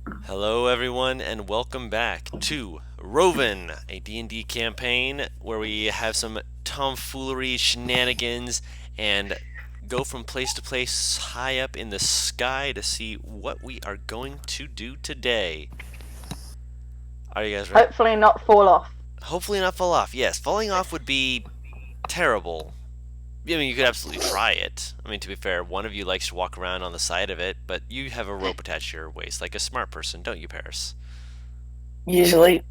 Hello, everyone, and welcome back to Roven, a D&D campaign where we have some tomfoolery, shenanigans, and go from place to place high up in the sky to see what we are going to do today. Are you guys ready? Hopefully not fall off. Hopefully not fall off. Yes, falling off would be terrible. I mean, you could absolutely try it. I mean, to be fair, one of you likes to walk around on the side of it, but you have a rope attached to your waist like a smart person, don't you, Paris? Usually.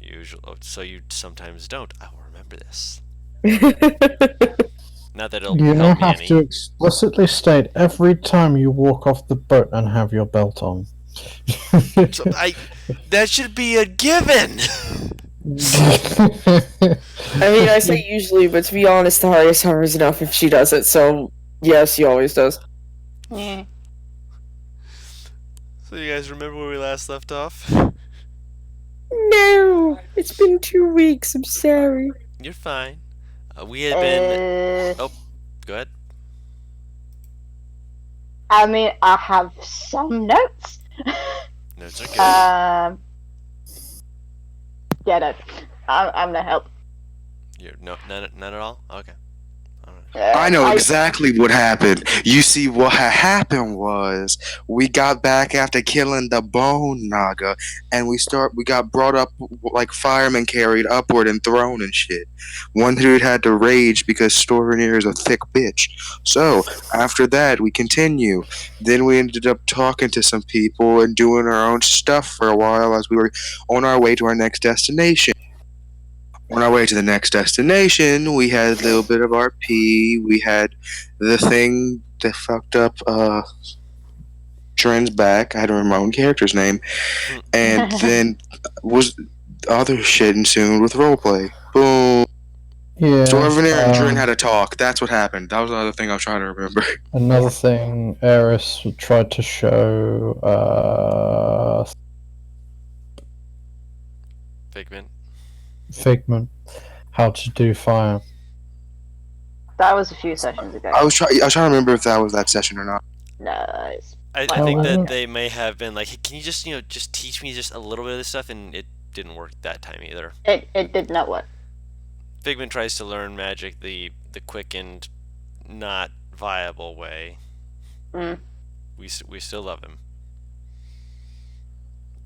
Usually, so you sometimes don't. I will remember this. Not that it'll You now help me have to any. explicitly state every time you walk off the boat and have your belt on. So that should be a given. I mean, I say usually, but to be honest, Taria suffers enough if she does it, so yes, she always does. Yeah. So you guys remember where we last left off? No! It's been 2 weeks, I'm sorry. You're fine. We had been. Oh, go ahead. I mean, I have some notes. Notes are good. Yeah, no. I'm gonna help. You're no, none at all. Okay. I know exactly what happened. You see, what happened was we got back after killing the Bone Naga, and we got brought up like firemen carried upward and thrown and shit. One dude had to rage because Storinir is a thick bitch. So after that, we continue. Then we ended up talking to some people and doing our own stuff for a while as we were on our way to our next destination. On our way to the next destination, we had a little bit of RP. We had the thing that fucked up Trent's back. I had to remember my own character's name. And then was other shit ensued with roleplay. Boom. Yeah. So over there and Dren had a talk. That's what happened. That was another thing I was trying to remember. Another thing, Eris tried to show Figment how to do fire. That was a few sessions ago. I was trying to remember if that was that session or not. Nice. I think that they may have been like, hey, can you just teach me just a little bit of this stuff, and it didn't work that time either. It did not work. Figment tries to learn magic the quick and not viable way. Mm. We still love him.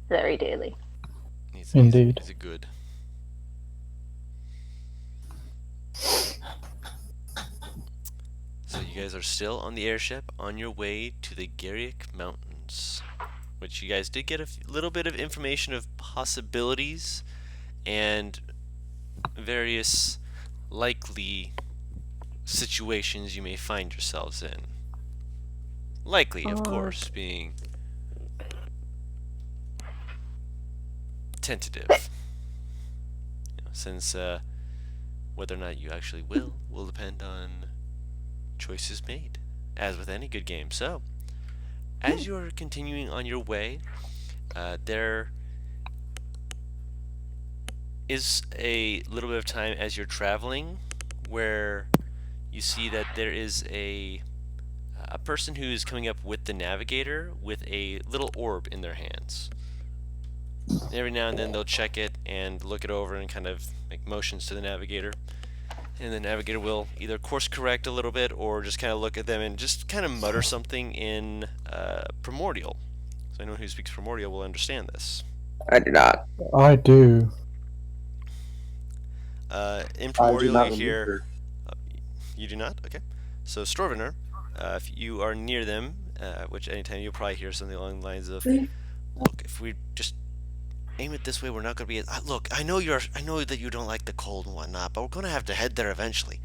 Very dearly. Indeed. He's a good. So you guys are still on the airship on your way to the Garrick Mountains, which you guys did get a little bit of information of possibilities and various likely situations you may find yourselves in. Likely, of course, being tentative. Since whether or not you actually will depend on choices made, as with any good game. So, as you are continuing on your way, there is a little bit of time as you're traveling where you see that there is a person who is coming up with the navigator with a little orb in their hands. And every now and then they'll check it and look it over and kind of make motions to the navigator. And the navigator will either course correct a little bit or just kind of look at them and just kind of mutter something in Primordial. So anyone who speaks Primordial will understand this. I do not. I do. In Primordial you hear... you do not? Okay. So Storvener, if you are near them, which anytime you'll probably hear something along the lines of, look, if we just aim it this way, we're not going to be... look, I know that you don't like the cold and whatnot, but we're going to have to head there eventually.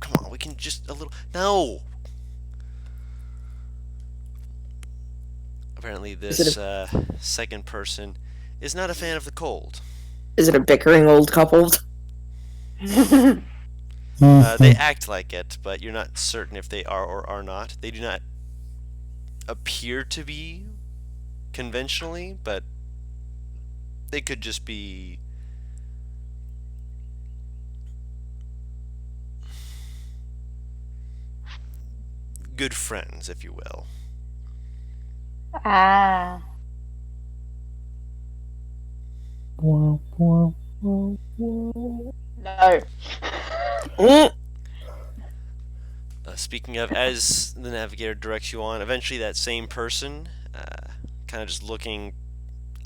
Come on, we can just a little... No! Apparently this second person is not a fan of the cold. Is it a bickering old couple? They act like it, but you're not certain if they are or are not. They do not appear to be conventionally, but they could just be good friends, if you will. Ah. Wow, wow, wow, wow. No. Mm. Speaking of, as the navigator directs you on, eventually that same person, kind of just looking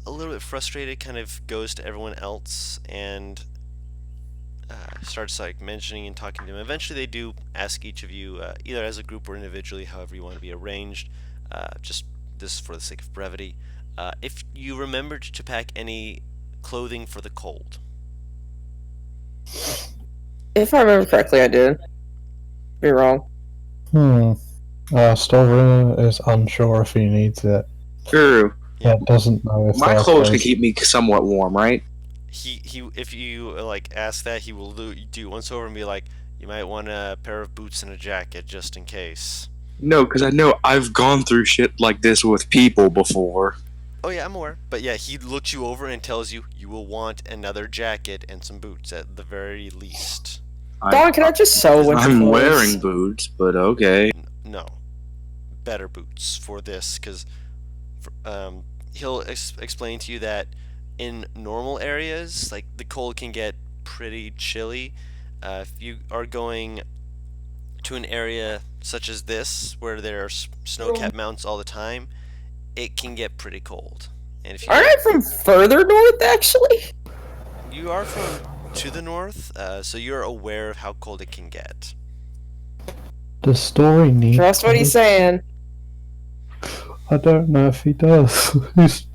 a little bit frustrated, kind of goes to everyone else and starts like mentioning and talking to them. Eventually, they do ask each of you, either as a group or individually, however you want to be arranged. Just this for the sake of brevity. If you remembered to pack any clothing for the cold. If I remember correctly, I did. Be wrong. Stovrin is unsure if he needs it. True. Yeah. Doesn't know if My there are clothes can keep me somewhat warm, right? He if you like ask that, he will do once over and be like, you might want a pair of boots and a jacket just in case. No, because I know I've gone through shit like this with people before. Oh yeah, I'm aware. But yeah, he looks you over and tells you you will want another jacket and some boots at the very least. Don, can I just sew winter I'm clothes? wearing boots, but okay. No, better boots for this, because he'll explain to you that in normal areas, like the cold can get pretty chilly. If you are going to an area such as this, where there are snow-capped mountains all the time, it can get pretty cold. And if you Aren't I from further north, actually? you are from to the north, so you're aware of how cold it can get. Does Story need Trust what he's clothes? saying. I don't know if he does. He's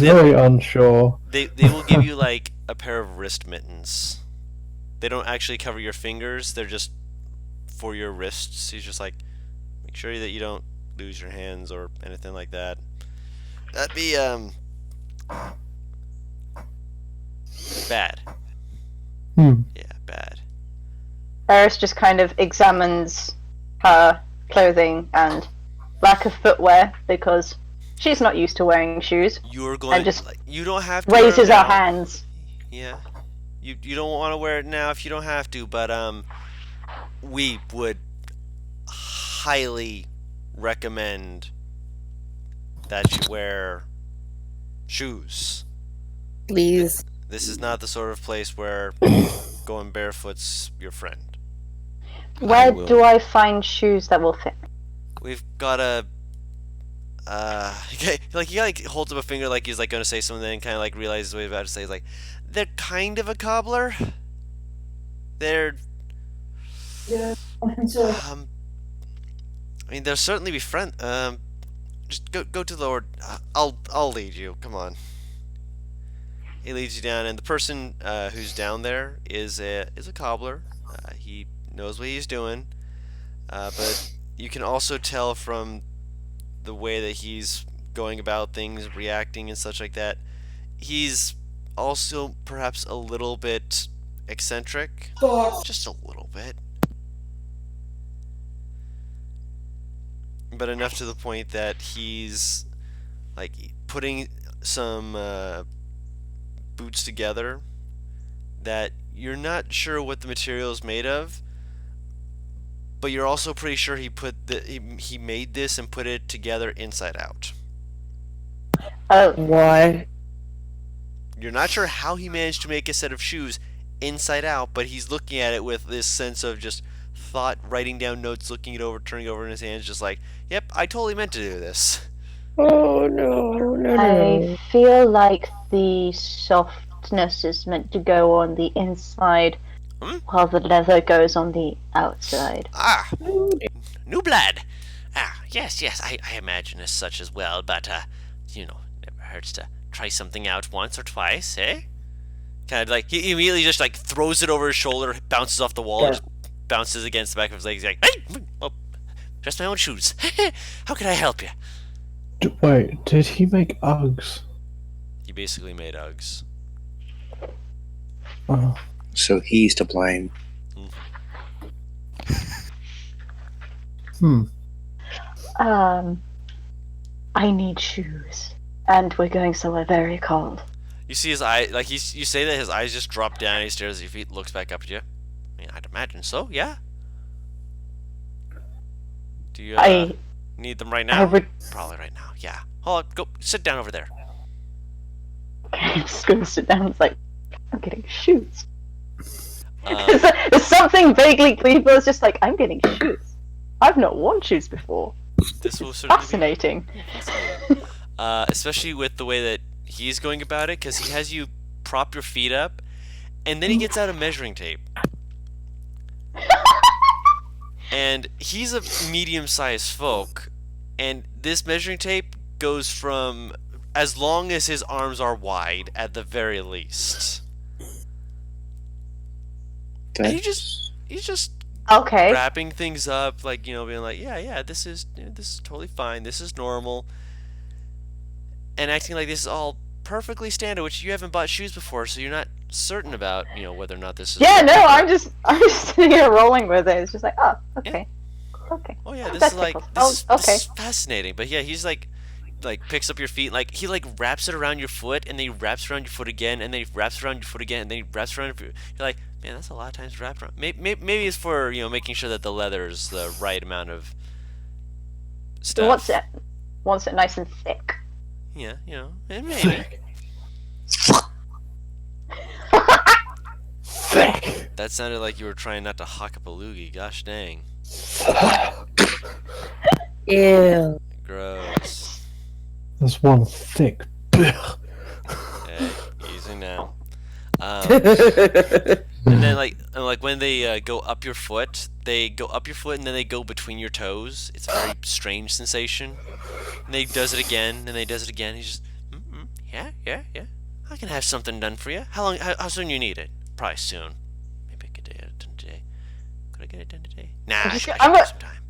very unsure. They will give you like a pair of wrist mittens. They don't actually cover your fingers, they're just for your wrists. He's just like, make sure that you don't lose your hands or anything like that. That'd be bad. Yeah, bad. Eris just kind of examines her clothing and lack of footwear because she's not used to wearing shoes. You're going And just like, you don't have to Raises wear her them now. hands. Yeah. You don't want to wear it now if you don't have to, but we would highly recommend that you wear shoes. Please. This is not the sort of place where going barefoot's your friend. Where will. do I find shoes that will fit? We've got a he like holds up a finger like he's like going to say something and kind of like realizes what he's about to say. He's like, they're kind of a cobbler. They're I mean, they'll certainly be friend. Just go to the Lord. I'll lead you. Come on. He leads you down, and the person who's down there is a cobbler. He knows what he's doing, but you can also tell from the way that he's going about things, reacting and such like that, he's also perhaps a little bit eccentric, just a little bit, but enough to the point that he's like putting some boots together that you're not sure what the material is made of, but you're also pretty sure he made this and put it together inside out. Oh, Why? You're not sure how he managed to make a set of shoes inside out, but he's looking at it with this sense of just thought, writing down notes, looking it over, turning it over in his hands, just like, yep, I totally meant to do this. Oh no. I feel like the softness is meant to go on the inside while the leather goes on the outside. Ah, new blood. Ah, yes, I imagine as such as well, but, never hurts to try something out once or twice, eh? Kind of like, he immediately just, like, throws it over his shoulder, bounces off the wall, and just bounces against the back of his leg. He's like, hey, oh, just my own shoes. How can I help you? Wait, did he make Uggs? He basically made Uggs. Oh. So he's to blame. I need shoes. And we're going somewhere very cold. You see his eye, like, you say that his eyes just drop down, he stares at your feet, looks back up at you. I mean, I'd imagine so, yeah. Do you I need them right I now? would. Probably right now. Yeah. Hold on. Go. Sit down over there. I'm just going to sit down. It's like I'm getting shoes. Um, There's something vaguely gleeful. It's just like I'm getting shoes. I've not worn shoes before. this will It's certainly fascinating. be fascinating. Especially with the way that he's going about it, because he has you prop your feet up, and then he gets out a measuring tape. And he's a medium-sized folk, and this measuring tape goes from as long as his arms are wide at the very least. And he's just Okay. wrapping things up, like, being like, yeah, this is totally fine, this is normal, and acting like this is all perfectly standard, which you haven't bought shoes before, so you're not certain about, whether or not this is Yeah, no, normal. I'm just sitting here rolling with it. It's just like, oh, okay, okay. Oh yeah, this That is like tickles. this, Oh, this okay. is fascinating. But yeah, he's like picks up your feet, like he like wraps it around your foot, and then he wraps around your foot again, and then he wraps around your foot again, and then he wraps around your foot. You're like, man, that's a lot of times wrapped around. Maybe it's for making sure that the leather is the right amount of stuff. Wants it nice and thick. Yeah, and maybe. Thick. That sounded like you were trying not to hawk up a loogie. Gosh dang. Ew. Gross. There's one thick. Okay, easy now. And then like when they go up your foot, they go up your foot and then they go between your toes. It's a very strange sensation. And they does it again and they does it again. He's just, yeah. I can have something done for you. How soon you need it? Probably soon. Maybe I could get it done today. Could I get it done today? Nah, I should have some time.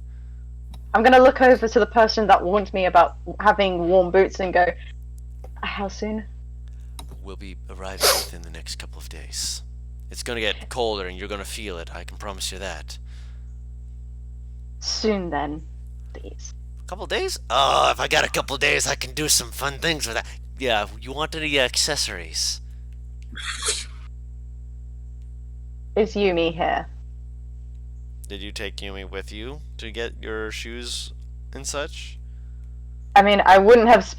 I'm gonna look over to the person that warned me about having warm boots and go, how soon? We'll be arriving within the next couple of days. It's gonna get colder and you're gonna feel it. I can promise you that. Soon then, please. A couple of days? Oh, if I got a couple of days, I can do some fun things with that. Yeah, you want any accessories? Is Yumi here? Did you take Yumi with you to get your shoes and such? I mean, I wouldn't have.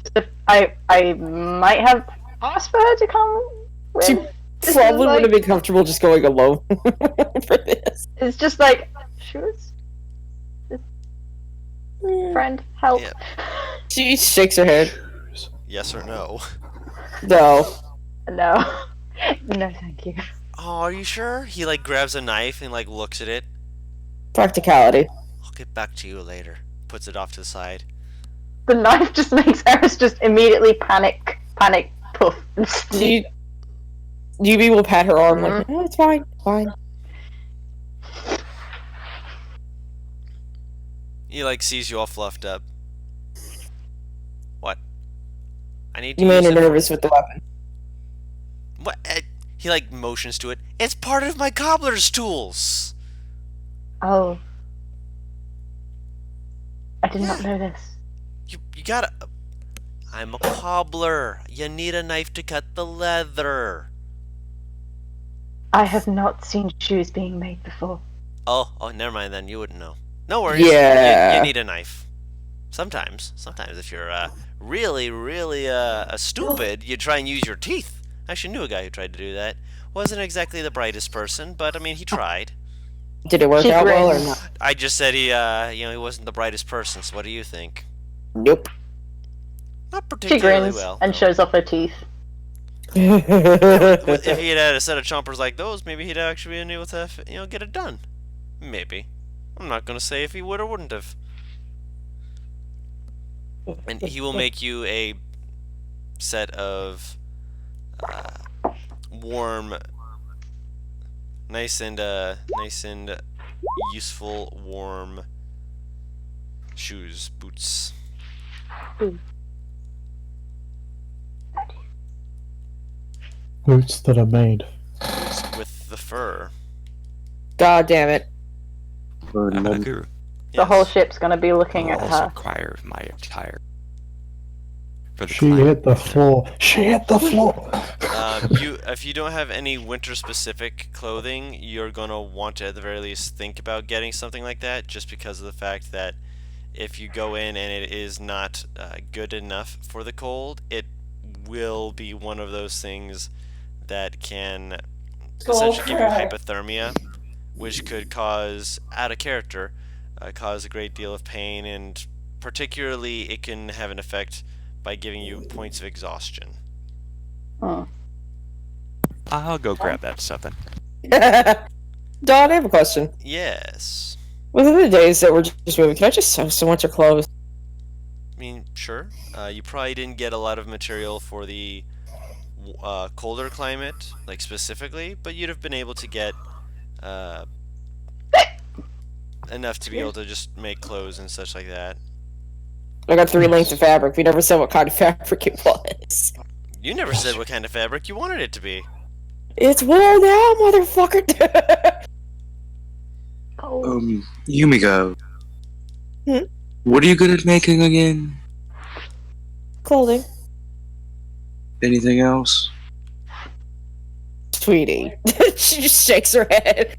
I might have asked for her to come with. She This is probably like- wouldn't be comfortable just going alone for this. It's just like shoes. Friend, help. Yeah. She shakes her head. Yes or no? No. No, no, thank you. Oh, are you sure? He like grabs a knife and like looks at it. Practicality. I'll get back to you later. Puts it off to the side. The knife just makes Eris just immediately panic, poof. Yubi will pat her arm like, oh, it's fine, fine. He like sees you all fluffed up. What? I need to You use men are it for- nervous with the weapon. What? He like motions to it. It's part of my cobbler's tools. Oh, I did not know this. You gotta. I'm a cobbler. You need a knife to cut the leather. I have not seen shoes being made before. Oh, never mind then. You wouldn't know. No worries. Yeah. You need a knife. Sometimes if you're really stupid, you try and use your teeth. I actually knew a guy who tried to do that. Wasn't exactly the brightest person, but I mean he tried. Did it work She out well or grins. not? I just said he wasn't the brightest person. So what do you think? Nope. Not She particularly grins well. and no. shows off her teeth. If he had a set of chompers like those, maybe he'd actually been able to, get it done. Maybe. I'm not gonna say if he would or wouldn't have. And he will make you a set of warm, nice and useful warm shoes, boots. Boots that are made. Boots with the fur. God damn it. Amagu The whole Yes. ship's gonna be looking will at also her. acquire my attire. For the She climate. hit the floor. She hit the floor. If you don't have any winter-specific clothing, you're gonna want to at the very least think about getting something like that, just because of the fact that if you go in and it is not good enough for the cold, it will be one of those things that can essentially give you hypothermia, which could cause, out of character, cause a great deal of pain, and particularly it can have an effect by giving you points of exhaustion. Hmm. I'll go grab that stuff then. Don, I have a question. Yes. Within the days that we're just moving, can I just sew so much of clothes? I mean, sure. You probably didn't get a lot of material for the colder climate, like specifically, but you'd have been able to get enough to be able to just make clothes and such like that. I got 3 lengths of fabric. We never said what kind of fabric it was. You never said what kind of fabric you wanted it to be. It's wool now, motherfucker! Yumiko. Hmm? What are you good at making again? Clothing. Anything else? Sweetie. She just shakes her head.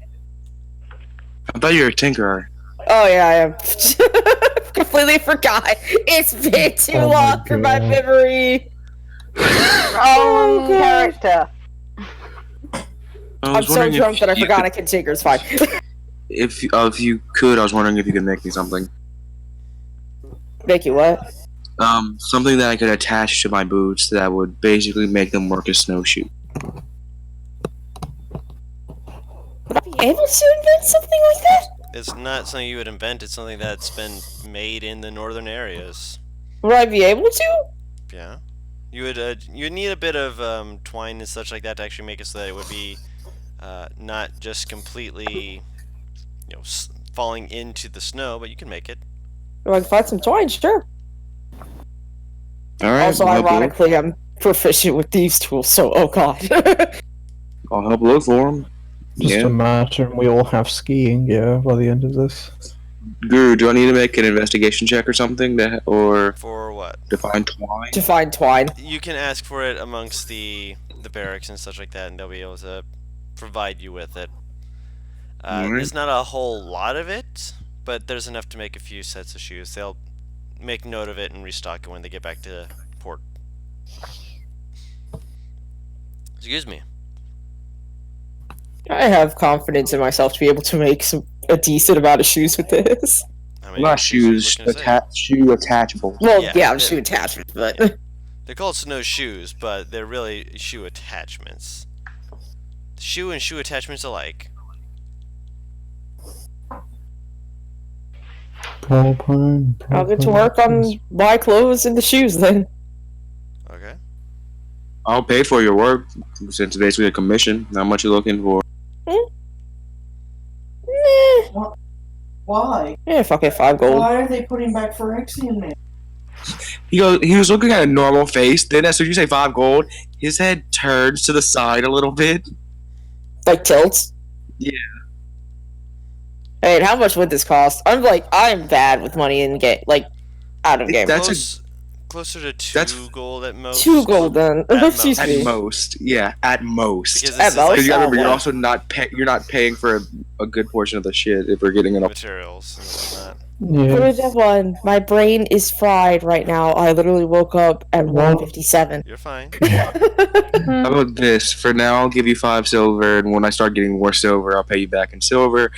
I thought you were a tinkerer. Oh yeah, I am. Completely forgot. It's been too Oh my long for my God. memory. Wrong God. character. I I'm was so wondering drunk if that I you forgot could- I can tinker. It's fine. If you could, I was wondering if you could make me something. Make you what? Something that I could attach to my boots that would basically make them work as snowshoe. Would I be able to invent something like that? It's not something you would invent, it's something that's been made in the northern areas. Would I be able to? Yeah. You'd need a bit of twine and such like that to actually make it so that it would be not just completely, falling into the snow, but you can make it. If I can find some twine, sure. All right. Also, ironically, I'm proficient with thieves' tools, so oh god. I'll help look for them. Just Yeah. imagine we all have skiing gear by the end of this. Guru, do I need to make an investigation check or something, or For what? define twine? To find twine. You can ask for it amongst the barracks and such like that, and they'll be able to provide you with it. Alright. There's not a whole lot of it, but there's enough to make a few sets of shoes. They'll make note of it and restock it when they get back to port. Excuse me. I have confidence in myself to be able to make a decent amount of shoes with this. How many Not pieces are you shoes, looking to say? shoe attachable. Well, Yeah, yeah, I'm it- shoe attachments, but They're called snow shoes, but they're really shoe attachments. Shoe and shoe attachments alike. Propane, I'll get to propane. work on my clothes and the shoes then. Okay. I'll pay for your work since it's basically a commission. How much you looking for? Why? Yeah, fuck it, 5 gold. Why are they putting back Phyrexian there? He was looking at a normal face. Then as soon as you say 5 gold, his head turns to the side a little bit. Like tilts? Yeah. Hey, and how much would this cost? I'm bad with money in game, out of game. That's Closer to 2 that's- gold at most. 2 gold then. At Excuse most. me. at most. Yeah, at most. Because At this is most? like Because you gotta remember, Oh, you're wow. also not paying for a good portion of the shit if we're getting it up. materials and whatnot. Yeah. Put it at 1. My brain is fried right now. I literally woke up at Well- 1:57. You're fine. How about this? For now, I'll give you 5 silver, and when I start getting more silver, I'll pay you back in silver,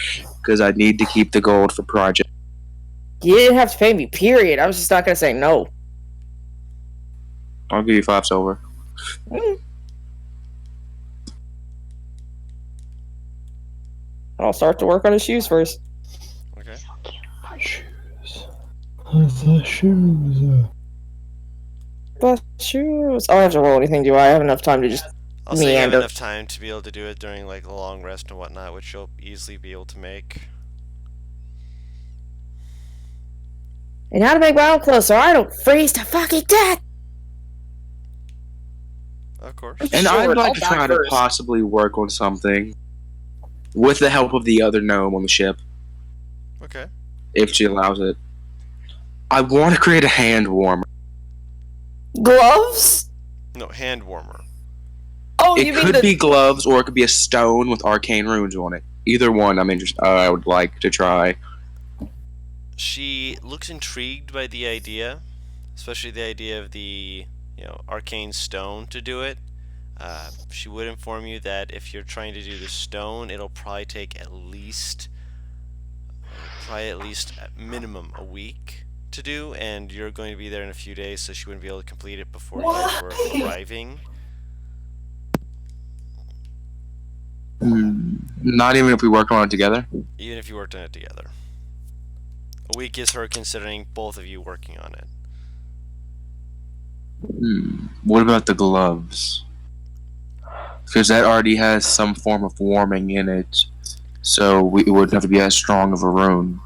because I need to keep the gold for project. You didn't have to pay me, period. I was just not gonna say no. I'll give you 5 silver. I'll start to work on his shoes first. Okay. Shoes. The shoes. The shoes. I don't have to roll anything, do I? I have enough time to just. I'll say you have Meander. enough time to be able to do it during like a long rest and whatnot, which you'll easily be able to make. And how to make my own clothes so I don't freeze to fucking death! Of course. And Sure, I'd like I'll to die try to first. possibly work on something with the help of the other gnome on the ship, Okay. if she allows it. I want to create a hand warmer. Gloves? No, hand warmer. Oh, It you mean could the. be gloves, or it could be a stone with arcane runes on it. Either one, I'm interested. I would like to try. She looks intrigued by the idea, especially the idea of the arcane stone to do it. She would inform you that if you're trying to do the stone, it'll probably take at least at minimum a week to do, and you're going to be there in a few days, so she wouldn't be able to complete it before you guys were arriving. Not even if we work on it together? Even if you worked on it together. A week is her considering both of you working on it. What about the gloves? Because that already has some form of warming in it, so it wouldn't have to be as strong of a rune.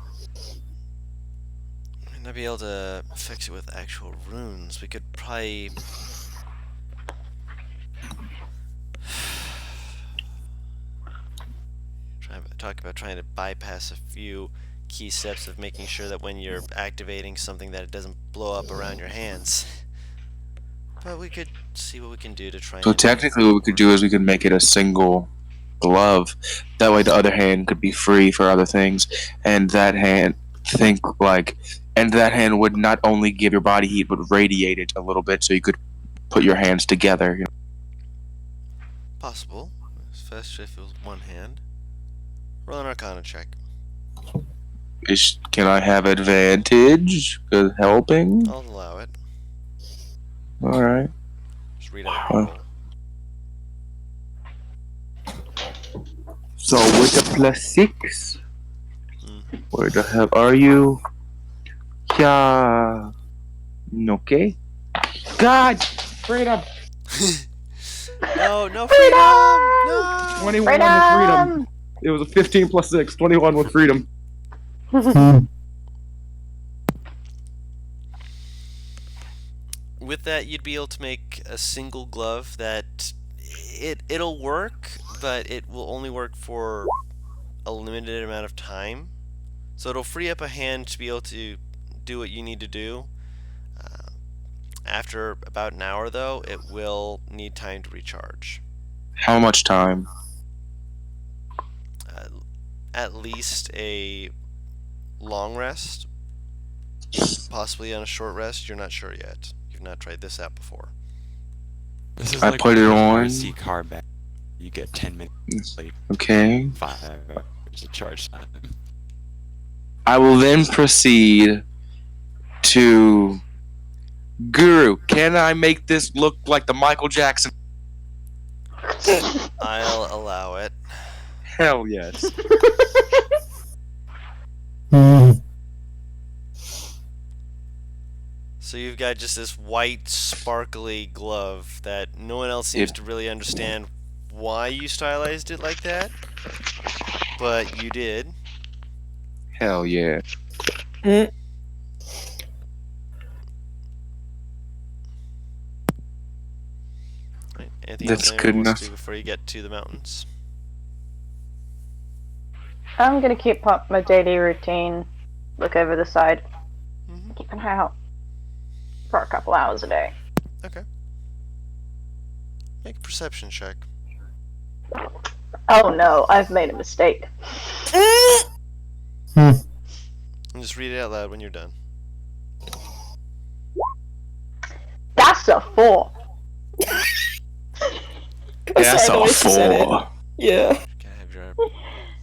Might not be able to fix it with actual runes. We could probably talk about trying to bypass a few key steps of making sure that when you're activating something that it doesn't blow up around your hands. But we could see what we can do to try So and... technically what we could do is we could make it a single glove. That way the other hand could be free for other things, and that hand would not only give your body heat but radiate it a little bit, so you could put your hands together. Possible. Especially if it was one hand. Roll an Arcana check. Can I have advantage? 'Cause helping? I'll allow it. Alright. Just read out the roll. So with the +6, Mhm. where the hell are you? Yeah. Okay. God! Freedom! No freedom! No! 21 with freedom. It was a 15 + 6. 21 with freedom. With that, you'd be able to make a single glove that it'll work, but it will only work for a limited amount of time. So it'll free up a hand to be able to do what you need to do. After about an hour, though, it will need time to recharge. How much time? At least a long rest, possibly on a short rest. You're not sure yet. You've not tried this out before. This is I like put it when on. you see car back. You get 10 minutes late, Okay. 5 hours of charge time. I will then proceed to... Guru, can I make this look like the Michael Jackson? I'll allow it. Hell yes. So you've got just this white, sparkly glove that no one else seems to really understand why you stylized it like that, but you did. Hell yeah. Right. Anything That's else good anyone wants to enough. do before you get to the mountains? I'm gonna keep up my daily routine, look over the side, keep an eye out for a couple hours a day. Okay. Make a perception check. Oh no, I've made a mistake. And just read it out loud when you're done. That's a 4. That's Sorry, the a way she said it. 4. Yeah. Kind of have your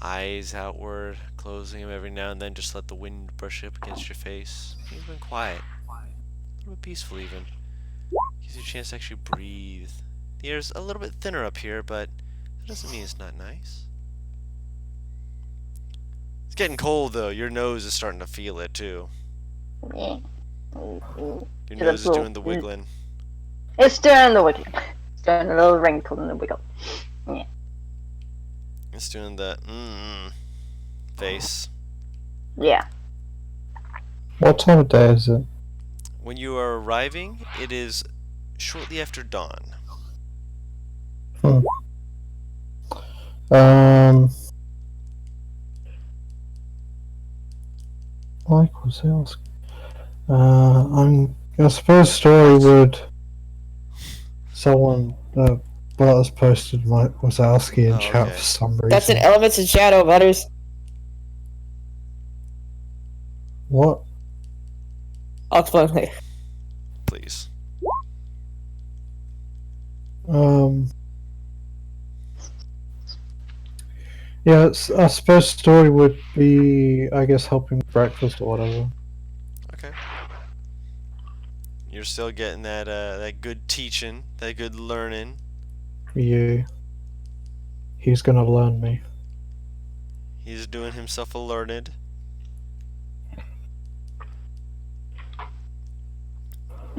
eyes outward, closing them every now and then. Just let the wind brush up against your face. You've been quiet. A little bit peaceful even. Gives you a chance to actually breathe. The air's a little bit thinner up here, but that doesn't mean it's not nice. It's getting cold though. Your nose is starting to feel it too. Your nose is doing the wiggling. It's doing the wiggling. It's doing a little wrinkle and the wiggle. Yeah. It's doing the face. Yeah. What time of day is it? When you are arriving, it is shortly after dawn. Mike was asking. I suppose Story would. Someone that was posted was asking in Oh, chat okay. for some reason. That's an Elements in Shadow, Butters. What? I'll explain later. Please. Yeah, I suppose story would be, I guess, helping with breakfast or whatever. Okay. You're still getting that good teaching, that good learning. Yeah. He's gonna learn me. He's doing himself a learned.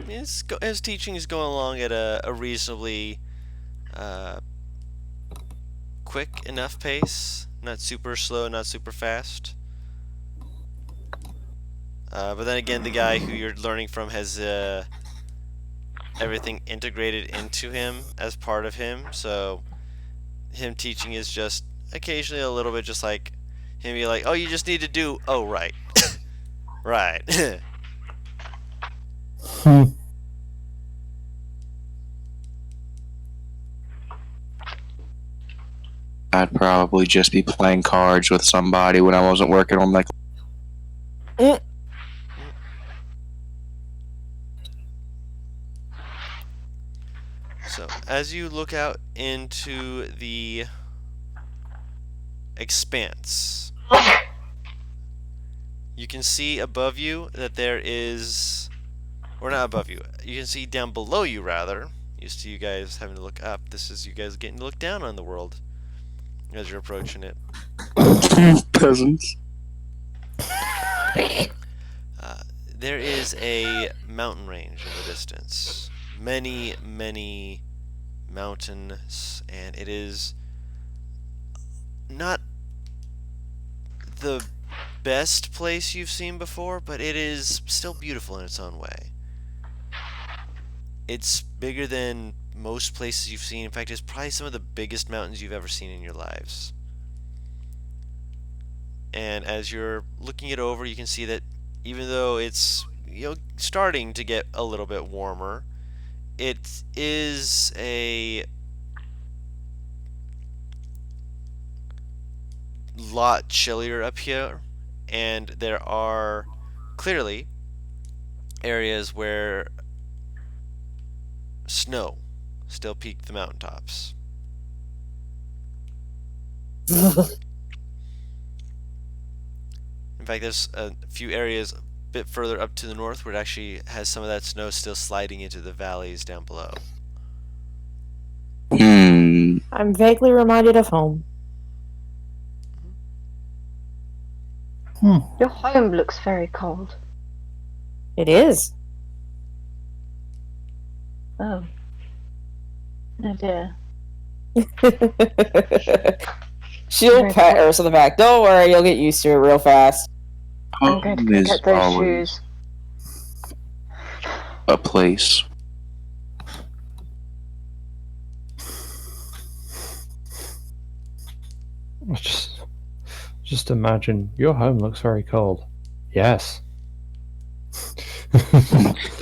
His teaching is going along at a reasonably quick enough pace. Not super slow, not super fast. But then again, the guy who you're learning from has everything integrated into him as part of him. So him teaching is just occasionally a little bit just like him be like, oh, you just need to do, oh, right. Right. Hmm. I'd probably just be playing cards with somebody when I wasn't working on like. So, as you look out into the expanse, you can see above you that there is, or not above you, you can see down below you rather. Used to you guys having to look up. This is you guys getting to look down on the world as you're approaching it. Peasants. There is a mountain range in the distance. Many, many mountains, and it is not the best place you've seen before, but it is still beautiful in its own way. It's bigger than most places you've seen. In fact, it's probably some of the biggest mountains you've ever seen in your lives. And as you're looking it over, you can see that even though it's starting to get a little bit warmer, it is a lot chillier up here, and there are clearly areas where snow still peak the mountaintops. In fact, there's a few areas a bit further up to the north where it actually has some of that snow still sliding into the valleys down below. I'm vaguely reminded of home. Your home looks very cold. It is. Oh. Oh dear. She'll Very pat cold. her on the back. Don't worry, you'll get used to it real fast. I'm going to Home go is get those always shoes. a place. Just imagine your home looks very cold. Yes.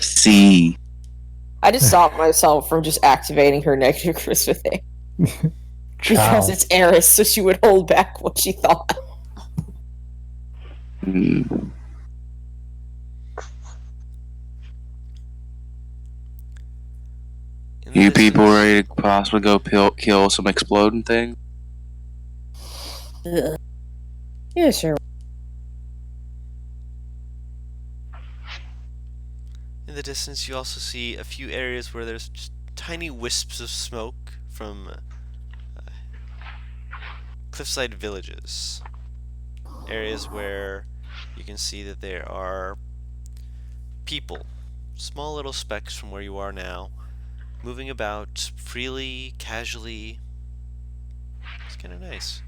See. I just stopped myself from just activating her negative charisma thing. Because it's Eris, so she would hold back what she thought. Hmm. You people ready to possibly go kill some exploding thing? Ugh. Yeah, sure. In the distance, you also see a few areas where there's just tiny wisps of smoke from cliffside villages. Areas where you can see that there are people, small little specks from where you are now, moving about freely, casually. It's kind of nice.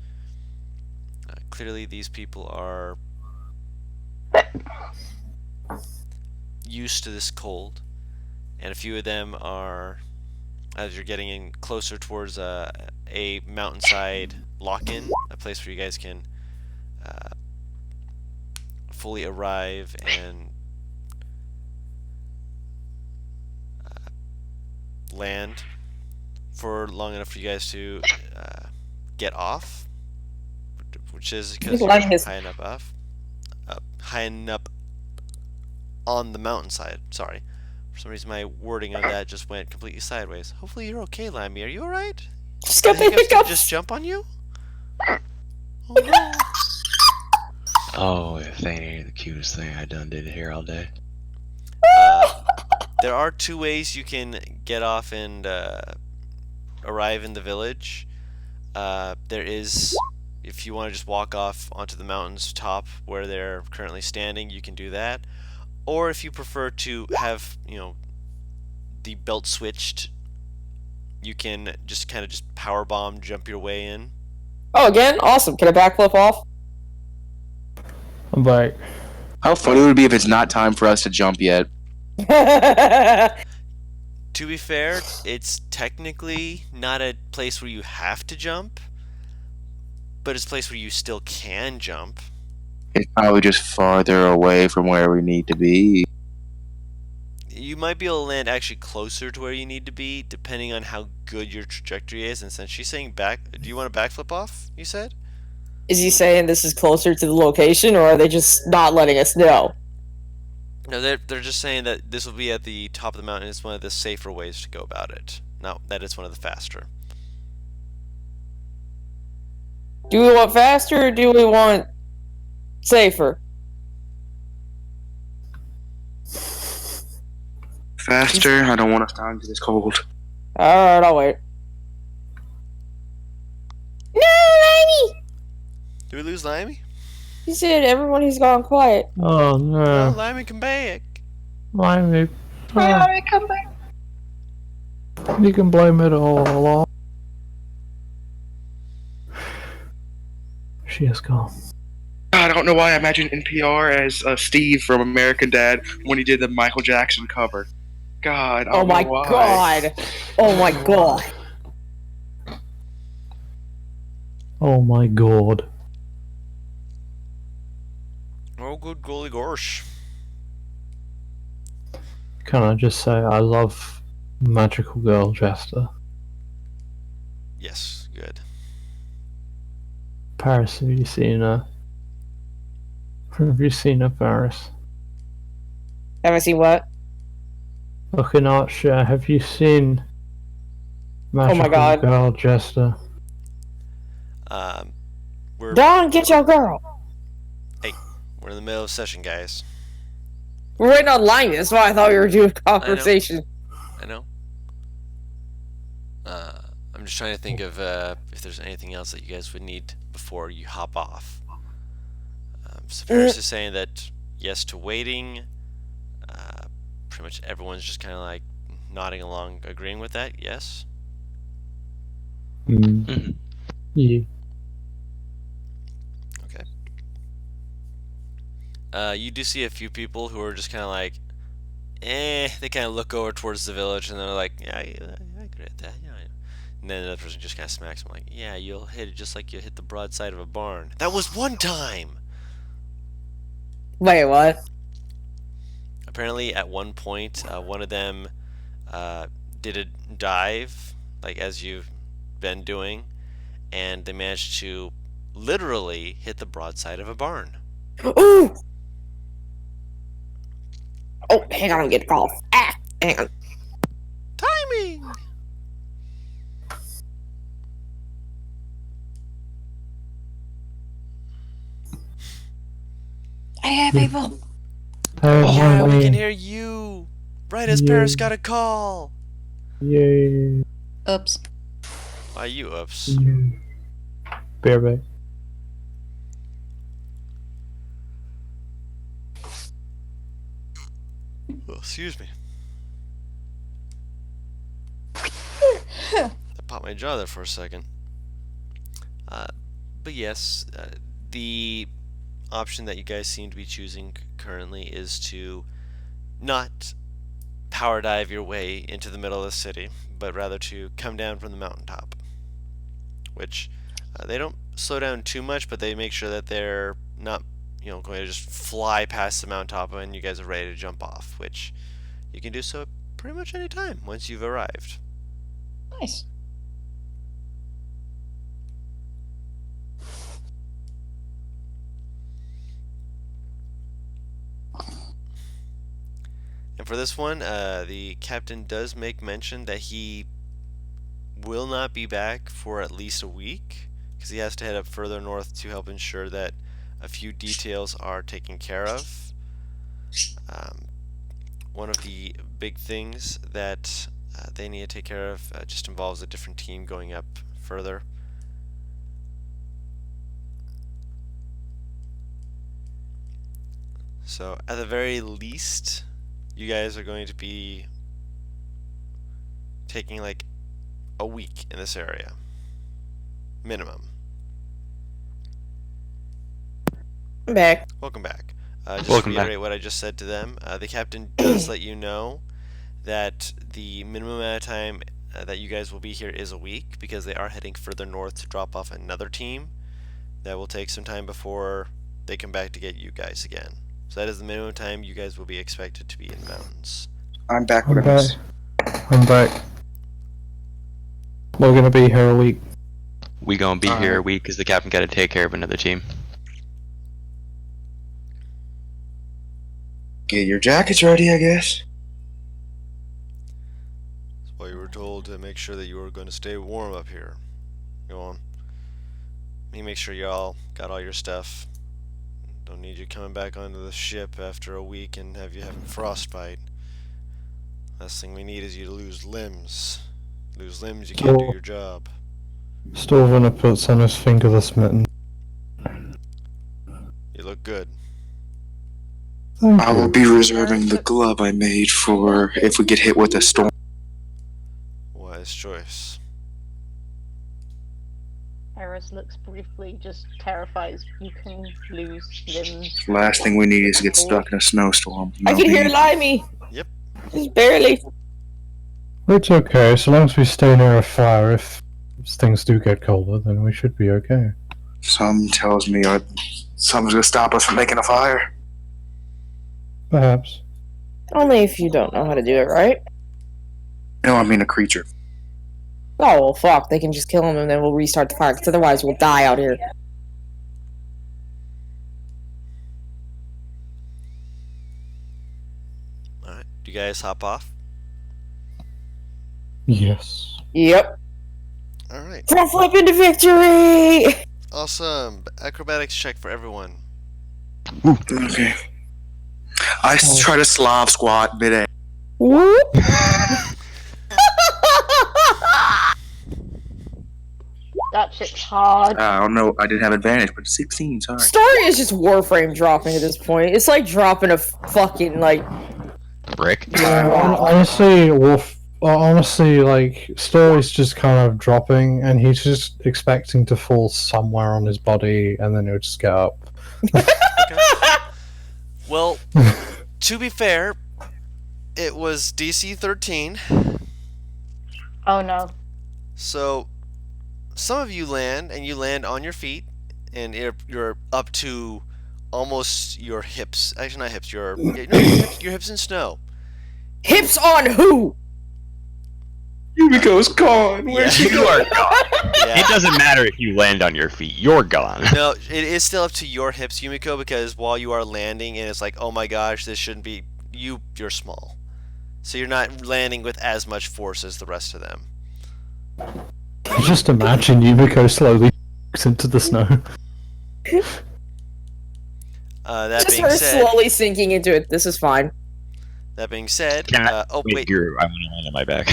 Clearly, these people are used to this cold, and a few of them are, as you're getting in closer towards a mountainside lock-in, a place where you guys can fully arrive and land for long enough for you guys to get off, which is because you're high enough on the mountainside. Sorry. For some reason, my wording of that just went completely sideways. Hopefully you're okay, Limey. Are you alright? Just Did got the the hiccups hiccups. just jump on you? Oh no. Oh, if they ain't the cutest thing I done did here all day. There are two ways you can get off and arrive in the village. There is, if you want to just walk off onto the mountain's top where they're currently standing, you can do that. Or if you prefer to have, the belt switched, you can just kind of just power bomb, jump your way in. Oh, again? Awesome. Can I backflip off? I'm back. How funny would it be if it's not time for us to jump yet? To be fair, it's technically not a place where you have to jump, but it's a place where you still can jump. It's probably just farther away from where we need to be. You might be able to land actually closer to where you need to be, depending on how good your trajectory is. And since she's saying back, do you want to backflip off? You said. Is he saying this is closer to the location, or are they just not letting us know? No, they're just saying that this will be at the top of the mountain. It's one of the safer ways to go about it. Now that it's one of the faster. Do we want faster, or do we want safer? Faster. I don't want us down to this cold. Alright, I'll wait. No, Limey! Do we lose Limey? He said everyone has gone quiet. Oh No, no. Limey, come back. Limey. Hey, come back. You can blame it all off. She has gone. I don't know why I imagine NPR as Steve from American Dad when he did the Michael Jackson cover. God, I Oh don't my know why. god. Oh my god. Oh my god. Oh, good golly gosh. Can I just say I love Magical Girl Jester? Yes, good. Paris, have you seen her? Have you seen her, Paris? Have I seen what? Looking Archer, have you seen Magical God. Girl Jester? We're Dawn, get your girl. we're in the middle of session, guys. We're waiting on line. That's why I thought we were doing conversation. I know. I'm just trying to think of if there's anything else that you guys would need before you hop off. So Paris is saying that yes to waiting. Pretty much everyone's just kind of like nodding along, agreeing with that. Yes. Mm. Yeah. You do see a few people who are just kind of like, they kind of look over towards the village and they're like, yeah, I agree with that. Yeah. And then another person just kind of smacks them like, yeah, you'll hit it just like you hit the broadside of a barn. That was one time. Wait, what? Apparently, at one point, one of them did a dive, like as you've been doing, and they managed to literally hit the broadside of a barn. Ooh! Oh, hang on, I'm getting off. Ah, hang on. Timing! Hey, people. Yeah, we Limey. can hear you! Right as Yeah. Paris got a call! Yay. Oops. Why you ups? Yay. Bareback. Oh, excuse me. I popped my jaw there for a second. But yes, the option that you guys seem to be choosing currently is to not power dive your way into the middle of the city, but rather to come down from the mountaintop. Which they don't slow down too much, but they make sure that they're not, going to just fly past the mountaintop when you guys are ready to jump off. Which you can do so pretty much any time once you've arrived. Nice. And for this one, the captain does make mention that he will not be back for at least a week because he has to head up further north to help ensure that a few details are taken care of. One of the big things that they need to take care of just involves a different team going up further. So at the very least, you guys are going to be taking like a week in this area. Minimum. I'm back. Welcome back. Just Welcome to back. reiterate what I just said to them, the captain does let you know that the minimum amount of time that you guys will be here is a week because they are heading further north to drop off another team that will take some time before they come back to get you guys again. So that is the minimum time you guys will be expected to be in the mountains. I'm back I'm with back. us. I'm back. We're gonna be here a week. We gonna be here a week because the captain got to take care of another team. Get your jackets ready, I guess. That's why you were told to make sure that you were going to stay warm up here. Go on. Let me make sure y'all got all your stuff. Don't need you coming back onto the ship after a week and have you having frostbite. Last thing we need is you to lose limbs. Lose limbs, you can't do your job. Storvana puts on his finger the smitten. You look good. Thank I will you. be reserving the glove I made for if we get hit with a storm. Wise choice. Eris looks briefly just terrified. You can lose limbs. Last thing we need is to get stuck in a snowstorm. I can hear Limey. Yep. Just barely. It's okay, so long as we stay near a fire. If things do get colder, then we should be okay. Some tells me something's gonna stop us from making a fire. Perhaps. Only if you don't know how to do it, right? No, I mean a creature. Oh, well, fuck. They can just kill him and then we'll restart the fire, because otherwise we'll die out here. Alright. Do you guys hop off? Yes. Yep. Alright. Front flip into victory! Awesome. Acrobatics check for everyone. Okay. I try to Slav squat mid-air. Whoop! That shit's hard. I don't know. I didn't have advantage, but 16. Sorry. Story is just Warframe dropping at this point. It's like dropping a fucking, like... Brick. Honestly, like, Story's just kind of dropping, and he's just expecting to fall somewhere on his body, and then he'll just get up. Well, to be fair, it was DC 13. Oh no. So, some of you land, and you land on your feet, and you're up to almost your hips. Actually, not hips. Your hips in snow. Hips on who? Yumiko's gone. Where's she You going? are gone. Yeah. It doesn't matter if you land on your feet. You're gone. No, it is still up to your hips, Yumiko, because while you are landing, and it's like, oh my gosh, this shouldn't be you're small, so you're not landing with as much force as the rest of them. Just imagine Yumiko slowly into the snow. That Just being her said, slowly sinking into it. This is fine. that being said, Can I- oh wait, I want to land on my back.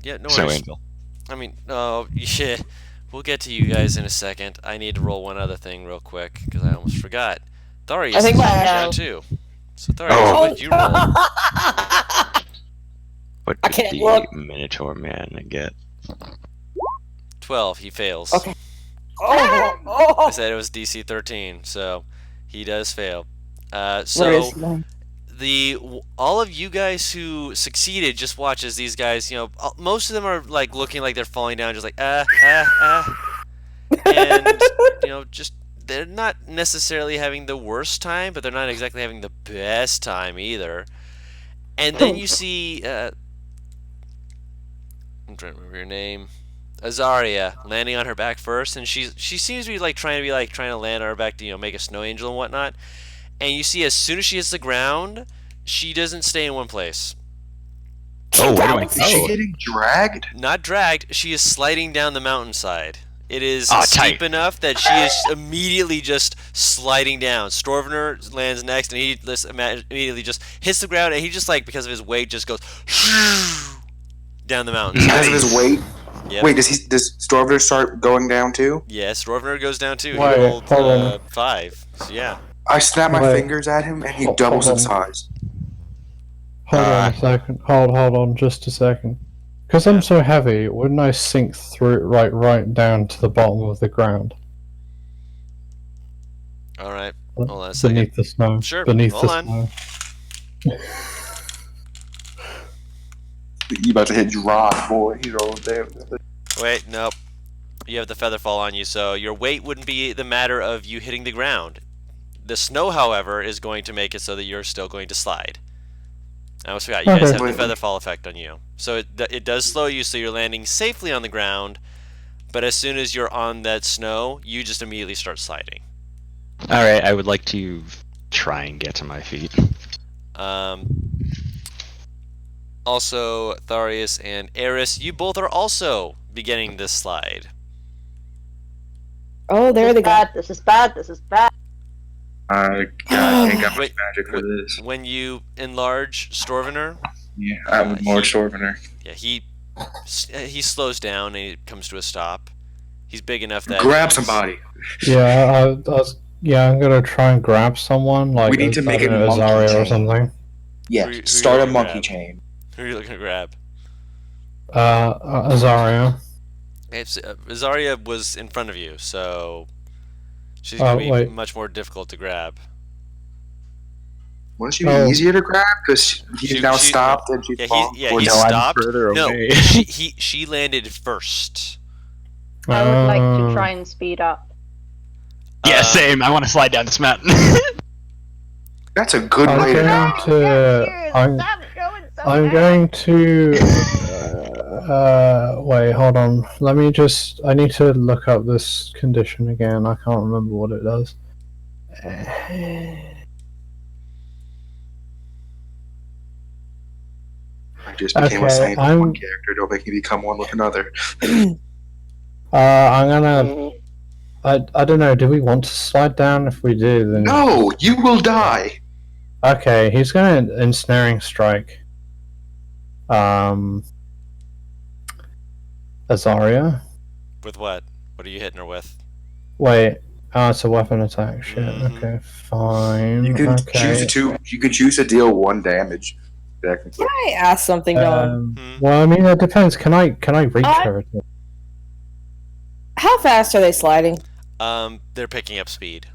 Yeah, no Snow worries. angel. I mean, oh yeah, we'll get to you guys in a second. I need to roll one other thing real quick because I almost forgot. Tharius I think is my- down too. So Tharius, Oh. what did you roll? What I did can't the look. Minotaur man get? 12. He fails. Okay. Oh, I said it was DC 13, so he does fail. Where So is mine? all of you guys who succeeded, just watch as these guys, most of them are like looking like they're falling down, just like and just they're not necessarily having the worst time, but they're not exactly having the best time either. And then you see, I'm trying to remember your name, Azaria, landing on her back first, and she seems to be trying to land on her back to make a snow angel and whatnot. And you see, as soon as she hits the ground, She doesn't stay in one place. Oh, where do I Is she go? getting dragged? Not dragged, she is sliding down the mountainside. It is Ah, steep tight. enough that she is immediately just sliding down. Storvener lands next, and he just immediately just hits the ground, and he just, like, because of his weight, just goes down the mountain. Because of his weight? Yep. Wait, does Storver start going down too? Yes, Storvener goes down too. Wait, He rolled hold on. 5. So yeah. I snap my Wait. fingers at him and he Hold doubles in on. size. Hold on a second. Hold on, just a second. Because I'm so heavy, wouldn't I sink through right down to the bottom of the ground? All right. Hold on a second. Beneath the snow. Sure, Beneath hold the on. snow. You about to hit drop, boy. He's all there. Wait, nope. You have the feather fall on you, so your weight wouldn't be the matter of you hitting the ground. The snow, however, is going to make it so that you're still going to slide. I almost forgot, you guys have the feather fall effect on you. So it does slow you, so you're landing safely on the ground, but as soon as you're on that snow, you just immediately start sliding. Alright, I would like to try and get to my feet. Also, Tharius and Eris, you both are also beginning this slide. Oh, there they go. This is bad. This is bad. I ain't got much Wait, magic for this. When you enlarge Storvener, Yeah, I have more Storvener. yeah, he slows down and he comes to a stop. He's big enough that Grab he's- somebody. Yeah, I'm gonna try and grab someone, like We need to make I don't a know, monkey Zarya or chain. something. Yeah, Who start you a gonna monkey grab? chain. Who are you looking to grab? Zarya. Zarya was in front of you, so she's Oh, gonna be wait. much more difficult to grab. Wouldn't she be Oh. easier to grab? Because he's She- now she- stopped and she's Yeah, fallen he towards stopped. further No, away. she landed first. I would like to Oh. try and speed up. Yeah, Uh, same. I want to slide down this mountain. That's a good I'm way to going to. I'm going to. Wait, hold on. Let me just. I need to look up this condition again. I can't remember what it does. I just became a Okay, saint with I'm- one character. Don't make me become one with another. I'm gonna. I don't know. Do we want to slide down? If we do, then No, you will die. Okay, he's gonna ensnaring strike. Azaria. With what? What are you hitting her with? Wait. It's a weapon attack. Shit. Mhm. Okay, fine. You can okay. choose to. You can choose to deal 1 damage. Technically. Can I ask something, Don? Well, I mean, it depends. Can I reach her? How fast are they sliding? They're picking up speed.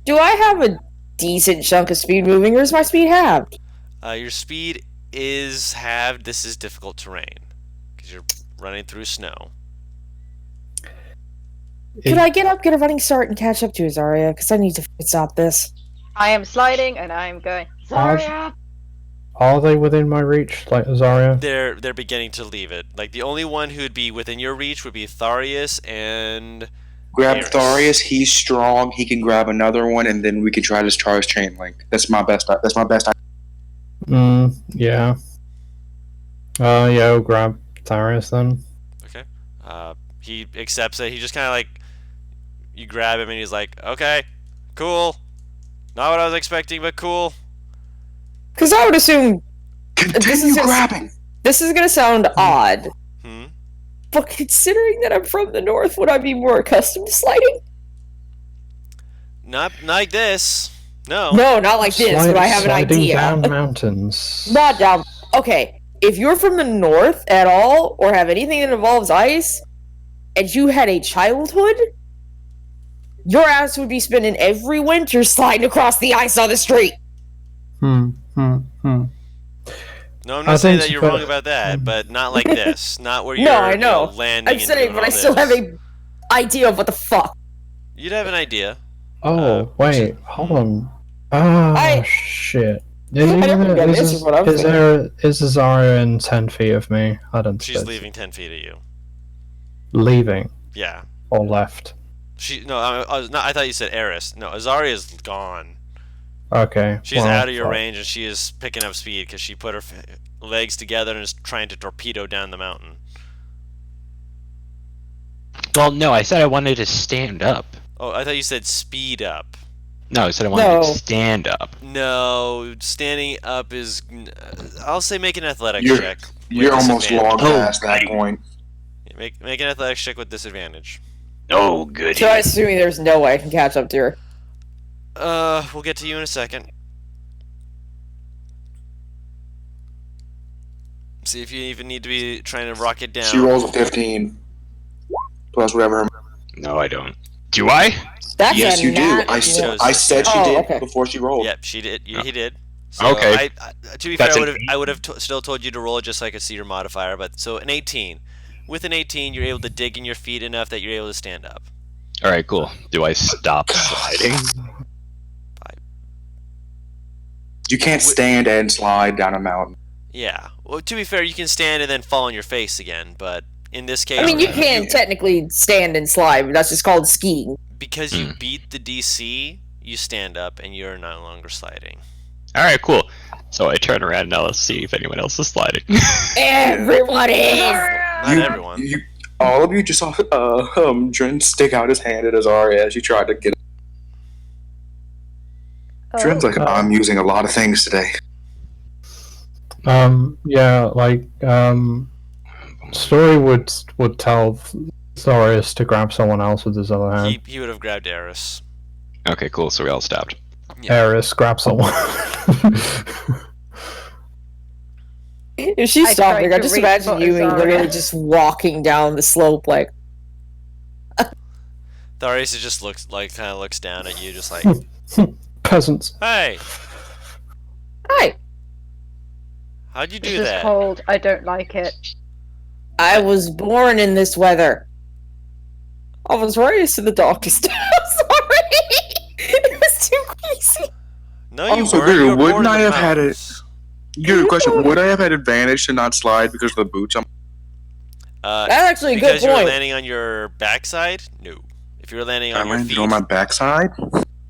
Do I have a decent chunk of speed moving, or is my speed halved? Your speed is halved. This is difficult terrain because you're running through snow. Could I get up, get a running start, and catch up to Azaria? Because I need to stop this. I am sliding and I'm going. Zarya! Are they within my reach, like Azaria? They're beginning to leave it. Like the only one who'd be within your reach would be Tharius and Grab Eris. Tharius. He's strong. He can grab another one, and then we can try to charge chain link. That's my best. That's my best. Yeah. Yeah, I'll grab Tharius then. Okay. He accepts it. He just kind of like you grab him and he's like, okay, cool. Not what I was expecting, but cool. Because I would assume Continue grabbing. this is going to sound odd, Hmm. but considering that I'm from the north, would I be more accustomed to sliding? Not like this. No. No, not like this, but I have an Sliding idea. down mountains. Not down. Okay, if you're from the north at all, or have anything that involves ice, and you had a childhood, your ass would be spending every winter sliding across the ice on the street. No, I'm I not saying think that you're so. wrong about that, but not like this. Not where you're No, I know. landing. I'm and saying, doing but all I still this. have a idea of what the fuck. You'd have an idea. Oh, wait, hold on. Shit. I never got this is what I'm thinking. Is Azaria in 10 feet of me? I don't She's suppose. leaving 10 feet of you. Leaving Yeah. or left? I thought you said Eris. No, Azaria's gone. Okay. She's well, out of your fuck. range, and she is picking up speed because she put her legs together and is trying to torpedo down the mountain. Well, no, I said I wanted to stand up. Oh, I thought you said speed up. No, I said I wanted No. to stand up. No, standing up is. I'll say make an athletics You're- check. with You're almost disadvantage. logged Oh, past that buddy. point. Yeah, make an athletics check with disadvantage. Oh, goody. So I'm assuming there's no way I can catch up to her. We'll get to you in a second. See if you even need to be trying to rock it down. She rolls a 15 plus whatever. No, I don't. Do I? That's Yes, a you do. nat I said- said she Oh, did okay. before she rolled. Yep, she did. He did. So Okay. To be That's fair, an I would have still told you to roll it just so I could see your modifier. But so an 18. With an 18, you're able to dig in your feet enough that you're able to stand up. All right, cool. Do I stop sliding? You can't stand and slide down a mountain. Yeah. Well, to be fair, you can stand and then fall on your face again. But in this case, I mean, you can technically stand and slide, but that's just called skiing. because you beat the DC, you stand up and you're no longer sliding. All right, cool. So I turn around now. Let's see if anyone else is sliding. Everyone is! Not everyone. All of you just saw Dren stick out his hand at Azaria as she tried to get. Dren's like, I'm using a lot of things today. Yeah, like, Story would tell Thorius to grab someone else with his other hand. He would have grabbed Eris. Okay, cool. So we all stopped. Eris, grab someone. If she's I stopping, tried I to just reach imagine for you Azaria. literally just walking down the slope like, Tharius just kind of looks down at you, just like, Peasants. "Hey, hi, how'd you This do is that?" cold. I don't like it. I was born in this weather. I was raised in the darkest. Sorry! It was too crazy. No, you Also, weren't. Guru, You were wouldn't born in I the have had it- mountains. Good question. Would I have had advantage to not slide because of the boots? That's actually a good Because you were point. landing on your backside? No. If you were landing I on your landed feet, on my backside.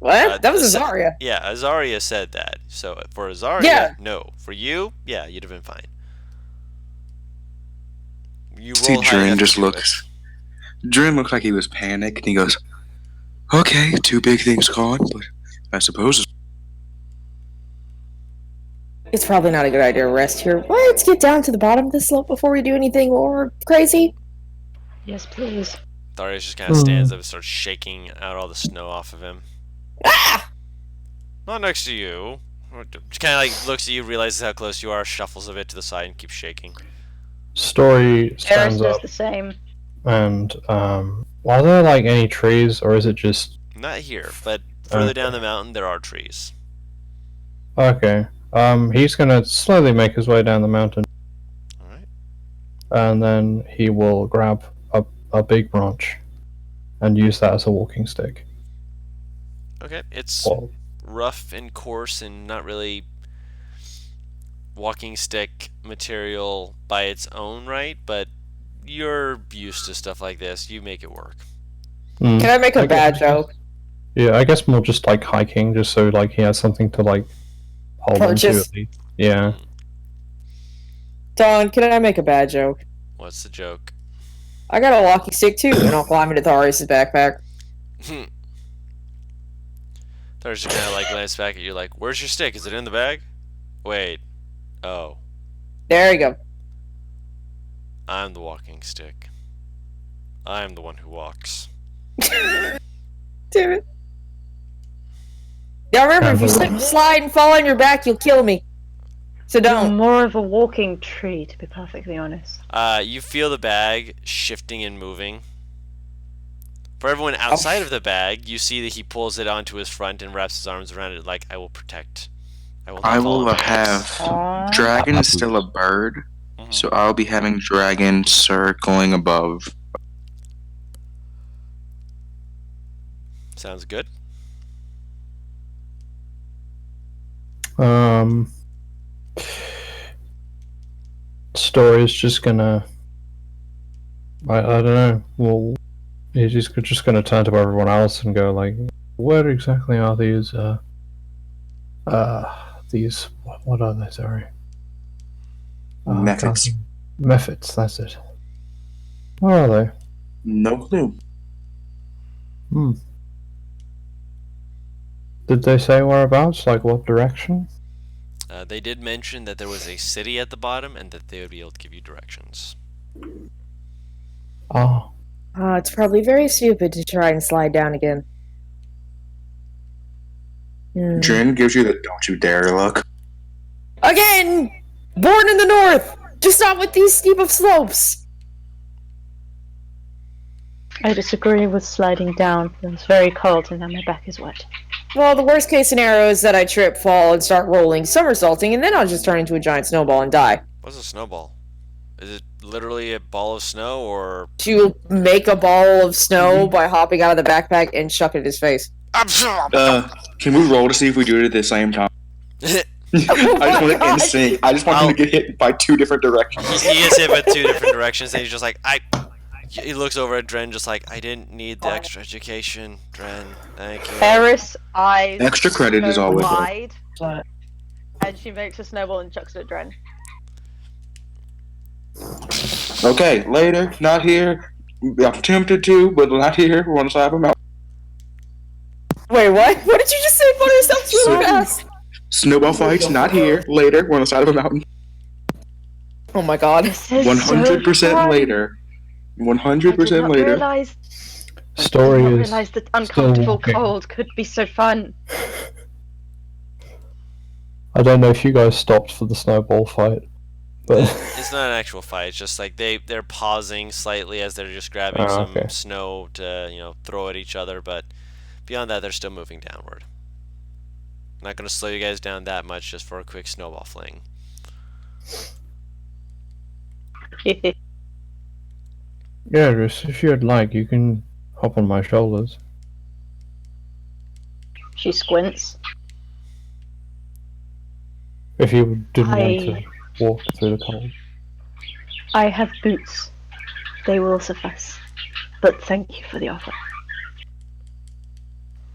What? That was the- Azaria. Yeah, Azaria said that. So for Azaria, Yeah. no. For you, yeah, you'd have been fine. You See, rolled high Dren enough to just do looks. Dren looked like he was panicked, and he goes, "Okay, two big things gone, but I suppose it's It's probably not a good idea to rest here. Let's get down to the bottom of the slope before we do anything more crazy. Yes, please. it. Tharius just kind of stands up and starts shaking out all the snow off of him. Ah! Not next to you. Just kind of like looks at you, realizes how close you are, shuffles a bit to the side, and keeps shaking. Story Eris stands does up the same. and, are there, like, any trees, or is it just... Not here, but further Okay. down the mountain, there are trees. Okay. He's gonna slowly make his way down the mountain, Alright. and then he will grab a big branch and use that as a walking stick. Okay, it's Well, rough and coarse and not really walking stick material by its own right, but you're used to stuff like this. You make it work. Can I make a Okay. bad joke? Yeah, I guess more just like hiking, just so like he has something to like hold on to Purchase. at least. Yeah. Don, can I make a bad joke? What's the joke? I got a walking stick too, and I'll climb into Tharius' backpack. There's just kind of like glance back at you, like, "Where's your stick? Is it in the bag?" Wait. Oh, There you go. I'm the walking stick. I'm the one who walks. Damn it. Now remember, if you slip, slide, and fall on your back, you'll kill me. So You're don't. more of a walking tree, to be perfectly honest. You feel the bag shifting and moving. For everyone outside of the bag, you see that he pulls it onto his front and wraps his arms around it like, "I will protect. I will not I fall will on my ass." have Dragon is still a bird, Mhm. so I'll be having Dragon circling above. Sounds good. Story's just gonna. I don't know. Well, he's just gonna turn to everyone else and go like, "Where exactly are these These, what are they, sorry? Methods. Methods, that's it. Where are they? No clue. Did they say whereabouts? Like what direction? They did mention that there was a city at the bottom and that they would be able to give you directions. Oh. It's probably very stupid to try and slide down again. Dren gives you the don't you dare look. Again! Born in the north! Just not with these steep of slopes! I disagree with sliding down. It's very cold and now my back is wet. Well, the worst case scenario is that I trip, fall, and start rolling, somersaulting, and then I'll just turn into a giant snowball and die. What's a snowball? Is it literally a ball of snow, or...? To make a ball of snow by hopping out of the backpack and chuck it at his face. Can we roll to see if we do it at the same time? I just want it in sync. I just want him to get hit by 2 different directions. He gets hit by 2 different directions, and he's just like, He looks over at Dren just like, I didn't need the extra education, Dren. Thank you. Eris' eyes Extra credit is go always wide, and she makes a snowball and chucks it at Dren. Okay, later, not here. I'm tempted to, but not here. We're on the side of a mountain. Wait, what? What did you just say about yourself really fast? Snowball fights, not here. Later, we're on the side of a mountain. Oh my god. 100% later. 100% later. Realize Story is realize that uncomfortable walking. cold could be so fun. I don't know if you guys stopped for the snowball fight, but It's not an actual fight. It's just like they're pausing slightly as they're just grabbing some okay. snow to throw at each other. But beyond that, they're still moving downward. Not gonna slow you guys down that much just for a quick snowball fling. yeah, Russ, if you'd like, you can hop on my shoulders. She squints. If you didn't want to I walk through the cold. I have boots. They will suffice. But thank you for the offer.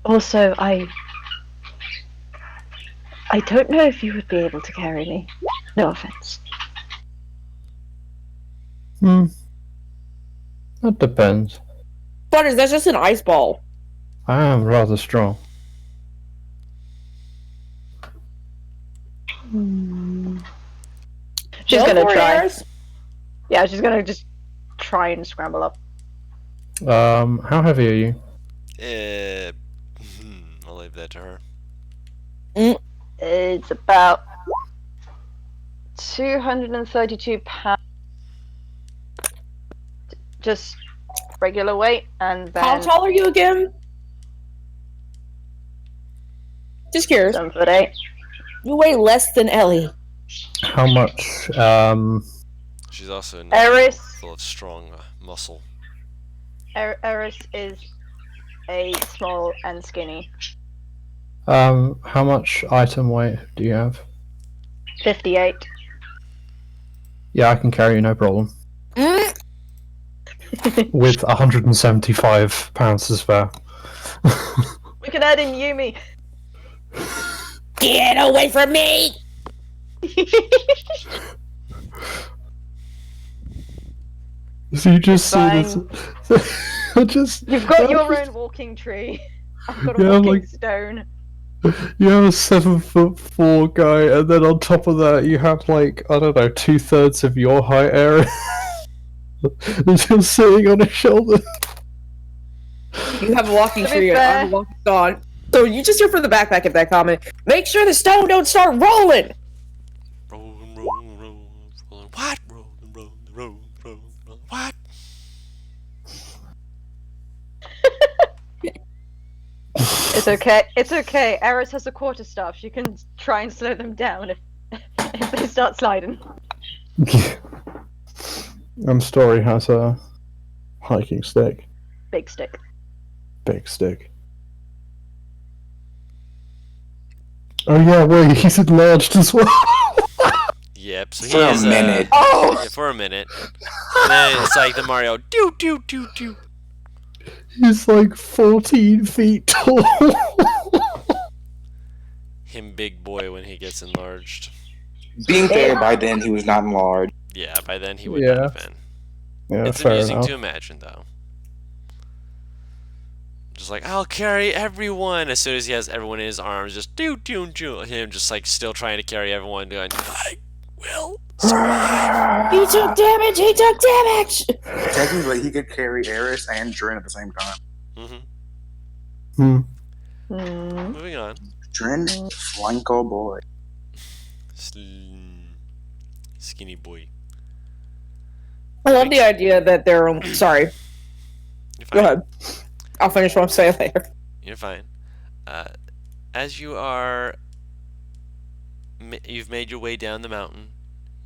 Also, I don't know if you would be able to carry me. No offense. That depends. Butters, that's just an ice ball. I am rather strong. She's Don't gonna worry, try. Eris. Yeah, she's gonna just try and scramble up. How heavy are you? I'll leave that to her. It's about 232 pounds. Just regular weight, and then How tall are you again? Just curious. 7'8". You weigh less than Ellie. How much? She's also Eris. full of strong muscle. Eris is a small and skinny. How much item weight do you have? 58. Yeah, I can carry you, no problem. With 175 pounds to spare. We can add in Yumi. Get away from me! So you just see Fine. this. Just You've got your own walking tree. I've got a Yeah, walking like- stone. You have a 7'4" guy, and then on top of that, you have like I don't know 2/3 of your height area. And you're sitting on his shoulder. You have a walking To be tree, fair- I'm a walking dog. So you just hear from the backpack at that comment. Make sure the stone don't start rolling! Rolling, rolling, rolling, rolling. What? Rolling, rolling, rolling, rolling, rolling. What? It's okay. It's okay. Eris has a quarterstaff. She can try and slow them down if they start sliding. Story has a hiking stick, Big stick. big stick. Oh yeah, wait, he's enlarged as well. Yep. So he For a is minute. Oh! yeah, for a minute. And then it's like the Mario. Doo doo doo doo. He's like 14 feet tall. him big boy when he gets enlarged. Being fair, by then he was not enlarged. Yeah, by then he would not have been. Yeah, It's fair amusing enough. to imagine, though. Just like, I'll carry everyone. As soon as he has everyone in his arms, just do. Him just like still trying to carry everyone, going, I will survive. He took damage! He took damage! Technically, he could carry Eris and Drin at the same time. Mm-hmm. Hmm. Moving on. Drin, Flanko boy. Skinny boy. I love the idea that they're... Sorry. You're Go fine. ahead. I'll finish what I'm saying later. You're fine. As you are, you've made your way down the mountain.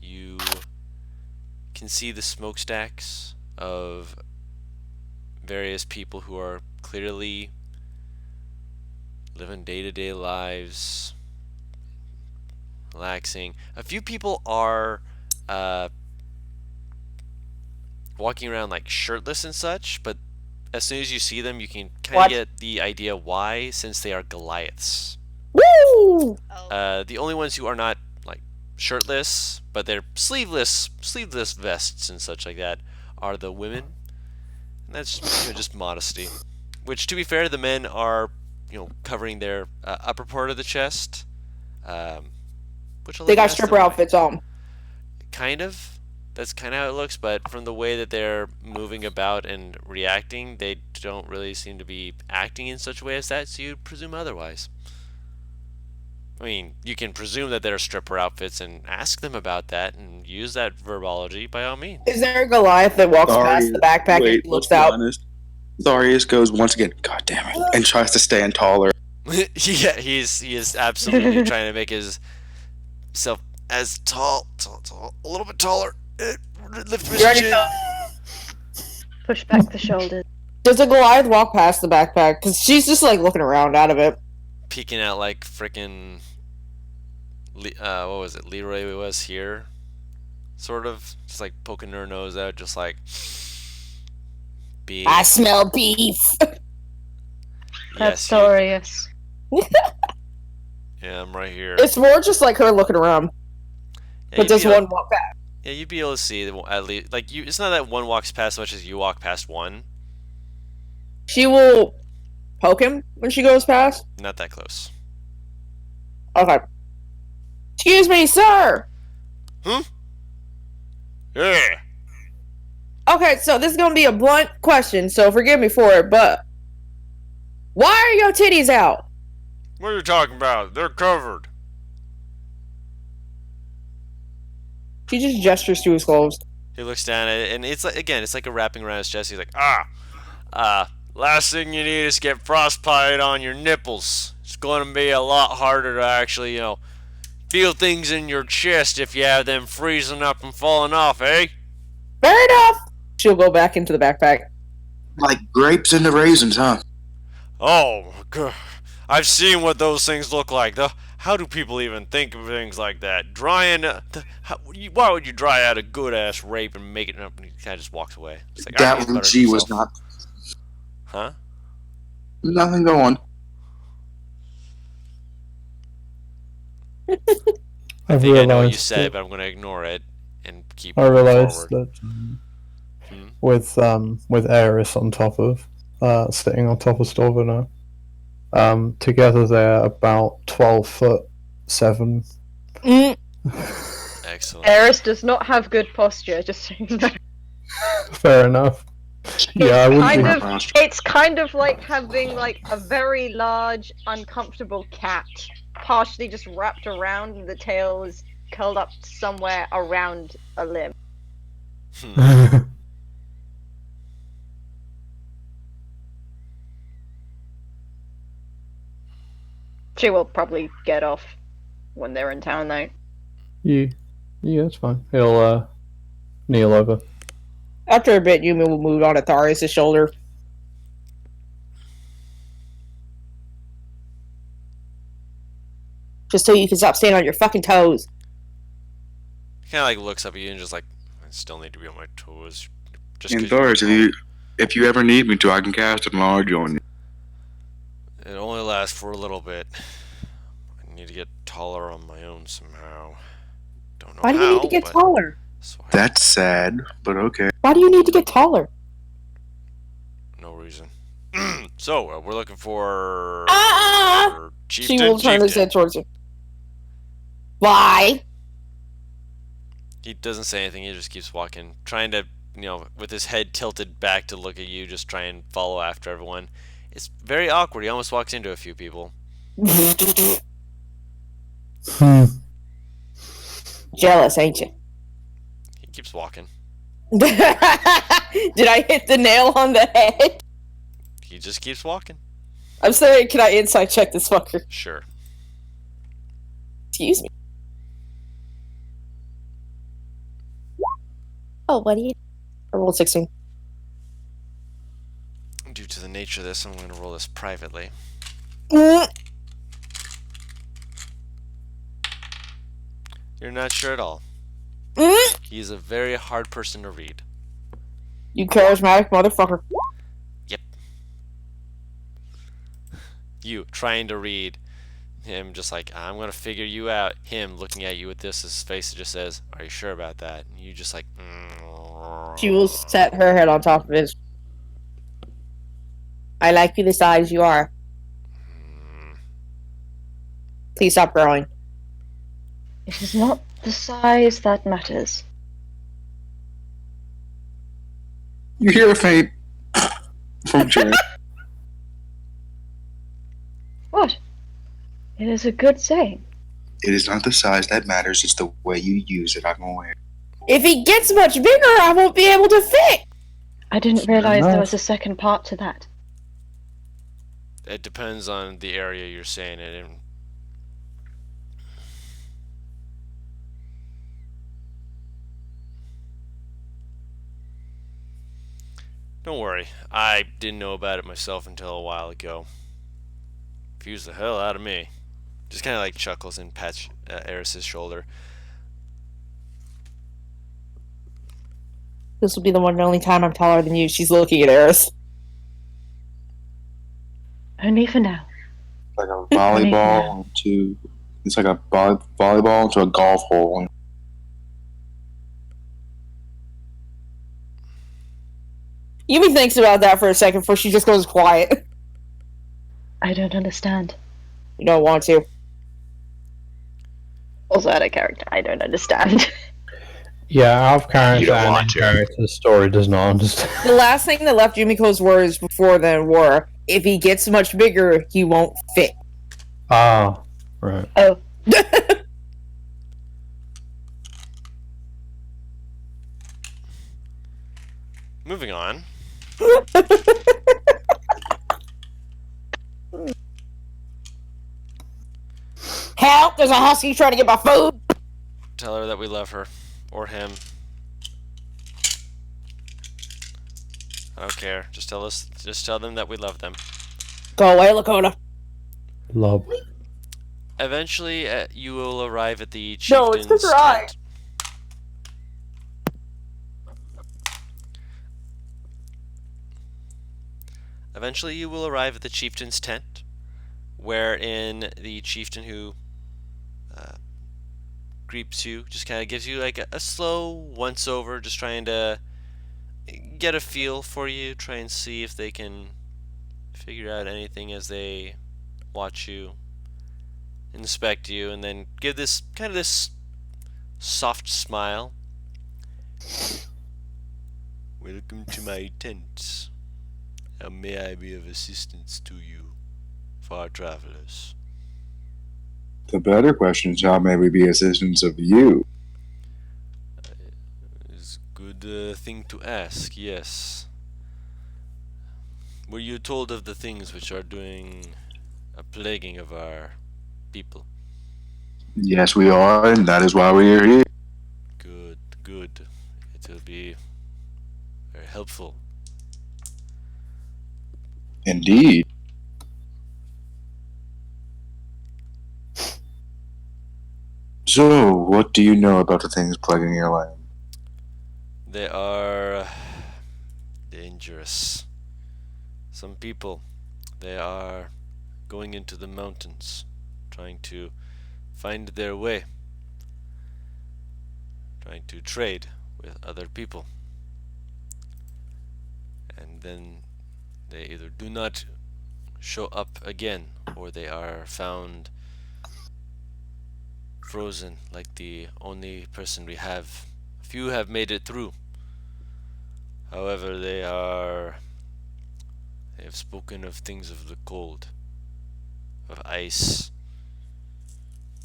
You can see the smokestacks of various people who are clearly living day-to-day lives, relaxing. A few people are walking around like shirtless and such, but as soon as you see them, you can kind of get the idea why, since they are Goliaths. Woo! The only ones who are not like shirtless, but they're sleeveless vests and such like that, are the women. And that's just modesty. Which, to be fair, the men are covering their upper part of the chest. Which They got stripper outfits on. Kind of. That's kind of how it looks, but from the way that they're moving about and reacting, they don't really seem to be acting in such a way as that, so you presume otherwise. I mean, you can presume that they're stripper outfits and ask them about that and use that verbology by all means. Is there a Goliath that walks past the backpack and looks out? Tharius goes once again, God damn it, and tries to stand taller. Yeah, he is absolutely trying to make himself as tall, a little bit taller. Lift his chin. Push back the shoulders. Does a Goliath walk past the backpack? Because she's just like looking around out of it. Peeking out like frickin' what was it? Leroy was here, sort of, just like poking her nose out, just like. Being... I smell beef. That's Yes, Dorius. yeah, I'm right here. It's more just like her looking around. Yeah, But does one walk past? Yeah, you'd be able to see at least like you. It's not that one walks past as much as you walk past one. She will poke him when she goes past. Not that close. Okay. Excuse me, sir. Huh? Yeah. Okay, so this is gonna be a blunt question, so forgive me for it, but why are your titties out? What are you talking about? They're covered. She just gestures to his clothes. He looks down at it, and it's like, again, it's like a wrapping around his chest. He's like, last thing you need is get frostbite on your nipples. It's going to be a lot harder to actually, feel things in your chest if you have them freezing up and falling off, eh? Fair enough. She'll go back into the backpack. Like grapes into raisins, huh? Oh, God. I've seen what those things look like. How do people even think of things like that? Drying... why would you dry out a good-ass rape and make it up? And he kind of just walks away. It's like, That one, she was not. Huh? Nothing going. I I think I know what you realised said, but I'm going to ignore it and keep I moving realised forward. that with Eris on top of sitting on top of Storvina, together they're about 12'7". Excellent. Eris does not have good posture, just so you know. Fair enough. Yeah, I wouldn't be... It's kind of like having like a very large, uncomfortable cat, partially just wrapped around, and the tail is curled up somewhere around a limb. She will probably get off when they're in town, though. Yeah, it's fine. He'll kneel over. After a bit, Yumi will move on to Tharius' shoulder. Just so you can stop standing on your fucking toes. Kind of like looks up at you and just like, I still need to be on my toes. Just And 'cause Tharius, if you ever need me to, I can cast Enlarge on you. It only lasts for a little bit. need to get taller on my own somehow. Don't know Why do you need to get but taller? That's sad, but okay. Why do you need to get taller? no reason. So we're looking for She will turn his Chieftain. head towards you. Why? He doesn't say anything. He just keeps walking, trying to, with his head tilted back to look at you, just try and follow after everyone. It's very awkward. He almost walks into a few people. Jealous, ain't you? He keeps walking. Did I hit the nail on the head? He just keeps walking. I'm saying, can I insight check this fucker? Sure. Excuse me. Oh, what do you? I rolled 16. Due to the nature of this, I'm going to roll this privately. Mm. You're not sure at all. Mm. He's a very hard person to read. You charismatic motherfucker. Yep. You trying to read him, just like, I'm going to figure you out. Him looking at you with this, his face just says, are you sure about that? And you just like, She will set her head on top of his. I like you the size you are. Please stop growing. It is not the size that matters. You hear a faint from Jerry. What? It is a good saying. It is not the size that matters, it's the way you use it. I'm aware. If he gets much bigger, I won't be able to fit. I didn't realize there was a second part to that. It depends on the area you're saying it in. Don't worry, I didn't know about it myself until a while ago. Confused the hell out of me. Just kind of like chuckles and pats Eris's shoulder. This will be the one and only time I'm taller than you. She's looking at Eris. Only for now. Like a volleyball into. It's like a volleyball into a golf hole. Yumi thinks about that for a second before she just goes quiet. I don't understand. You don't want to. Also out of character, I don't understand. Yeah, out of character You don't and want in to. character, the story does not understand. The last thing that left Yumiko's words before then were, if he gets much bigger, he won't fit. Ah, right. Oh. Moving on. Help! There's a husky trying to get my food! Tell her that we love her. Or him. I don't care. Just tell them that we love them. Go away, Lakota. Love. Eventually, you will arrive at the No, it's 'cause chieftain's her eye. tent. Eventually, you will arrive at the chieftain's tent, wherein the chieftain who greets you just kind of gives you like a slow once over, just trying to get a feel for you, try and see if they can figure out anything as they watch you, inspect you, and then give this kind of this soft smile. Welcome to my tent. How may I be of assistance to you, far travelers? The better question is how may we be assistants of you? It's a good thing to ask, yes. Were you told of the things which are doing a plaguing of our people? Yes, we are, and that is why we are here. Good, good. It will be very helpful. Indeed. So, what do you know about the things plaguing your land? They are dangerous. Some people, they are going into the mountains, trying to find their way, trying to trade with other people. And then they either do not show up again, or they are found frozen like the only person we have. A few have made it through. However, they have spoken of things of the cold, of ice.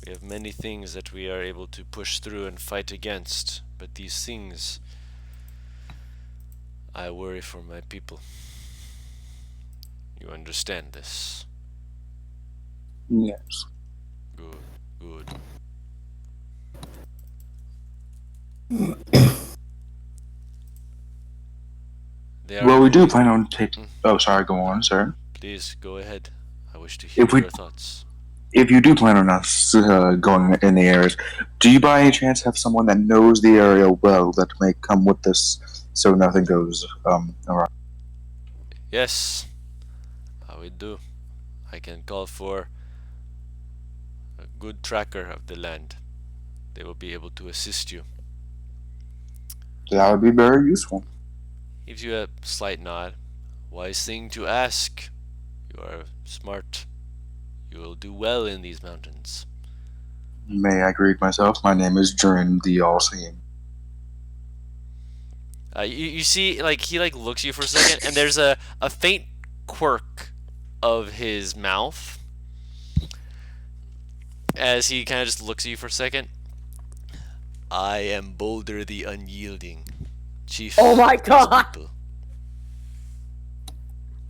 We have many things that we are able to push through and fight against, but these things, I worry for my people. You understand this? Yes. Good, good. They are Well, we do going. plan on taking. Oh, sorry. Go on, sir. Please go ahead. I wish to hear If we, your thoughts. if you do plan on us going in the areas, do you by any chance have someone that knows the area well that may come with us so nothing goes awry? Yes, I will do. I can call for a good tracker of the land. They will be able to assist you. That would be very useful. Gives you a slight nod. Wise thing to ask. You are smart. You will do well in these mountains. May I greet myself? My name is Drin the All-Seeing. You see, like, he like looks at you for a second, and there's a faint quirk of his mouth as he kind of just looks at you for a second. I am Boulder the Unyielding, chief Oh my of these God. people.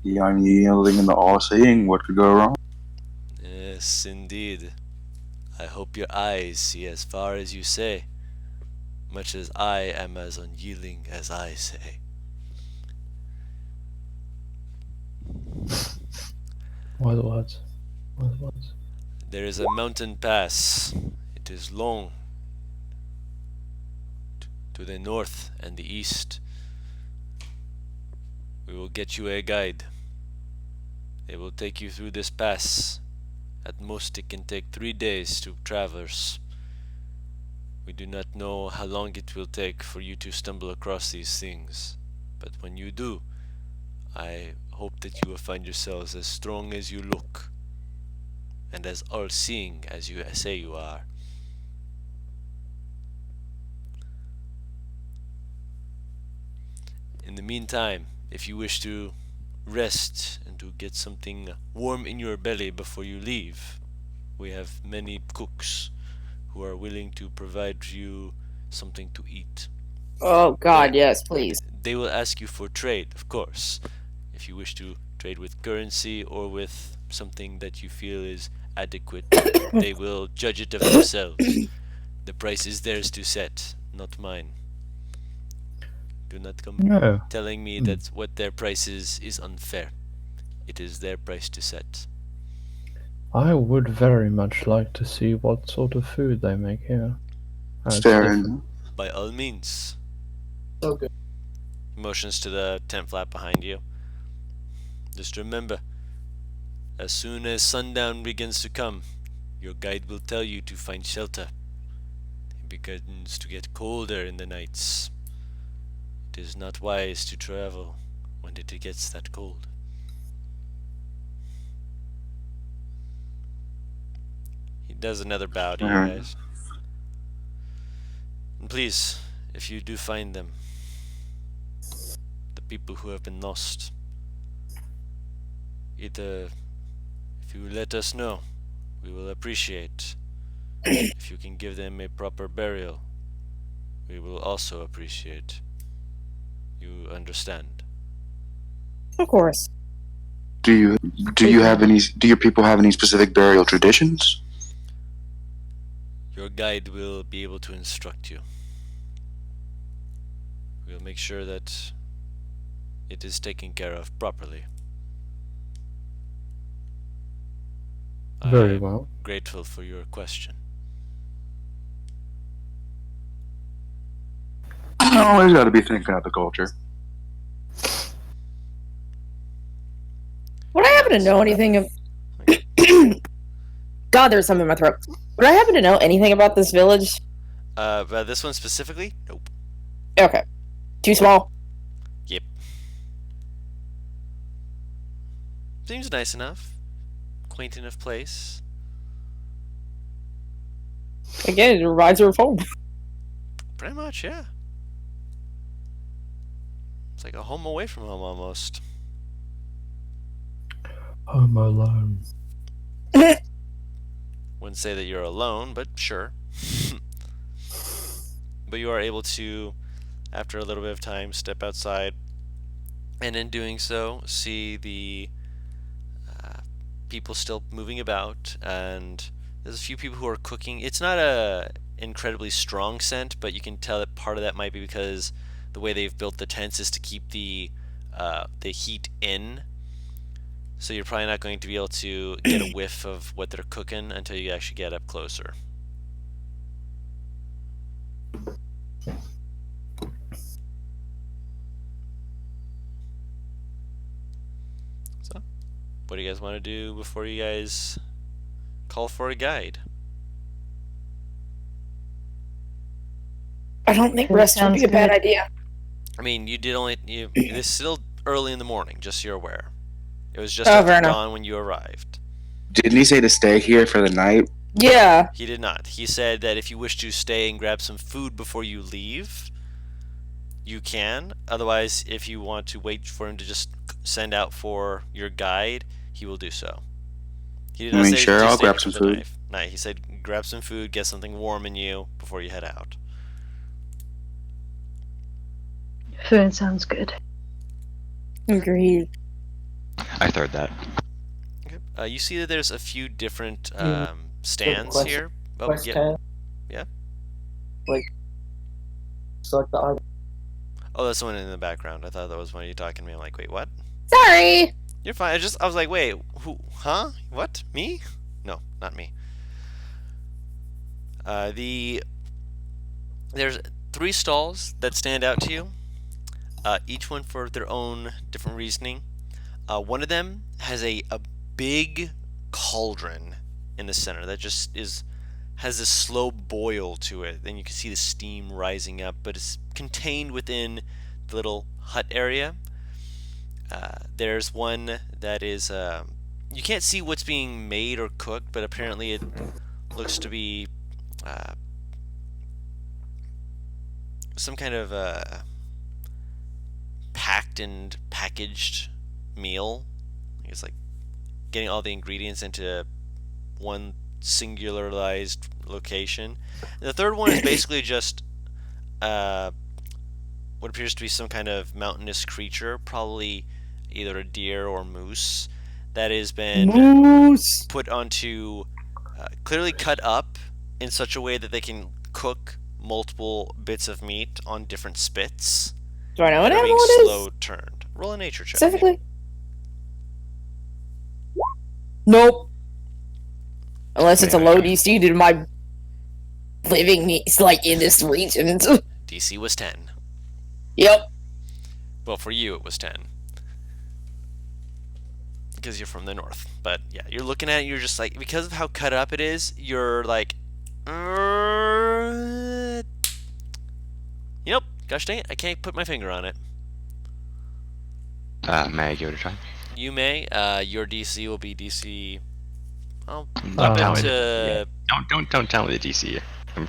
The Unyielding and the All-Seeing. What could go wrong? Yes, indeed. I hope your eyes see as far as you say, much as I am as unyielding as I say. Wise words. Wise words. There is a mountain pass. It is long to the north and the east. We will get you a guide. They will take you through this pass. At most it can take 3 days to traverse. We do not know how long it will take for you to stumble across these things, but when you do, I hope that you will find yourselves as strong as you look, and as all-seeing as you say you are. In the meantime, if you wish to rest and to get something warm in your belly before you leave, we have many cooks who are willing to provide you something to eat. Oh God, yes, please. They will ask you for trade, of course. If you wish to trade with currency or with something that you feel is adequate, they will judge it of themselves. The price is theirs to set, not mine. Do not come No. telling me that what their price is unfair. It is their price to set. I would very much like to see what sort of food they make here. It's Fair different. enough. By all means. So good. He motions to the tent flap behind you. Just remember, as soon as sundown begins to come, your guide will tell you to find shelter. It begins to get colder in the nights. It is not wise to travel when it gets that cold. He does another bow to you Alright. guys. And please, if you do find them, the people who have been lost, if you let us know, we will appreciate. If you can give them a proper burial, we will also appreciate. You understand? Of course. Do you have any? Do your people have any specific burial traditions? Your guide will be able to instruct you. We'll make sure that it is taken care of properly. Very I'm well. grateful for your question. Always got to be thinking of the culture. Would I happen to know anything of God, there's something in my throat. Would I happen to know anything about this village? But this one specifically? Nope. Okay. Too small? Yep. Seems nice enough. Quaint enough place. Again, it reminds her of home. Pretty much, yeah. It's like a home away from home almost. Home Alone. Wouldn't say that you're alone, but sure. But you are able to, after a little bit of time, step outside, and in doing so, see the people still moving about, and there's a few people who are cooking. It's not a incredibly strong scent, but you can tell that part of that might be because the way they've built the tents is to keep the heat in. So you're probably not going to be able to get a whiff of what they're cooking until you actually get up closer. So, what do you guys want to do before you guys call for a guide? I don't think rest would be a bad idea. I mean, it's still early in the morning, just so you're aware. It was just Oh, after fair enough. dawn when you arrived. Didn't he say to stay here for the night? Yeah. He did not. He said that if you wish to stay and grab some food before you leave, you can. Otherwise, if you want to wait for him to just send out for your guide, he will do so. He did I not mean, say sure, to I'll stay grab here some for the food. night. No, he said grab some food, get something warm in you before you head out. Food sounds good. Agreed. I third that. Okay. You see that there's a few different stands question- here. Oh, Quest yeah. tab. Yeah. Like, select the item. Oh, that's the one in the background. I thought that was one of you talking to me. I'm like, wait, what? Sorry. You're fine. I was like, wait, who? Huh? What? Me? No, not me. There's 3 stalls that stand out to you. Each one for their own different reasoning. One of them has a big cauldron in the center that just has this slow boil to it. Then you can see the steam rising up, but it's contained within the little hut area. There's one that is you can't see what's being made or cooked, but apparently it looks to be some kind of packed and packaged meal. It's like getting all the ingredients into one singularized location. And the third one is basically just what appears to be some kind of mountainous creature, probably either a deer or moose, that has been Moose. put onto, clearly cut up in such a way that they can cook multiple bits of meat on different spits. Do I know what They're animal being it is? slow turned. Roll a nature check. Specifically? Nope. Unless it's a low DC due to my living needs, like, in this region. DC was 10. Yep. Well, for you it was 10. Because you're from the north. But yeah, you're looking at it, you're just like, because of how cut up it is, you're like, Yep, gosh dang it, I can't put my finger on it. May I give it a try? You may. Your DC will be DC. I'll Don't up tell it me. to. Don't tell me the DC. I'm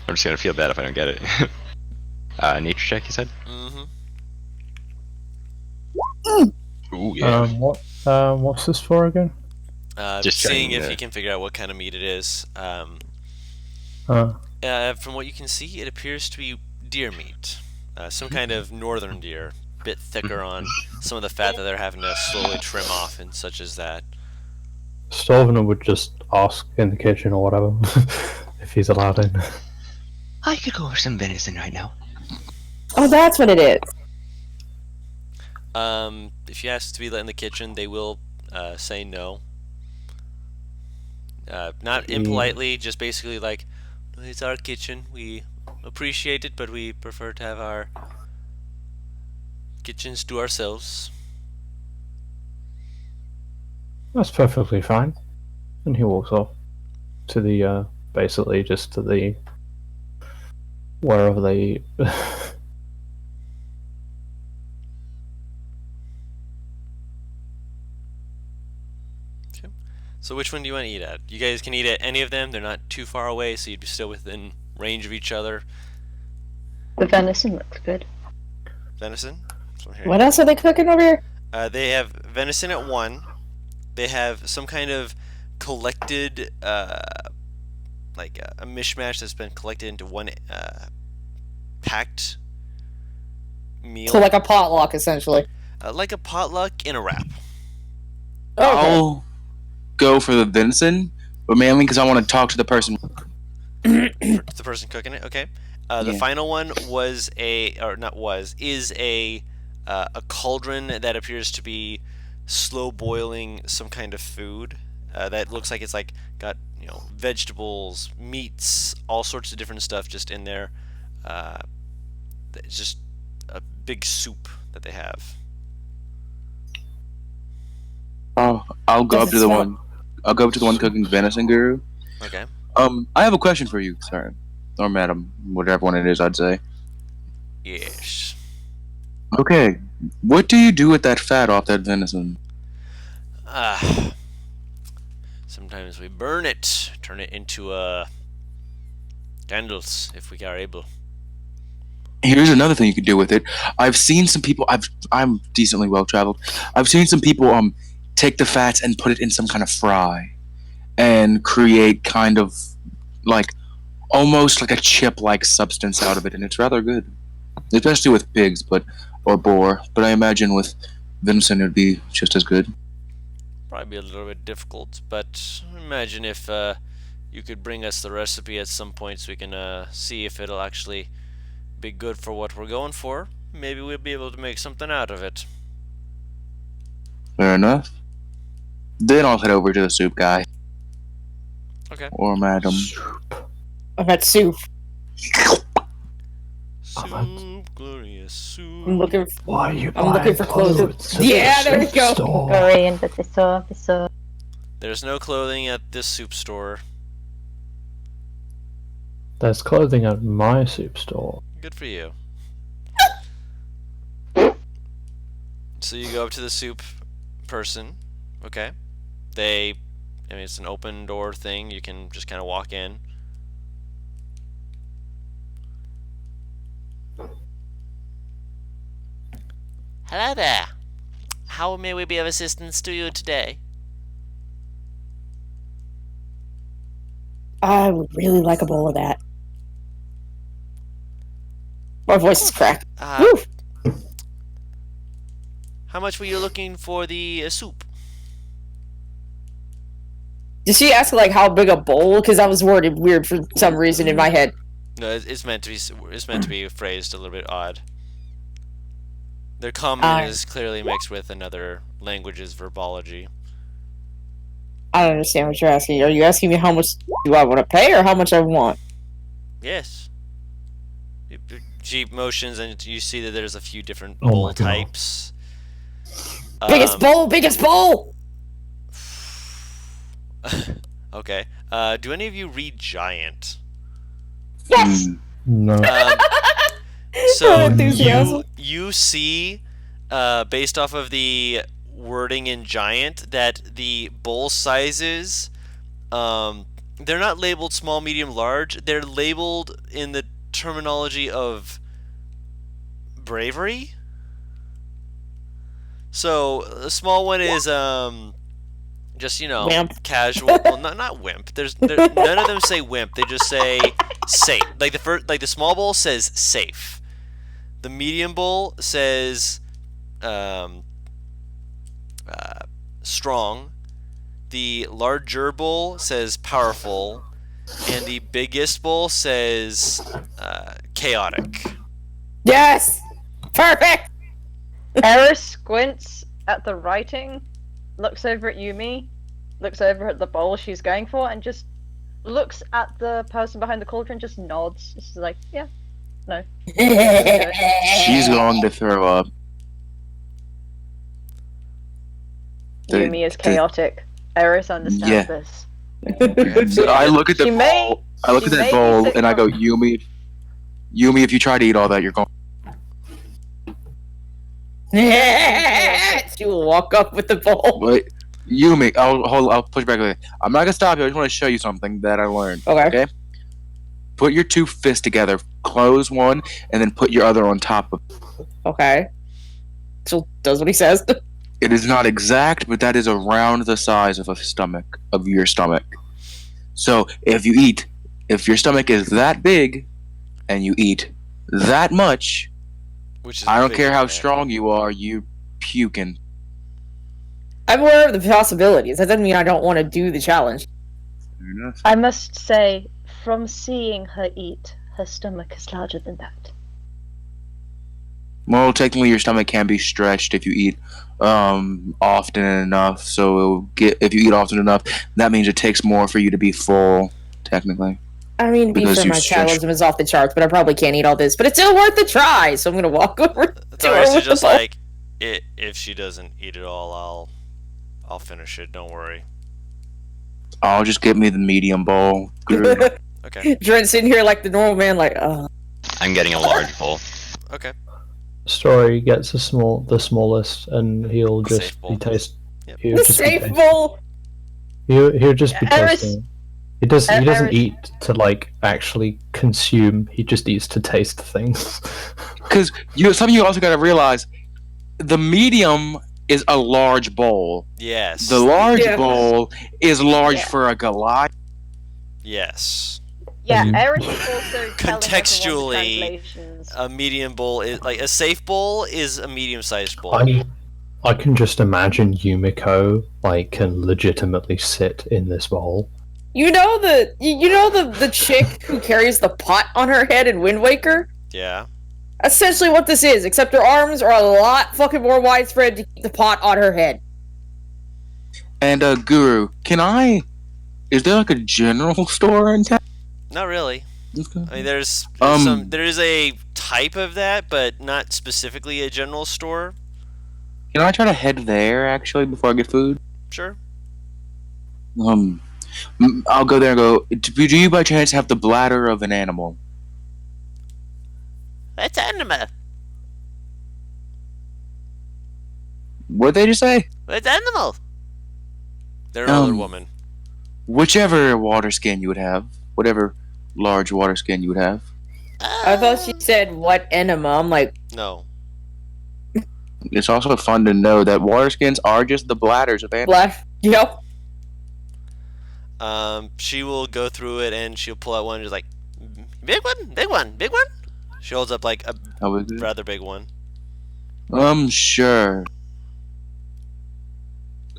just gonna feel bad if I don't get it. Nature check, you said? Mm-hmm. Ooh, yeah. What's this for again? Just Seeing checking if the- you can figure out what kind of meat it is. From what you can see, it appears to be deer meat. Some kind of northern deer. A bit thicker on some of the fat that they're having to slowly trim off and such as that. Stovner would just ask in the kitchen or whatever if he's allowed in. I could go for some venison right now. Oh, that's what it is. If you ask to be let in the kitchen, they will say no. Not impolitely, just basically like, it's our kitchen. We appreciate it, but we prefer to have our kitchens to ourselves. That's perfectly fine. And he walks off. to the basically just to the wherever they eat. So which one do you want to eat at? You guys can eat at any of them. They're not too far away, so you'd be still within range of each other. The venison looks good. Venison? So here. What else are they cooking over here? They have venison at 1. They have some kind of collected, like a mishmash that's been collected into one packed meal. So like a potluck, essentially. Like a potluck in a wrap. I'll go for the venison, but mainly because I want to talk to the person. The person cooking it, okay. The Yeah. final one is a cauldron that appears to be slow boiling some kind of food that looks like it's like got vegetables, meats, all sorts of different stuff just in there. It's just a big soup that they have. Oh, I'll go Does up it to the smell- one. I'll go up to the one cooking venison, Guru. Okay. I have a question for you, sir, or madam, whatever one it is. I'd say. Yes. Okay, what do you do with that fat off that venison? Sometimes we burn it, turn it into candles if we are able. Here's another thing you could do with it. I've seen some people. I'm decently well traveled. I've seen some people take the fats and put it in some kind of fry, and create kind of like almost like a chip-like substance out of it, and it's rather good, especially with pigs, or boar. But I imagine with venison it'd be just as good. Probably be a little bit difficult, but imagine if you could bring us the recipe at some point so we can see if it'll actually be good for what we're going for. Maybe we'll be able to make something out of it. Fair enough. Then I'll head over to the soup guy. Okay. Or madam. I've had soup. Soup, glorious soup. I'm looking. Why are you I'm looking for clothes. Yeah, there we go. Korean, but it's There's no clothing at this soup store. There's clothing at my soup store. Good for you. So you go up to the soup person. Okay. It's an open door thing. You can just kind of walk in. Hello there. How may we be of assistance to you today? I would really like a bowl of that. My voice is cracked. Woo! How much were you looking for the soup? Did she ask like how big a bowl? Because that was worded weird for some reason in my head. No, it's meant to be phrased a little bit odd. Their common is clearly mixed with another language's verbology. I don't understand what you're asking. Are you asking me how much do I want to pay or how much I want? Yes. She motions and you see that there's a few different Oh my bowl God. types. Biggest bowl, biggest bowl! Okay. Do any of you read Giant? Yes! No. So Enthusiasm. you see, based off of the wording in Giant, that the bowl sizes, they're not labeled small, medium, large. They're labeled in the terminology of bravery. So the small one is just Wimp. casual. Well, not wimp. None of them say wimp. They just say safe. Like the small bowl says safe. The medium bowl says strong. The larger bowl says powerful, and the biggest bowl says chaotic. Yes! Perfect! Eris squints at the writing, looks over at Yumi, looks over at the bowl she's going for, and just looks at the person behind the cauldron, just nods. Just like, yeah, no. She's going to throw up. Yumi is chaotic. Eris understands Yeah. this. So I look at the She may- bowl. I look she at that may be bowl sick and I go, from- Yumi, if you try to eat all that, you're going. She will walk up with the bowl. Wait, Yumi, I'll push back. I'm not gonna stop you. I just want to show you something that I learned. Okay. Put your two fists together, close one, and then put your other on top of. Okay. So does what he says. It is not exact, but that is around the size of your stomach. So if your stomach is that big, and you eat that much, Which is I don't bigger care how than that. strong you are, you puking. I'm aware of the possibilities. That doesn't mean I don't want to do the challenge. Fair enough. I must say, from seeing her eat, her stomach is larger than that. Well, technically, your stomach can be stretched if you eat often enough. So if you eat often enough, that means it takes more for you to be full. Technically, I mean, to be Because fair, you my stretch- metabolism is off the charts, but I probably can't eat all this. But it's still worth the try, so I'm gonna walk over to her Thorius is with the just bowl. like, if she doesn't eat it all, I'll finish it. Don't worry. I'll just get me the medium bowl. Good. Okay. Drent's sitting here like the normal man, like, I'm getting a large bowl. Okay. Story gets the smallest, and he'll The just safe bowl. be taste. Yep. He'll the just be safe tasting. bowl. He'll just be Eris- tasting. He doesn't Eris- eat to like actually consume. He just eats to taste things. Because some of you also got to realize, the medium is a large bowl. Yes. The large Yeah. bowl is large Yeah. for a Goliath. Yes. Yeah, Mhm. Eris is also telling Contextually, everyone the translations. A medium bowl is like a safe bowl is a medium-sized bowl. I can just imagine Yumiko like can legitimately sit in this bowl. You know the chick who carries the pot on her head in Wind Waker? Yeah. Essentially what this is, except her arms are a lot fucking more widespread to keep the pot on her head. And Guru, is there like a general store in town? Not really. I mean, there's Um, there is a type of that, but not specifically a general store. Can I try to head there actually before I get food? Sure. I'll go there and go. Do you by chance have the bladder of an animal? That's animal. What did they just say? That's animal. They're another Um, woman. Whichever water skin you would have, whatever large water skin you would have. I thought she said what enema. I'm like, No. It's also fun to know that water skins are just the bladders of animals. black. Yep. She will go through it and she'll pull out one just like, big one, big one, big one. She holds up like a How big is it? rather big one. Sure.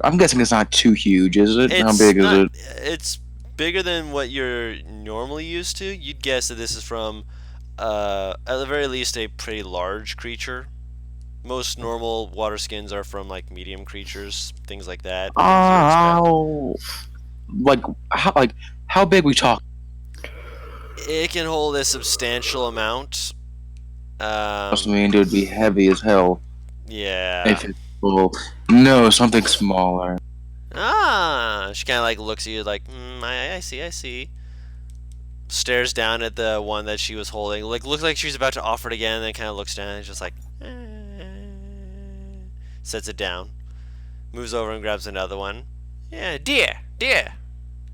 I'm guessing it's not too huge, is it? How It's big not- is it? It's bigger than what you're normally used to. You'd guess that this is from, at the very least, a pretty large creature. Most normal water skins are from like medium creatures, things like that. How big we talk? It can hold a substantial amount. I mean, it would be heavy as hell Yeah. if it's full. No, something smaller. She kind of like looks at you like, I see. Stares down at the one that she was holding. Like, looks like she's about to offer it again, and then kind of looks down and is just like, sets it down. Moves over and grabs another one. Yeah, dear.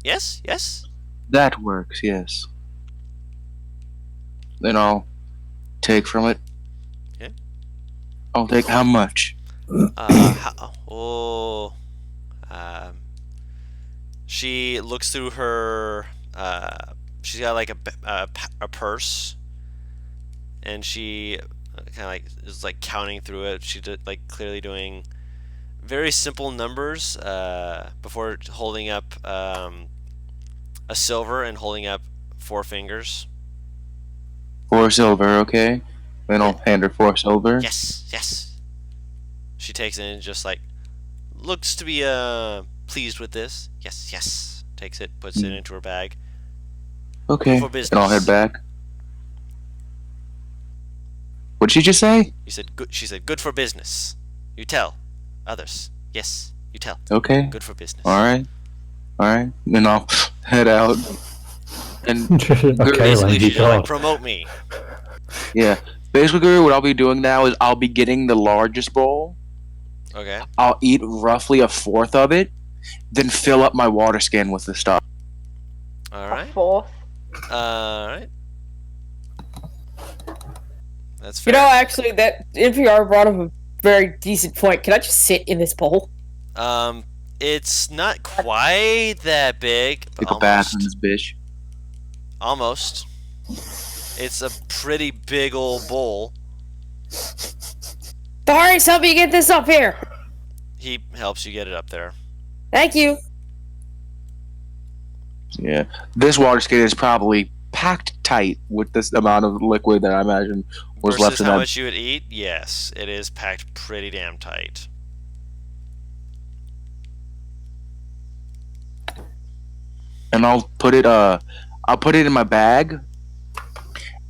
Yes? That works, yes. Then I'll take from it. Okay. I'll take how much? She looks through her. She's got like a purse, and she kind of like is like counting through it. She did like clearly doing very simple numbers before holding up a silver and holding up 4 fingers. 4 silver, okay. Then I'll hand her 4 silver. Yes. She takes it and just like looks to be pleased with this. Yes. Takes it, puts it into her bag. Okay. For business. Then I'll head back. What did she just say? You said good. She said good for business. You tell others. Yes, you tell. Okay. Good for business. Alright. All right, then I'll head out. And Okay, Basically, Lanky, she's just like, God. promote me. yeah, basically what I'll be doing now is I'll be getting the largest bowl. Okay. I'll eat roughly a fourth of it, then fill up my water skin with the stuff. All A right. fourth. All right. That's You fair. know, actually, that NPR brought up a very decent point. Can I just sit in this bowl? It's not quite that big, but Take a bath in almost. this bitch. Almost. It's a pretty big old bowl. Darius, help me get this up here. He helps you get it up there. Thank you. Yeah, this water skin is probably packed tight with this amount of liquid that I imagine was left Versus in how that. much you would eat, yes, it is packed pretty damn tight. And I'll put it in my bag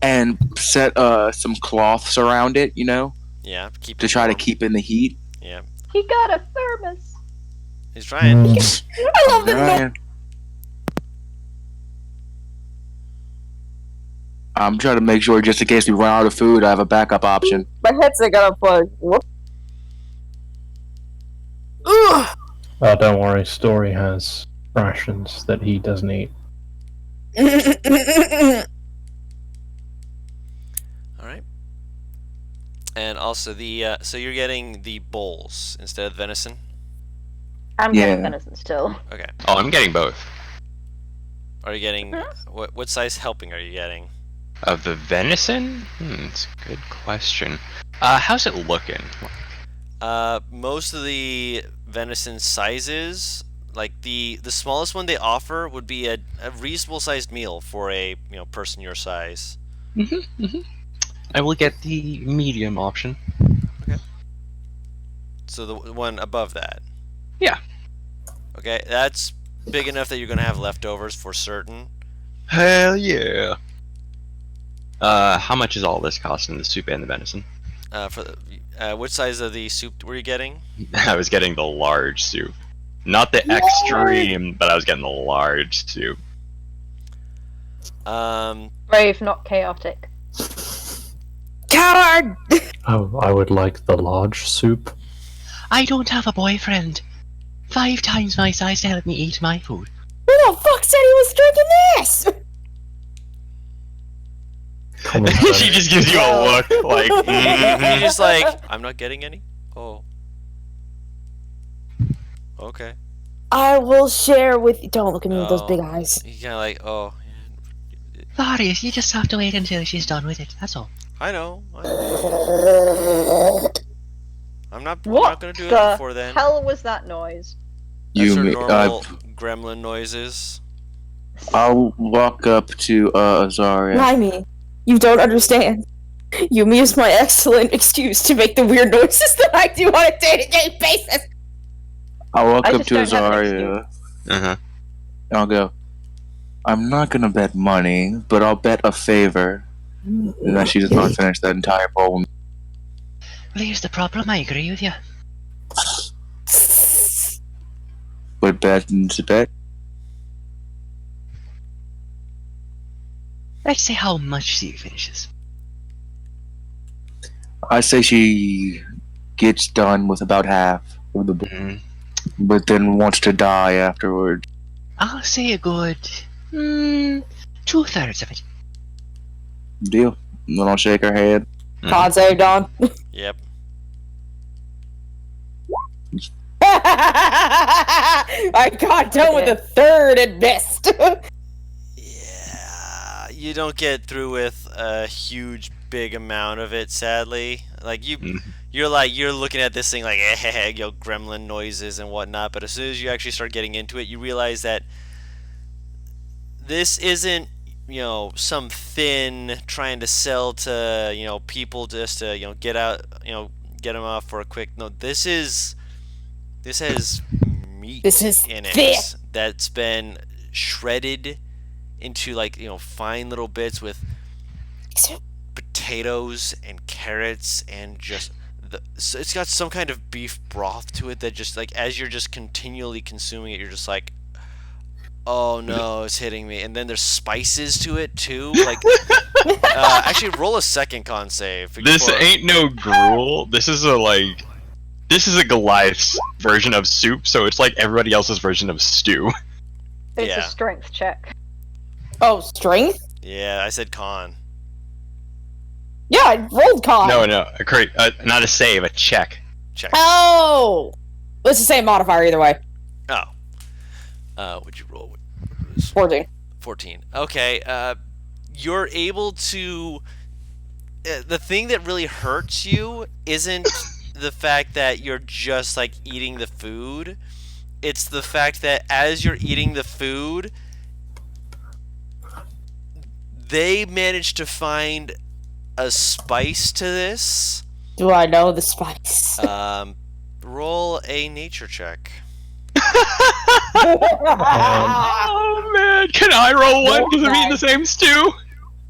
and set some cloths around it, you know, Yeah, keep to it try to warm. keep in the heat. Yeah, He got a thermos. he's trying. I love the noise. Ryan, I'm trying to make sure just in case we run out of food, I have a backup option. My headset got unplugged. Whoop. Ugh. Oh, don't worry, Story has rations that he doesn't eat. All right. And also the so you're getting the bowls instead of venison. I'm Yeah. getting venison still. Okay. Oh, I'm getting both. Are you getting what size helping are you getting? Of the venison? It's a good question. How's it looking? Most of the venison sizes, like the smallest one they offer, would be a reasonable sized meal for a person your size. I will get the medium option. So the one above that. Yeah. Okay, that's big enough that you're gonna have leftovers for certain. Hell yeah. How much is all this costing, the soup and the venison? For which size of the soup were you getting? I was getting the large soup. Not the extreme, but I was getting the large soup. Brave, not chaotic. Coward! Oh, I would like the large soup. I don't have a boyfriend. 5 times my size to help me eat my food. Who the fuck said he was drinking this? Common She sense. just gives you a look like. You're just like, I'm not getting any. Oh. Okay. I will share with you. Don't look at me with those Oh. big eyes. You kind of like, oh. Darius, you just have to wait until she's done with it, that's all. I know. I'm not What gonna do it the before then. hell was that noise? That's her You, normal gremlin noises. I'll walk up to Azaria. Limey, you don't understand. Yumi is my excellent excuse to make the weird noises that I do on a day-to-day basis. I'll walk I up just to don't have an Azaria. Uh-huh. And I'll go. I'm not gonna bet money, but I'll bet a favor. And that she does not finish that entire bowl. Well, here's the problem, I agree with you. But bet to bet. Let's see how much she finishes. I say she gets done with about half of the bowl, Mm. but then wants to die afterwards. I'll say a good... 2/3 of it. Deal. And then I'll shake her head. Con save, Don. Yep. I got done with the third and missed. Yeah. You don't get through with a huge, big amount of it, sadly. Like you're looking at this thing like, gremlin noises and whatnot. But as soon as you actually start getting into it, you realize that this isn't some Finn trying to sell to people just to get out get them off for a quick. No, this has meat This is in it thick. that's been shredded into fine little bits with potatoes and carrots and just so it's got some kind of beef broth to it that just as you're just continually consuming it, you're just like, Oh no, it's hitting me. And then there's spices to it too. Like, actually, roll a second con save. This ain't no gruel. This is a Goliath's version of soup, so it's like everybody else's version of stew. It's Yeah. a strength check. Oh, strength? Yeah, I said con. Yeah, I rolled con. No, not a save, a check. Check. Oh! It's the same modifier either way. Oh. What'd you roll? 14. 14. Okay. You're able to. The thing that really hurts you isn't the fact that you're just like eating the food. It's the fact that as you're eating the food, they managed to find a spice to this. Do I know the spice? Roll a nature check. Oh man, can I roll one because I'm eating the same stew?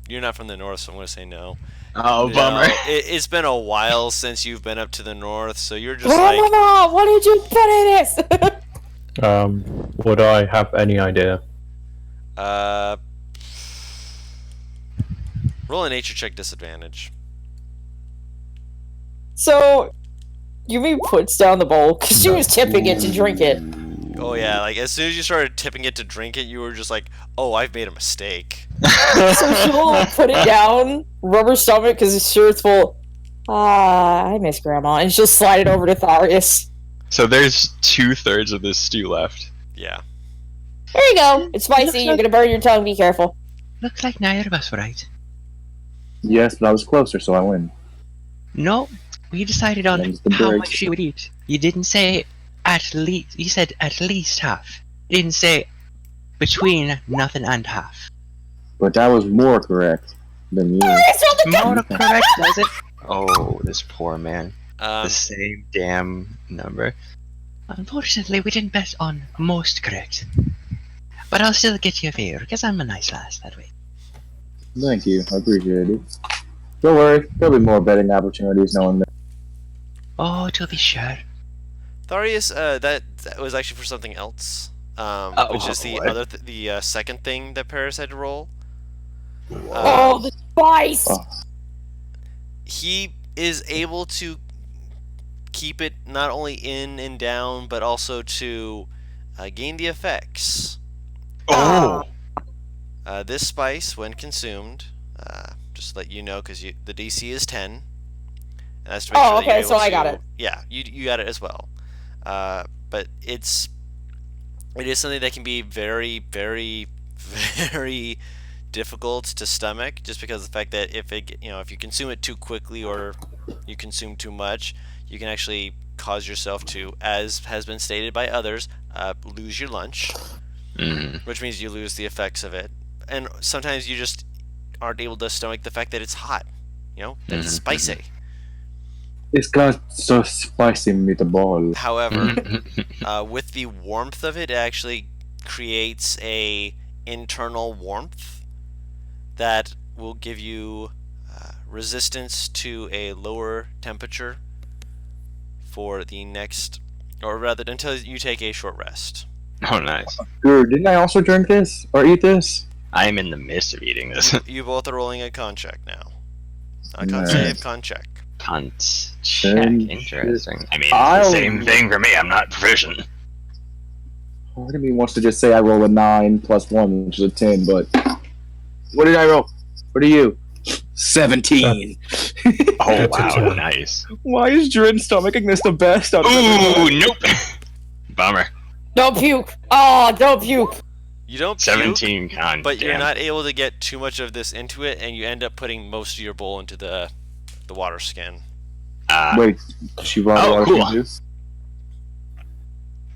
You're not from the north, so I'm going to say no. Oh, No, bummer. it's been a while since you've been up to the north, so you're just Mama, what did you put in this? Would I have any idea? Roll a nature check disadvantage. So, Yumi puts down the bowl because she was tipping it to drink it. Oh yeah, like as soon as you started tipping it to drink it, you were just like, "Oh, I've made a mistake." So she'll put it down, rub her stomach because it's sure it's full. I miss Grandma, and she'll slide it over to Tharius. So there's 2/3 of this stew left. Yeah. There you go. It's spicy. You're gonna burn your tongue. Be careful. Looks like neither of us were right. Yes, but I was closer, so I win. No, we decided on Them's the how breaks. much she would eat. You didn't say at least. You said at least half. You didn't say between nothing and half. But that was more correct than you. More correct, does it? Oh, this poor man. Um, The same damn number. Unfortunately, we didn't bet on most correct. But I'll still get you a favor, because I'm a nice lass that way. Thank you, I appreciate it. Don't worry, there'll be more betting opportunities knowing that. Oh, to be sure. Tharius, that was actually for something else. Which is the what? second thing that Paris had to roll. Oh, the spice! Oh. He is able to keep it not only in and down, but also to gain the effects. Oh! This spice, when consumed, just to let you know, because the DC is 10. And that's to make sure that you're okay, so able I got to- it. Yeah, you got it as well. But it is something that can be very, very, very difficult to stomach, just because of the fact that if you consume it too quickly or you consume too much, you can actually cause yourself to, as has been stated by others, lose your lunch, which means you lose the effects of it. And sometimes you just aren't able to stomach the fact that it's hot, that it's spicy. It's got so spicy meatball. However, with the warmth of it, it actually creates a internal warmth that will give you resistance to a lower temperature for the next, or rather, until you take a short rest. Oh, nice. Dude, didn't I also drink this? Or eat this? I am in the midst of eating this. You both are rolling a con check now. Con Nice. save, con check. Cunt check. Then- Interesting. I mean, it's I'll- the same thing for me. I'm not proficient. Part of me wants to just say I roll a 9 plus 1, which is a 10, but... What did I roll? What are you? 17. Oh, wow. Nice. Why is Drin's stomaching this the best out of Ooh, nope. Bummer. Don't puke! Oh, don't puke! You don't puke, 17 con. but you're damn. not able to get too much of this into it, and you end up putting most of your bowl into the water skin. Wait, she brought Oh, water cool. skin juice?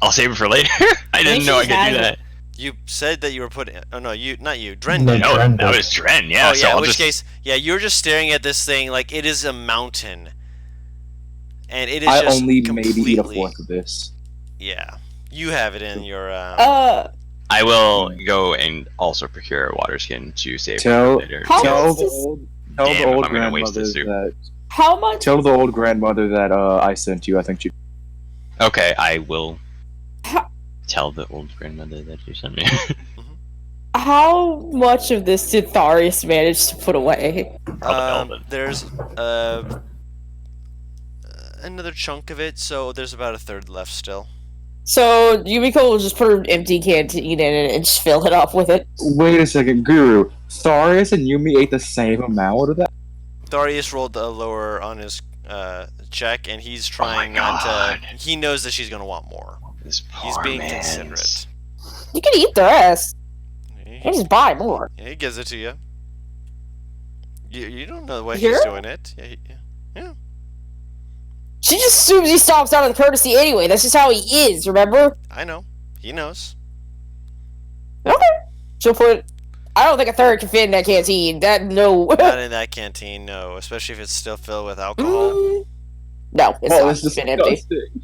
I'll save it for later. I didn't know I could do that. You said that you were putting. Oh no, not you. Dren No, did. No, Dren that did. was Dren, yeah. Oh so yeah. In I'll which just... case, yeah, you're just staring at this thing like it is a mountain, and it is I just only completely. maybe eat a fourth of this. Yeah, you have it in your. I will go and also procure a water skin to save Tell- for later. How Tell much the is- old, Damn, if I'm gonna waste grandmother this soup. that. How much? Tell the old grandmother that I sent you. I think she. Okay, I will Ha- tell the old grandmother that you sent me. How much of this did Tharius manage to put away? Probably all of it. There's another chunk of it, so there's about a third left still. So Yumiko will just put her empty canteen in it and just fill it up with it. Wait a second, Guru. Tharius and Yumi ate the same amount of that? Darius rolled a lower on his check, and he's Oh trying my not God. to. He knows that she's gonna want more. This He's poor being man's- considerate. You can eat the rest He, and just buy more. yeah, he gives it to you. You don't know why Here? he's doing it. Yeah. She just assumes he stops out of courtesy anyway. That's just how he is, remember? I know. He knows. Okay. She'll put. I don't think a third can fit in that canteen. That no. Not in that canteen, no. Especially if it's still filled with alcohol. No, it's Oh, not. this is It's been empty. disgusting.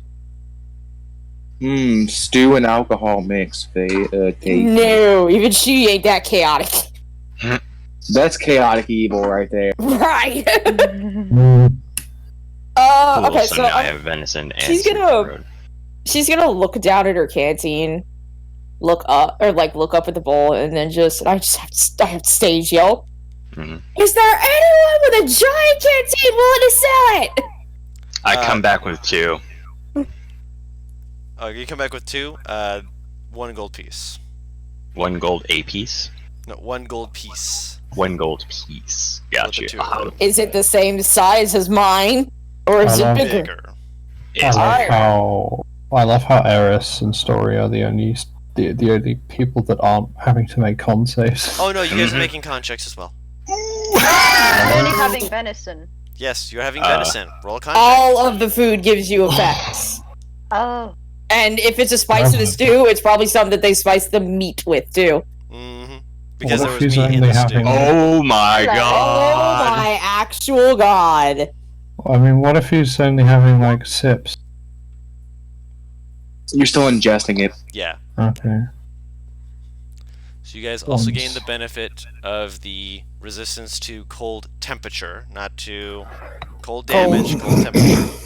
Stew and alcohol mix. No, even she ain't that chaotic. That's chaotic evil right there. Right. Cool, Okay, so so now I have venison and she's soup gonna- on the road. she's gonna look down at her canteen, look up at the bowl, and then I have to stage yell. Mhm. Is there anyone with a giant canteen willing to sell it? I come back with 2. Oh, you come back with 2. 1 gold piece. 1 gold a piece. No, 1 gold piece. 1 gold piece. Got With the you. 2. Is it the same size as mine, or is I it love bigger? Bigger. I love how Eris and Story are the only people that aren't having to make con saves. Oh no, you guys are Mhm. making con checks as well. I'm only having venison. Yes, you're having venison. Roll a con check. All of the food gives you effects. Oh. And if it's a spice of the stew, it's probably something that they spice the meat with too. Mm-hmm. Because What there if was he's meat in only the stew. having- Oh my Hello. Oh god! my actual god! I mean, what if he's only having like sips? You're still ingesting it. Yeah. Okay. So you guys also Once. gain the benefit of the resistance to cold temperature, not to cold damage, cold temperature.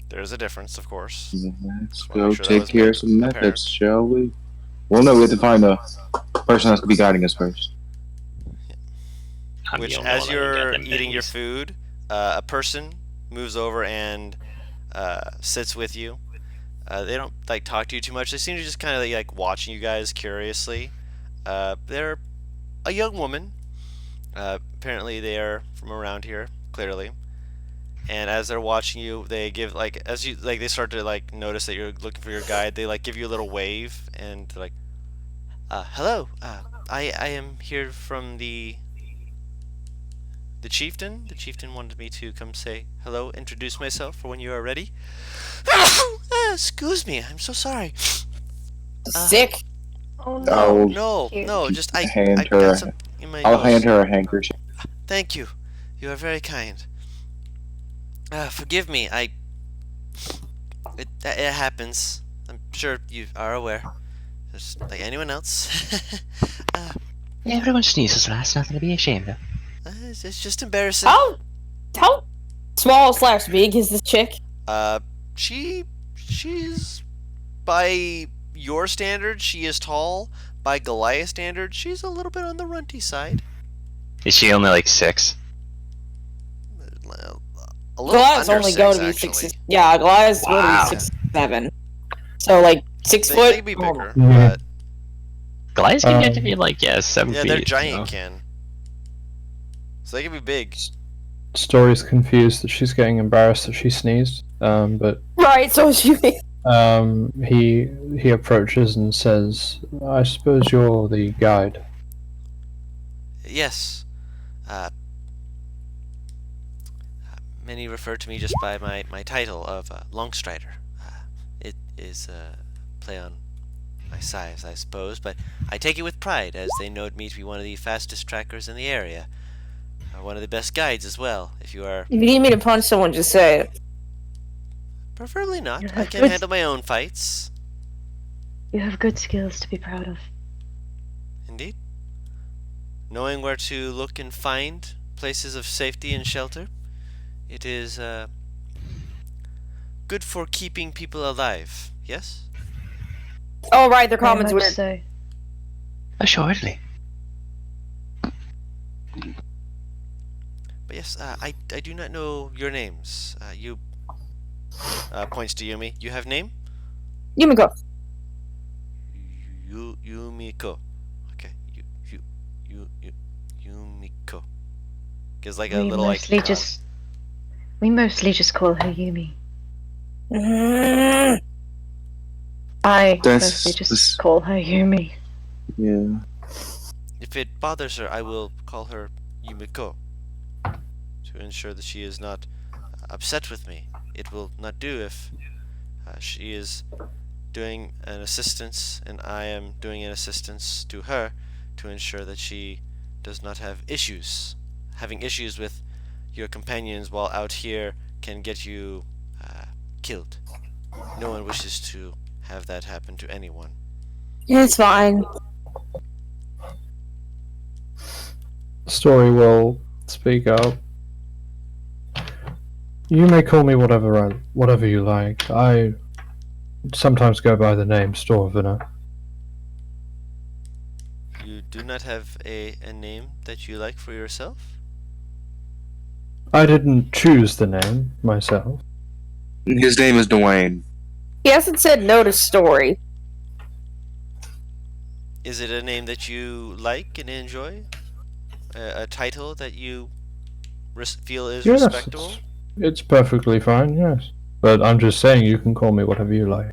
There's a difference, of course. Let's Well, go I'm sure that take was care made of some apparent. methods, shall we? Well, no, we have to find the person that's going to be guiding us first. I'm the Which, only as one that you're can get them eating your things. food, a person moves over and sits with you. They don't like talk to you too much. They seem to just kind of like watching you guys curiously. They're a young woman. Apparently, they are from around here, clearly. And as they're watching you, they give like as you like they start to like notice that you're looking for your guide. They like give you a little wave and they're like, "Hello, I am here from the chieftain. The chieftain wanted me to come say hello, introduce myself for when you are ready." Excuse me, I'm so sorry. Sick. Oh Oh, no. No, just I Hand got her- some in my I'll nose. hand her a handkerchief. Thank you. You are very kind. Forgive me. It happens. I'm sure you are aware. Just like anyone else. Everyone sneezes last, nothing to be ashamed of. It's just embarrassing. How small/big is this chick? She's by your standards, she is tall. By Goliath standards, she's a little bit on the runty side. Is she only like 6? A little Goliath's under only 6, going to be actually. 6. Yeah, Goliath's going Wow. to be 6'7". So like 6 They foot. can be bigger, Yeah. but Goliaths can get to be like 7 yeah, feet. they're giant so. can. So they can be big. Story's confused that she's getting embarrassed that she sneezed. But Right. So she. he approaches and says, "I suppose you're the guide." Yes. Many refer to me just by my title of Longstrider. It is a play on my size, I suppose, but I take it with pride, as they know me to be one of the fastest trackers in the area. One of the best guides as well, if you are... If you need me to punch someone, just say it. Preferably not. You I have can good- handle my own fights. You have good skills to be proud of. Indeed. Knowing where to look and find places of safety and shelter, it is good for keeping people alive. Yes. Oh, right, their Very comments much with. so. Assuredly. But yes, I do not know your names. You points to Yumi. You have name? Yumiko. Yumiko. Okay. Yumiko. Gives like a We little like. mostly just call her Yumi. Mm. I That's- mostly just this- call her Yumi. Yeah. If it bothers her, I will call her Yumiko to ensure that she is not upset with me. It will not do if she is doing an assistance and I am doing an assistance to her to ensure that she does not have issues. Having issues with your companions while out here can get you killed. No one wishes to have that happen to anyone. It's fine. Story will speak up. You may call me whatever you like. I sometimes go by the name Storviner. You do not have a name that you like for yourself? I didn't choose the name myself. His name is Dwayne. He hasn't said no to story. Is it a name that you like and enjoy? A title that you feel is Yes, respectable? it's perfectly fine, yes. But I'm just saying you can call me whatever you like.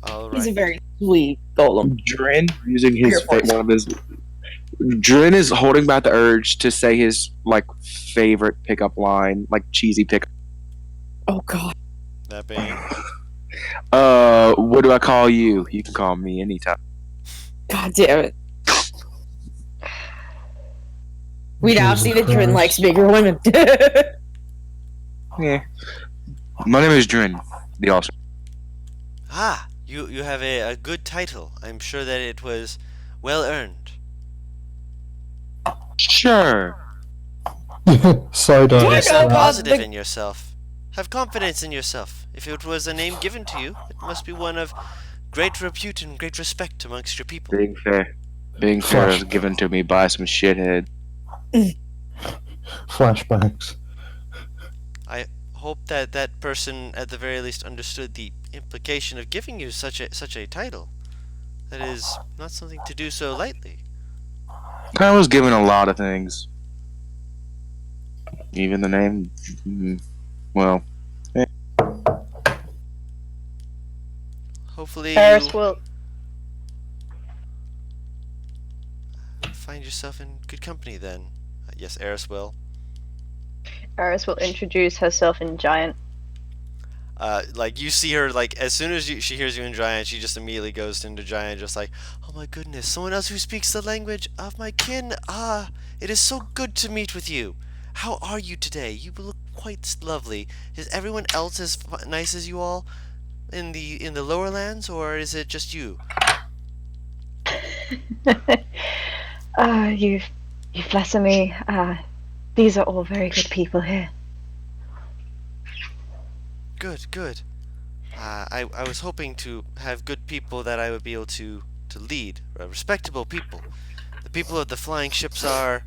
All right. He's a very sweet golem. Drin using his Your voice. one of his. Drin is holding back the urge to say his like favorite pickup line, like cheesy pick. Oh god. That being. What do I call you? You can call me anytime. God damn it. We now Jesus see that Drin Christ. likes bigger women. Yeah. My name is Drin, the awesome. Ah, you have a good title. I'm sure that it was well earned. Sure. Side Do I eye. know Be about positive the- in yourself. Have confidence in yourself. If it was a name given to you, it must be one of great repute and great respect amongst your people. Being fair. Being fair is given to me by some shithead. Flashbacks. I hope that that person at the very least understood the implication of giving you such a title. That is not something to do so lightly. I was given a lot of things. Even the name. Well, Hopefully Eris you will find yourself in good company then. Yes, Eris will. Eris will introduce herself in Giant. Like you see her, like as soon as she hears you in Giant, she just immediately goes into Giant, just like, oh my goodness, someone else who speaks the language of my kin. Ah, it is so good to meet with you. How are you today? You look quite lovely. Is everyone else as nice as you all in the lower lands, or is it just you? You flatter me. These are all very good people here. Good, good. I was hoping to have good people that I would be able to lead, respectable people. The people of the flying ships are,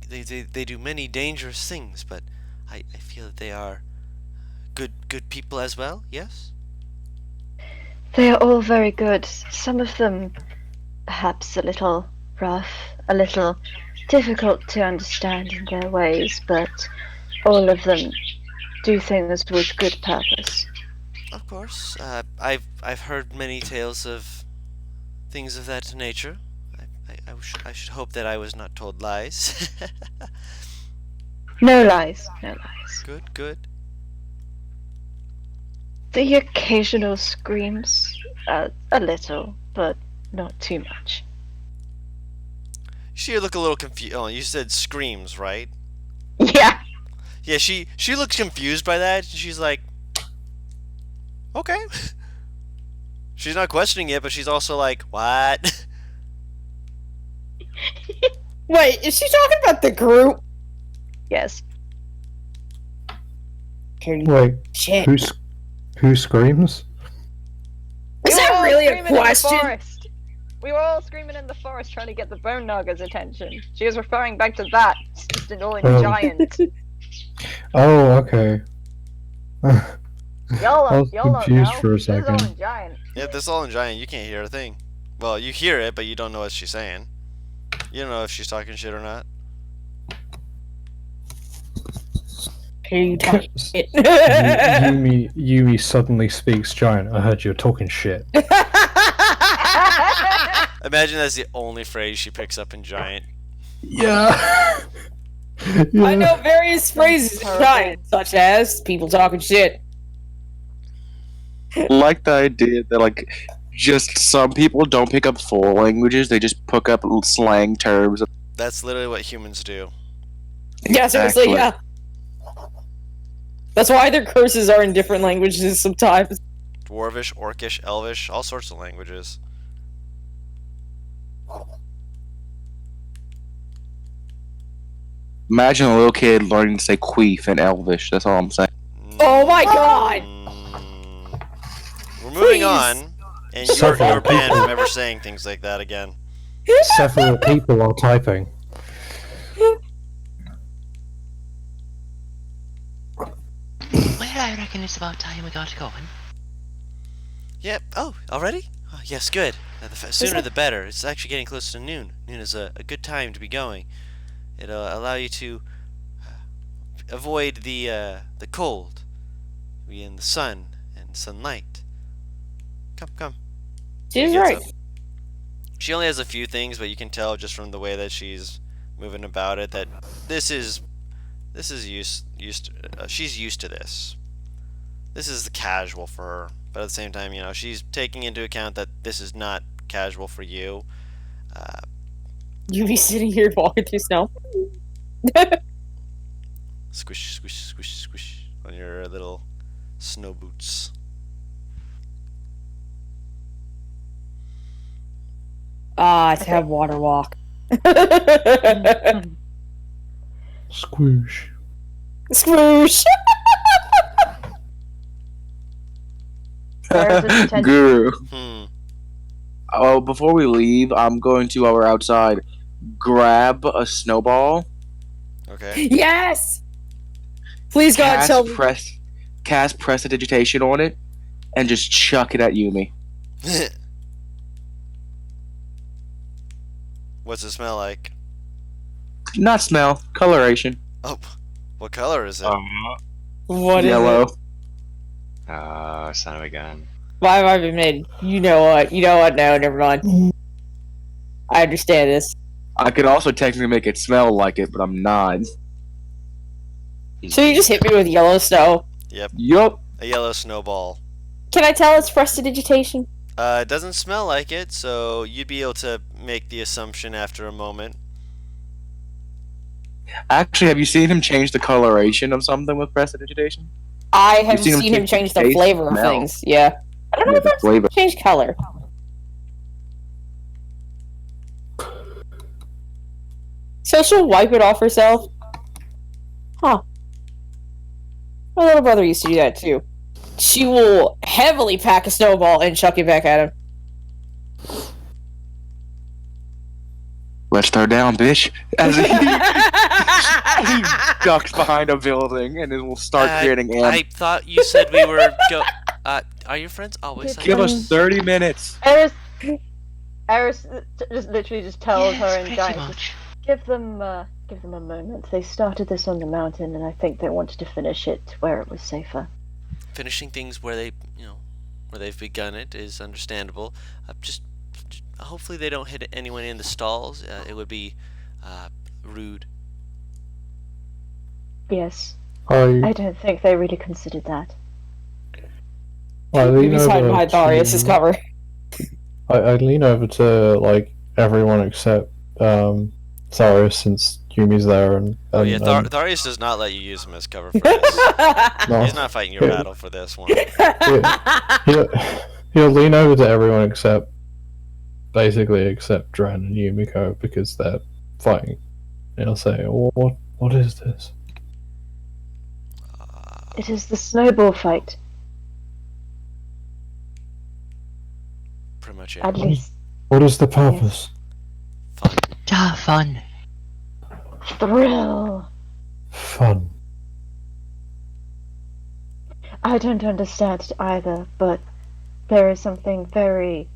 they do many dangerous things, but I feel that they are good people as well. Yes. They are all very good. Some of them perhaps a little rough, a little difficult to understand in their ways, but all of them do things with good purpose. Of course. I've heard many tales of things of that nature. I should hope that I was not told lies. No lies, no lies. Good, good. The occasional screams, a little, but not too much. She look a little confused. Oh, you said screams, right? Yeah. Yeah, she looks confused by that. She's like, okay. She's not questioning it, but she's also like, what? Wait, is she talking about the group? Yes. Wait, Shit. who screams? Is We were that all really a screaming in the question? forest. We were all screaming in the forest trying to get the Bone Naga's attention. She was referring back to that. It's just an old giant. Oh, okay. I was Y'all don't confused know. for a This is an second. old giant. Yeah, this all in giant. You can't hear a thing. Well, you hear it, but you don't know what she's saying. You don't know if she's talking shit or not. Hear you talking shit. Yumi suddenly speaks giant. I heard you were talking shit. Imagine that's the only phrase she picks up in giant. Yeah. Yeah. I know various phrases in giant, such as people talking shit. Like the idea that like just some people don't pick up full languages; they just pick up slang terms. That's literally what humans do. Yeah, seriously, Exactly. yeah. That's why their curses are in different languages sometimes. Dwarvish, Orcish, Elvish, all sorts of languages. Imagine a little kid learning to say queef in Elvish. That's all I'm saying. Oh my god! We're moving Please. on, and Several you're banned people. from ever saying things like that again. Several people are typing. Well, I reckon it's about time we got going. Yep. Oh, already? Oh, yes, good. The sooner the better. It's actually getting close to noon. Noon is a good time to be going. It'll allow you to avoid the cold, be in the sun and sunlight. Come. She's Gets right. up. She only has a few things, but you can tell just from the way that she's moving about it that she's used to this. This is the casual for her, but at the same time, she's taking into account that this is not casual for you. You be sitting here walking through snow. Squish, squish, squish, squish on your little snow boots. Ah, to have water walk. Squoosh. Swoosh! There's this attention. Guru. Hmm. Before we leave, I'm going to our outside grab a snowball. Okay. Yes! Please God, tell me. Cast prestidigitation on it, and just chuck it at Yumi. What's it smell like? Not smell, coloration. Oh, what color is it? What is Yellow. it? Oh, son of a gun. Why have I been made? You know what? No, never mind. I understand this. I could also technically make it smell like it, but I'm not. So you just hit me with yellow snow. Yup. A yellow snowball. Can I tell it's prestidigitation? It doesn't smell like it, so you'd be able to make the assumption after a moment. Actually, have you seen him change the coloration of something with prestidigitation? I have seen him seen him change change the taste, flavor of smell. things. Yeah. I don't know Yeah, if the that's flavor. change color. So she'll wipe it off herself? Huh. My little brother used to do that too. She will heavily pack a snowball and chuck it back at him. Let's throw down, bitch. As he ducks behind a building and it will start creating ammo. I thought you said we were are your friends always like Give that? us 30 minutes. Eris just literally tells her in pretty giant. much. Give them a moment. They started this on the mountain, and I think they wanted to finish it where it was safer. Finishing things where they've begun it is understandable. Just hopefully they don't hit anyone in the stalls. It would be rude. Yes, I don't think they really considered that. I lean He's hiding over behind Darius's to- cover. I lean over to like everyone except Tharius since Yumi's there and Oh yeah, and- Tharius does not let you use him as cover for this. no. He's not fighting your Yeah. battle for this one. He'll lean over to everyone except Dren and Yumiko because they're fighting. And he'll say, "What is this?" It is the snowball fight. Pretty much it. At least What is the purpose? Fun. Ah, fun. thrill. Fun. I don't understand it either, but there is something very,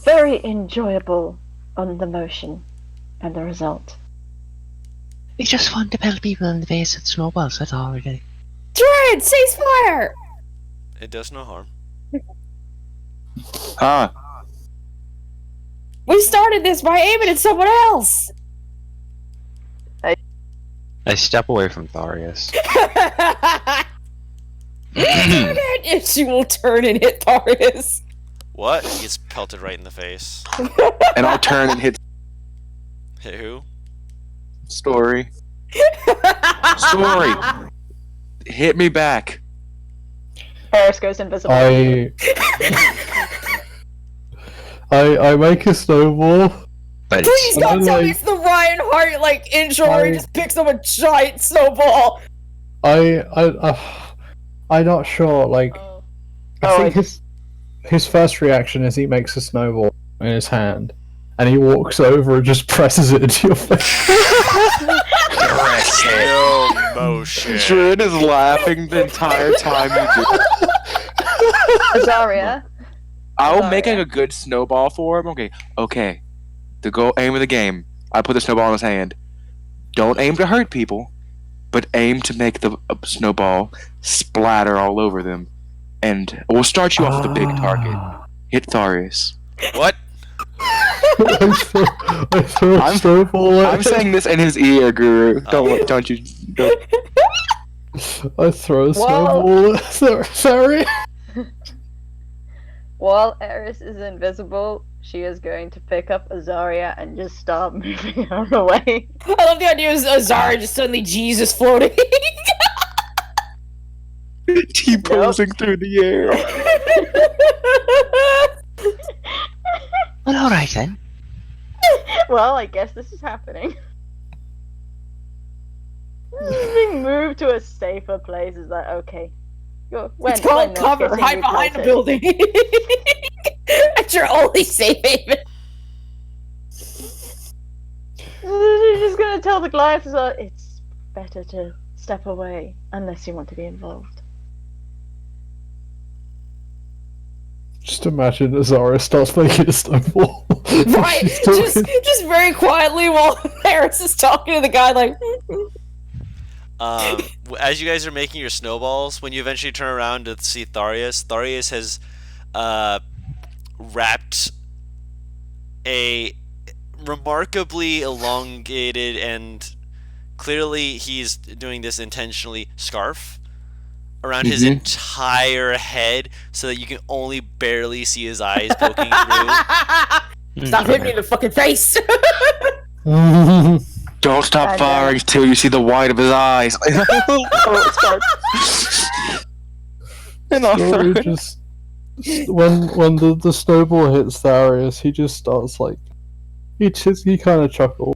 very enjoyable on the motion and the result. We just want to pelt people in the face with snowballs, that's all we're doing. Dread, ceasefire! It does no harm. Huh? We started this by aiming at someone else! I step away from Tharius. And she will turn and hit Tharius. What? He gets pelted right in the face. And I'll turn and hit Hit who? Story. Story. Hit me back. Eris goes invisible. I make a snowball. But Please And don't then, tell me like- it's the Ryan Hart like intro where he I- just picks up a giant snowball. I'm not sure. Like, Oh. I think his first reaction is he makes a snowball in his hand, and he walks over and just presses it into your face. Slow motion. Trin is laughing the entire time you do it. Azaria. I'll make like a good snowball for him. Okay. The goal, aim of the game. I put the snowball in his hand. Don't aim to hurt people, but aim to make the snowball splatter all over them. And we'll start you off with a big target. Hit Tharius. What? I throw a I'm- snowball at I'm saying this in his ear, Guru. Don't you? Don't. I throw a Whoa. snowball at Sorry. While Eris is invisible, she is going to pick up Azaria and just start moving her away. I love the idea of Azara just suddenly Jesus floating. T-posing through the air. Well, alright then. Well, I guess this is happening. Being moved to a safer place, is that okay? It's called cover. Hide behind a building. That's your only safe haven. You're just gonna tell the Goliaths that it's better to step away unless you want to be involved. Just imagine Azara starts making a snowball. Right, She's talking- just very quietly while Harris is talking to the guy, like. As you guys are making your snowballs, when you eventually turn around to see Tharius, Tharius has wrapped a remarkably elongated and clearly he's doing this intentionally scarf around his entire head so that you can only barely see his eyes poking through. Stop hitting me in the fucking face! Don't stop And, firing till you see the white of his eyes. And I'll throw Sorry, it. just when the snowball hits Tharius, he just starts like he kind of chuckles.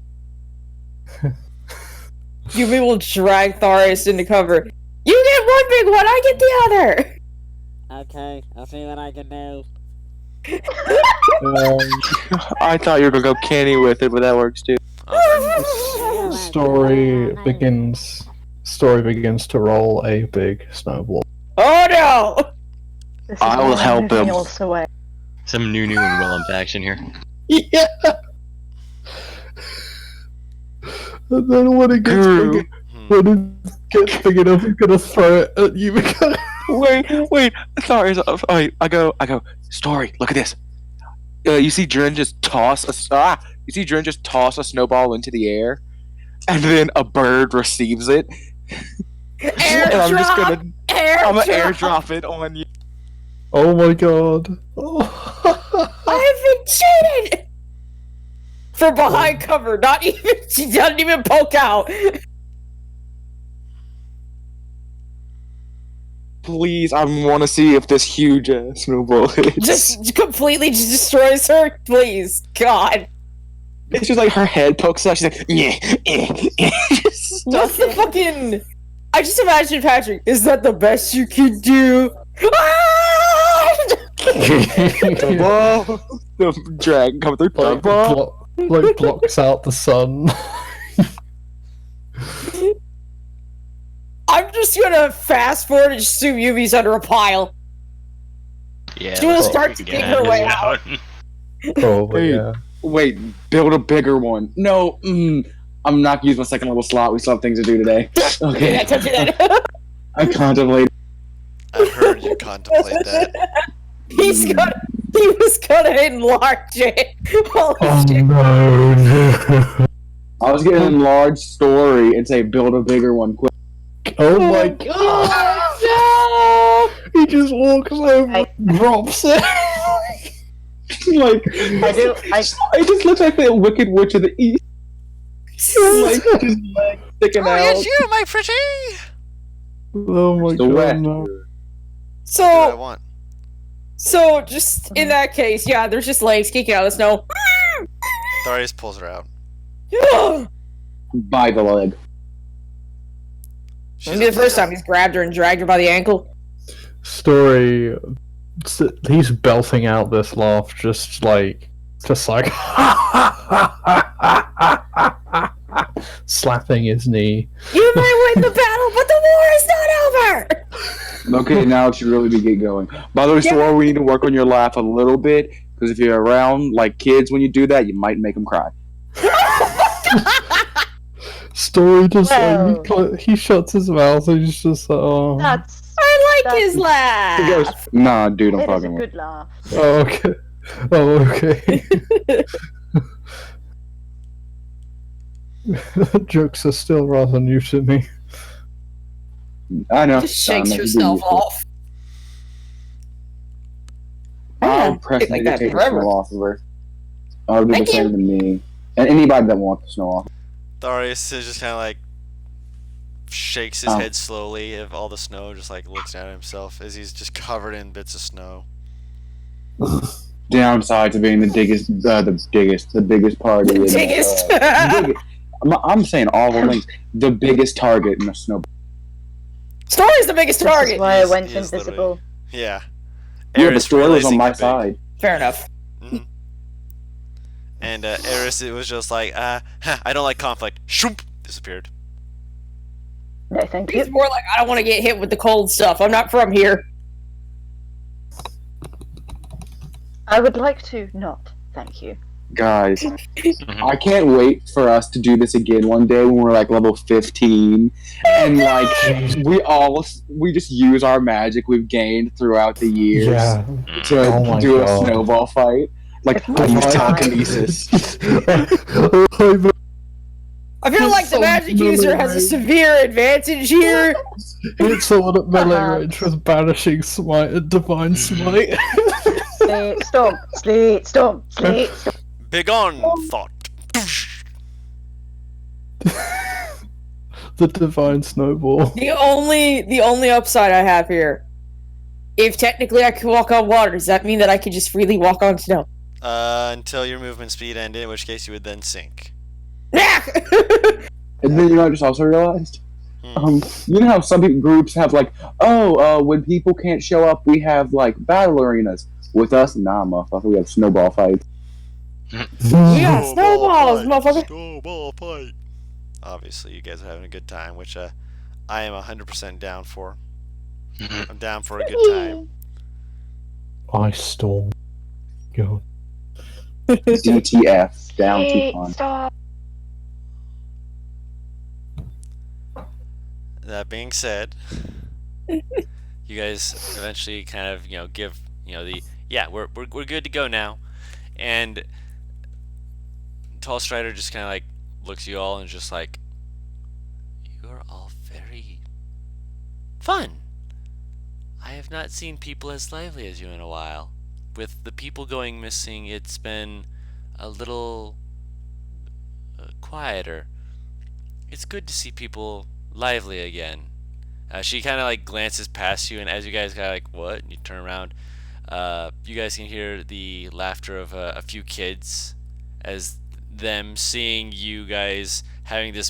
Yumi will drag Tharius into cover. You get one big one, I get the other! Okay, I'll see what I can do. I thought you were gonna go Kenny with it, but that works too. Story begins to roll a big snowball. Oh no! This is I why will I'm help moving him. else away. some new and Willem action here. Yeah. And then when it gets Guru. when it gets big enough, he's gonna throw it at you. Wait. Sorry. I go. Story. Look at this. You see Dren just toss a snowball into the air, and then a bird receives it. And I'm just gonna I'm gonna airdrop it on you. Oh my god! Oh. I've been cheated! For behind cover, not even, she doesn't even poke out. Please, I want to see if this huge snowball hits. Just completely just destroys her, please. God. It's just like her head pokes out. She's like, yeah. What's the fucking... I just imagine Patrick. Is that the best you can do? The ball. The dragon coming through. The Like, ball. like blocks out the sun. I'm just gonna fast forward and assume Yumi's under a pile. Yeah. She will let's start see to if we dig can her get way this out. down. Probably, Hey. yeah. Wait, build a bigger one. No, I'm not using my second level slot. We still have things to do today. Okay. Yeah, don't do that. I contemplate. I heard you contemplate that. He was gonna enlarge it. Holy Oh shit. no, no. I was getting an enlarged story and say build a bigger one quick. Oh my god! He just walks over and drops it. Like I do. it just looks like the Wicked Witch of the East. Like his leg sticking out. you, my pretty. Oh my The god, wet. no. What do I So, want? just in that case, yeah, there's just legs kicking out of the snow. Darius pulls her out. By the leg. She's Maybe the on first time he's grabbed her and dragged her by the ankle. Story. He's belting out this laugh, just like slapping his knee. You might win the battle, but the war is not over! Okay, now it should really be get going. By the way, Sora, we need to work on your laugh a little bit because if you're around like kids when you do that, you might make them cry. Story just Well. he shuts his mouth and he's just like, oh. That's I like his He laugh! goes, "Nah, dude, I'm it is a fucking with." good laugh. Oh, okay. Oh, okay. Jokes are still rather new to me. I know. Just shakes Nah, yourself you do you. off. I'll Yeah, press like that take the forever. snow off of her. I'll do the Thank you. same to me. And anybody that wants the snow off. Darius is just kind of like shakes his Oh. head slowly of all the snow, just like looks down at himself as he's just covered in bits of snow. Downside to being the biggest party. in, Biggest. biggest. I'm saying awful things. The biggest target in the snow. Story's the biggest This is target! why I He is- went he is invisible. Yeah. Yeah, the Eris story was realizing on my how big- side. Fair enough. Mhm. And Eris, it was just like, I don't like conflict. Shoomp! Disappeared. No, thank you. It's more like I don't want to get hit with the cold stuff. I'm not from here. I would like to not. Thank you. Guys, I can't wait for us to do this again one day when we're like level 15 and like we just use our magic we've gained throughout the years Yeah. to Oh my do a God. snowball fight. Like If my use God. telekinesis. I feel like the magic user has a severe advantage here. Hit someone at melee range with banishing smite and divine smite. Sleet, storm, sleet, storm, sleet, storm. Begone, thought. The divine snowball. The only upside I have here. If technically I can walk on water, does that mean that I can just freely walk on snow? Until your movement speed ended, in which case you would then sink. And then I just also realized, Hmm. you know how some groups have like, when people can't show up, we have like battle arenas. With us, nah, motherfucker, we have snowball fights. Yeah, snowballs, motherfucker. Snowball fight. Obviously, you guys are having a good time, which I am 100% down for. I'm down for a good time. Ice storm. God. DTF down Sleet, Teton. storm. That being said, you guys eventually kind of give we're good to go now, and Tall Strider just kind of like looks at you all and just like, you are all very fun. I have not seen people as lively as you in a while. With the people going missing, it's been a little quieter. It's good to see people lively again. She kind of like glances past you, and as you guys kind of like, what? And you turn around, you guys can hear the laughter of a few kids as them seeing you guys having this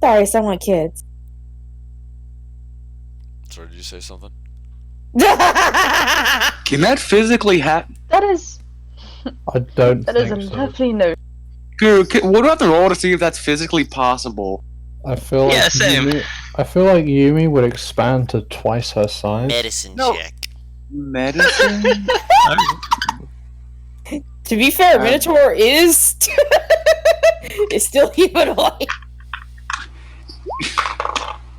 Sorry, I still want kids. Sorry, did you say something? Can that physically happen? That is I don't that is think a so. lovely note. What do I have to roll to see if that's physically possible? I feel like Yeah, same. Yumi would expand to twice her size. Medicine No. check. Medicine? To be fair, Minotaur is is still humanoid.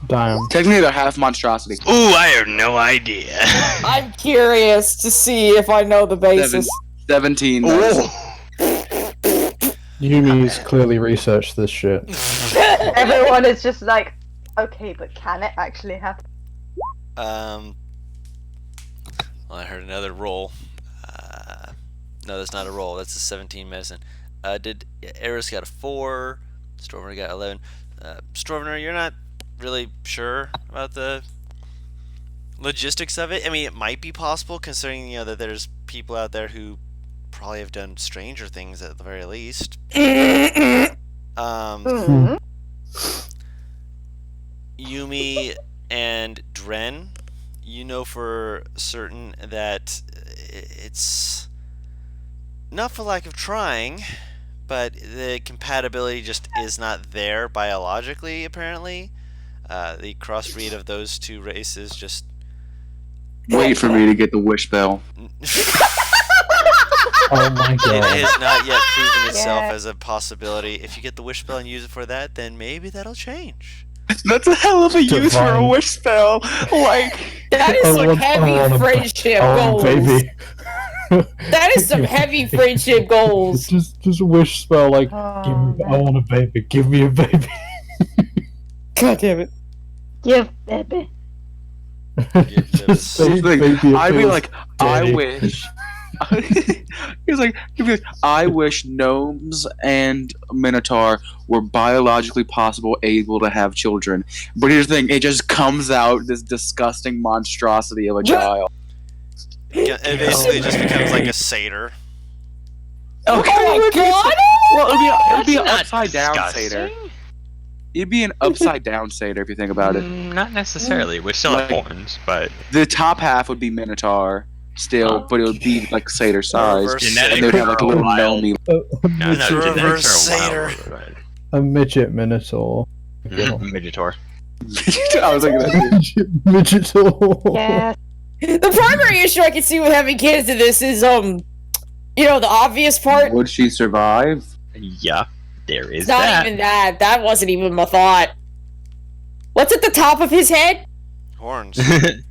Damn. Technically, they're half monstrosity. Ooh, I have no idea. I'm curious to see if I know the basis. 17. Yumi's clearly researched this shit. Everyone is just like, okay, but can it actually happen? Well, I heard another roll. No, that's not a roll. That's a 17 medicine. Did Eris got a 4? Storvener got 11. Storvener, you're not really sure about the logistics of it. I mean, it might be possible, considering that there's people out there who probably have done stranger things at the very least. Yumi and Dren, you know for certain that it's not for lack of trying, but the compatibility just is not there biologically, apparently. The crossbreed of those two races just... Wait for me to get the wish bell. Oh my It god. has not yet proven itself Yeah. as a possibility. If you get the wish spell and use it for that, then maybe that'll change. That's a hell of a use for a Divine. wish spell. Like, That is some heavy friendship goals. Baby. That is some heavy friendship goals. Just wish spell like, Oh, I want a baby. Give me a baby. God damn it. Give baby. Just say Like, baby I'd be appeals like, I daddy. wish. He's like, I wish gnomes and minotaur were biologically possible, able to have children. But here's the thing: it just comes out this disgusting monstrosity of a child. It basically just becomes like a satyr. Oh my god! Well, it'd be an Not upside down disgusting. satyr. It'd be an upside down satyr if you think about it. Not necessarily. We still have Like- horns, but The top half would be minotaur still, but it would be like satyr size, Reverse and they would have like a little gnomey. no, It's a genetics reverse are a satyr. wild. A midget minotaur. Midgetor. I was like, Midgetor. Yeah. The primary issue I can see with having kids in this is, the obvious part. would she survive? Yeah, there is Not that. even that. That wasn't even my thought. What's at the top of his head? Horns.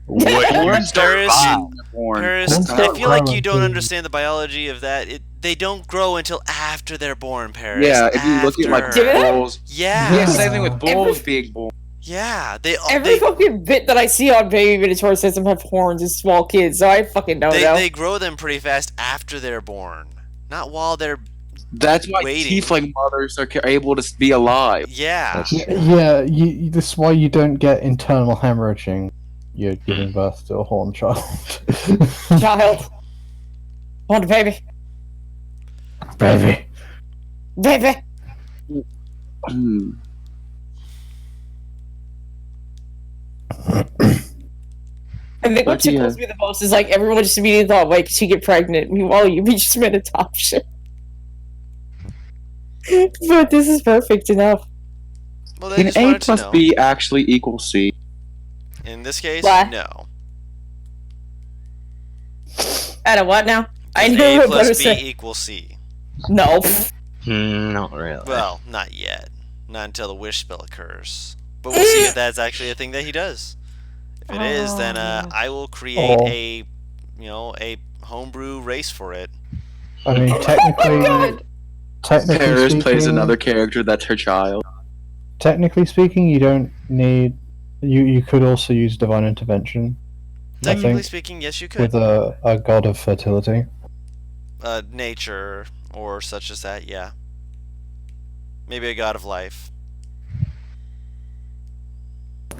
What? Horns There is- survive. Horn. Paris, Horns I don't feel like grow you don't until- understand the biology of that. They don't grow until after they're born, Paris. Yeah, if you look at like After. Did it? bulls. Yeah. Yeah, same thing with bulls Every- being born. Yeah. Every fucking bit that I see on baby minotaur says them have horns as small kids, so I fucking don't know. They grow them pretty fast after they're born, not while they're. That's why Waiting. tiefling mothers are able to be alive. Yeah. Yeah, this is why you don't get internal hemorrhaging. you're giving birth to a horn child. Child. Want a baby. Baby. Baby. Hmm. I think what Lucky, tickles me the most is like everyone just immediately thought, wait, she get pregnant? Meanwhile, you just made adoption. But this is perfect enough. Well, they Can just A wanted to plus know. B actually equal C? In this case, Why? no. Out of what now? I Because knew A what plus to B say. equals C. No. Not really. Well, not yet. Not until the wish spell occurs. But we'll see if that's actually a thing that he does. If it is, then I will create a, a homebrew race for it. I mean, technically Paris plays speaking- another character that's her child. Technically speaking, you don't need. You could also use divine intervention. I Technically think speaking, yes, you could. with a god of fertility. Nature or such as that, yeah. Maybe a god of life.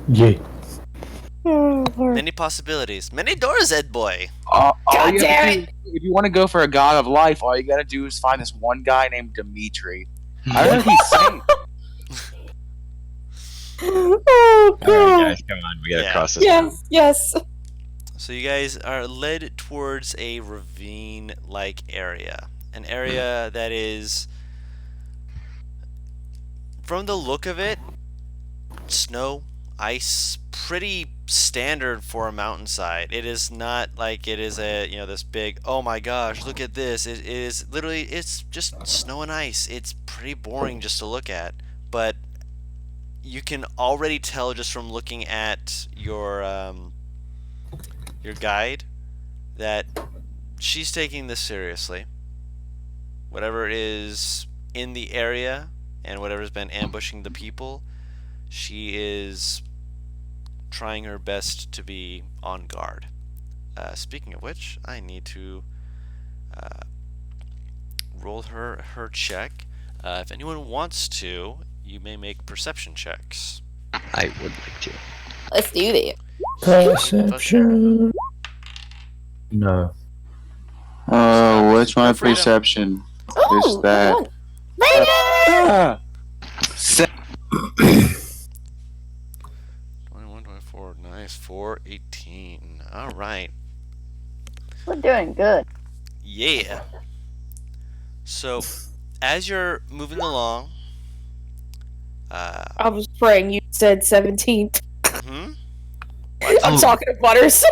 Yeah. Oh, Lord. Many possibilities. Many doors, Ed boy. All God you damn have to do, if you want to go for a god of life, all you gotta do is find this one guy named Dimitri. I don't think he's saint. Oh, God. Alright, guys, come on. We gotta Yeah. cross this now. Yes, yes. So you guys are led towards a ravine-like area. An area that is, from the look of it, snow, ice, pretty standard for a mountainside. It is not like it is this big, oh my gosh, look at this. It is literally, it's just snow and ice. It's pretty boring just to look at. But you can already tell just from looking at your guide that she's taking this seriously. Whatever is in the area and whatever's been ambushing the people, she is trying her best to be on guard. Speaking of which, I need to roll her check. If anyone wants to, you may make perception checks. I would like to. Let's do that. Perception. No. Oh, what's my Go for it. perception? Oh, Is that- come on. Baby! 21, 24, nice. 4, 18. Alright. We're doing good. Yeah. So, as you're moving along, I was praying you said 17th. hmm? I'm Oh. talking to Butters.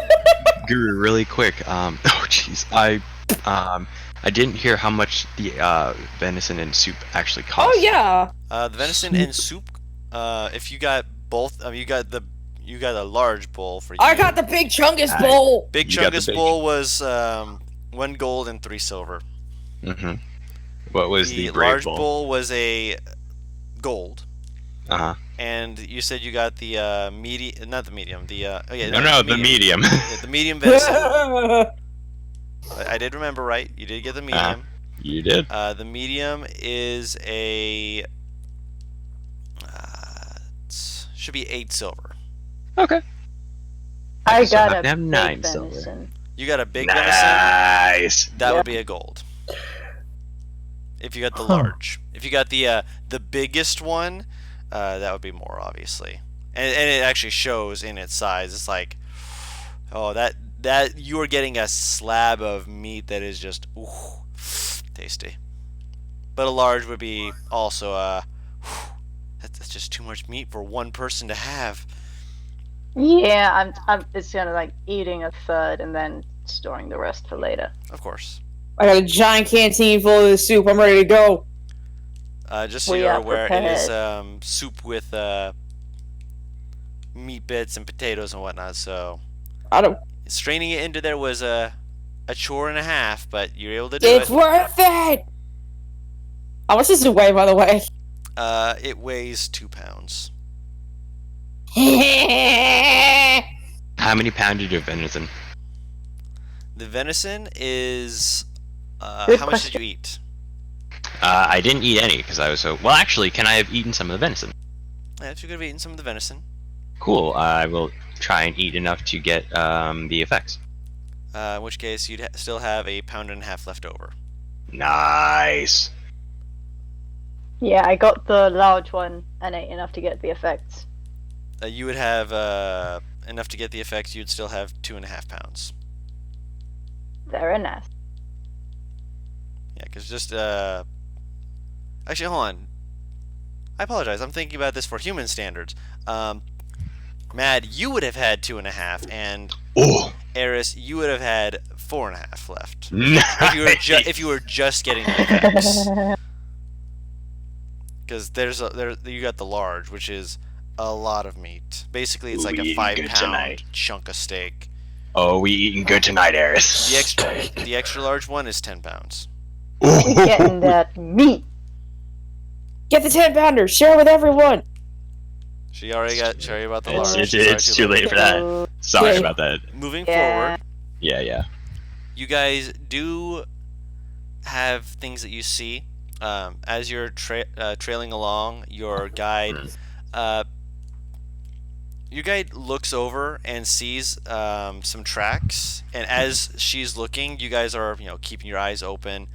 Guru, really quick. Oh, jeez. I didn't hear how much the venison and soup actually cost. Oh, yeah. The venison and soup. If you got both, you got a large bowl for you. I got the big Chungus bowl. Big You got the Chungus big- bowl was 1 gold and 3 silver. Mm-hmm. What was the large brave bowl? bowl was a gold. Uh-huh. And you said you got the not the medium, the The medium. Yeah, the medium venison. I did remember right. You did get the medium. You did. The medium is a should be 8 silver. Okay. I So got I a have big 9 silver. venison. You got a big venison. Nice. That would be a gold. If you got the large. If you got the biggest one, that would be more obviously. And it actually shows in its size. It's like, oh, that you are getting a slab of meat that is just tasty. But a large would be also that's just too much meat for one person to have. Yeah, I'm it's kind of like eating a third and then storing the rest for later. Of course. I got a giant canteen full of this soup. I'm ready to go. Just so We you're are aware, it is prepared. soup with meat bits and potatoes and whatnot. So I don't. straining it into there was a chore and a half, but you're able to do It's it. worth it. How much does it weigh, by the way? It weighs 2 pounds. How many pounds did your venison? The venison is Good how much did you eat? I didn't eat any because I was so. Well, actually, can I have eaten some of the venison? Yeah, if you could have eaten some of the venison. Cool. I will try and eat enough to get the effects. In which case, you'd still have a pound and a half left over. Nice. Yeah, I got the large one and ate enough to get the effects. You would have enough to get the effects. You'd still have 2.5 pounds. Very nice. Yeah, because just actually, hold on. I apologize. I'm thinking about this for human standards. Mad, you would have had 2.5, and Eris, you would have had 4.5 left. Nice. If you were just getting the effects. Because you got the large, which is a lot of meat. Basically, it's like a 5-pound chunk of steak. Oh, we eating good tonight, Eris. The extra large one is 10 pounds. We getting that meat. Get the 10-pounder. Share with everyone. She already about the large. It's too late for that. Sorry about that. Moving forward. Yeah. You guys do have things that you see as you're trailing along. Your guide looks over and sees some tracks, and as she's looking, you guys are keeping your eyes open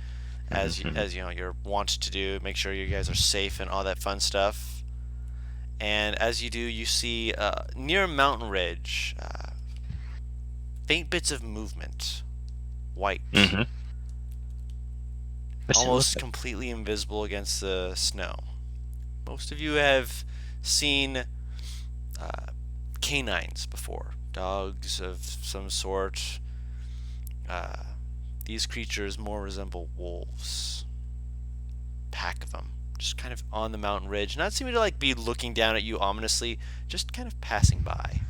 as you're wont to do. Make sure you guys are safe and all that fun stuff. And as you do, you see near a mountain ridge faint bits of movement, white, almost completely invisible against the snow. Most of you have seen canines before, dogs of some sort. These creatures more resemble wolves. Pack of them, just kind of on the mountain ridge, not seeming to be looking down at you ominously, just kind of passing by.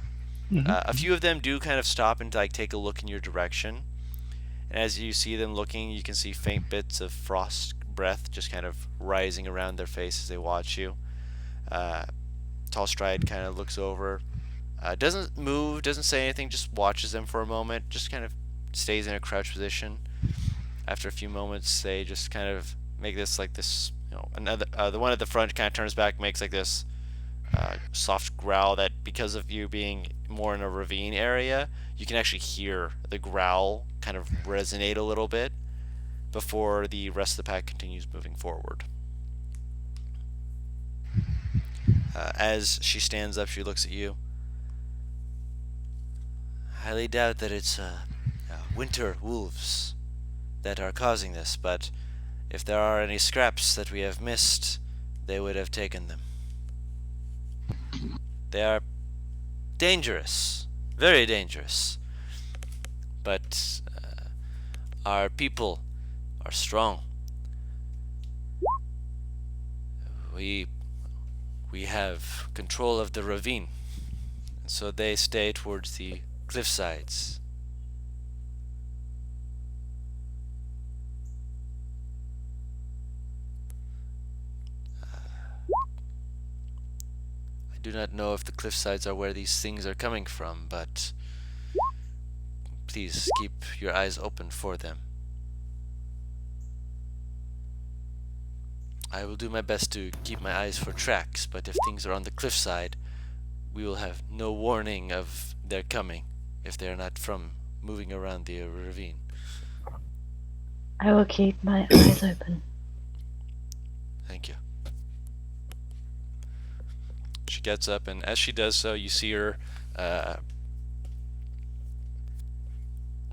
A few of them do kind of stop and take a look in your direction, and as you see them looking, you can see faint bits of frost breath just kind of rising around their face as they watch you. Tall Stride kind of looks over, doesn't move, doesn't say anything, just watches them for a moment, just kind of stays in a crouch position. After a few moments, they just kind of make this another the one at the front kind of turns back, makes this soft growl that, because of you being more in a ravine area, you can actually hear the growl kind of resonate a little bit before the rest of the pack continues moving forward. As she stands up, she looks at you. Highly doubt that it's winter wolves that are causing this, but if there are any scraps that we have missed, they would have taken them. They are dangerous, very dangerous, but our people are strong. We have control of the ravine, and so they stay towards the cliff sides. I do not know if the cliff sides are where these things are coming from, but please keep your eyes open for them. I will do my best to keep my eyes for tracks, but if things are on the cliffside, we will have no warning of their coming if they are not from moving around the ravine. I will keep my eyes open. Thank you. She gets up, and as she does so, you see her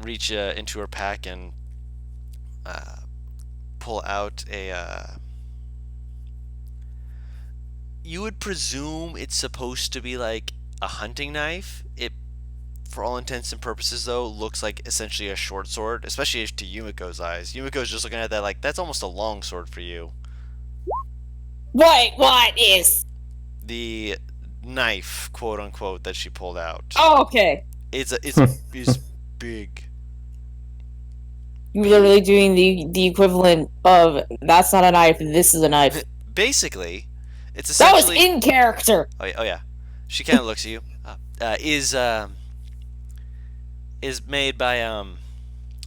reach into her pack and pull out a you would presume it's supposed to be like a hunting knife. It, for all intents and purposes, though, looks like essentially a short sword, especially to Yumiko's eyes. Yumiko's just looking at that like, that's almost a long sword for you. What is? The knife, quote unquote, that she pulled out. Oh, okay. It's big. You're literally doing the equivalent of, that's not a knife, this is a knife. Basically, it's That was essentially... in character! Oh yeah. She kind of looks at you. Is made by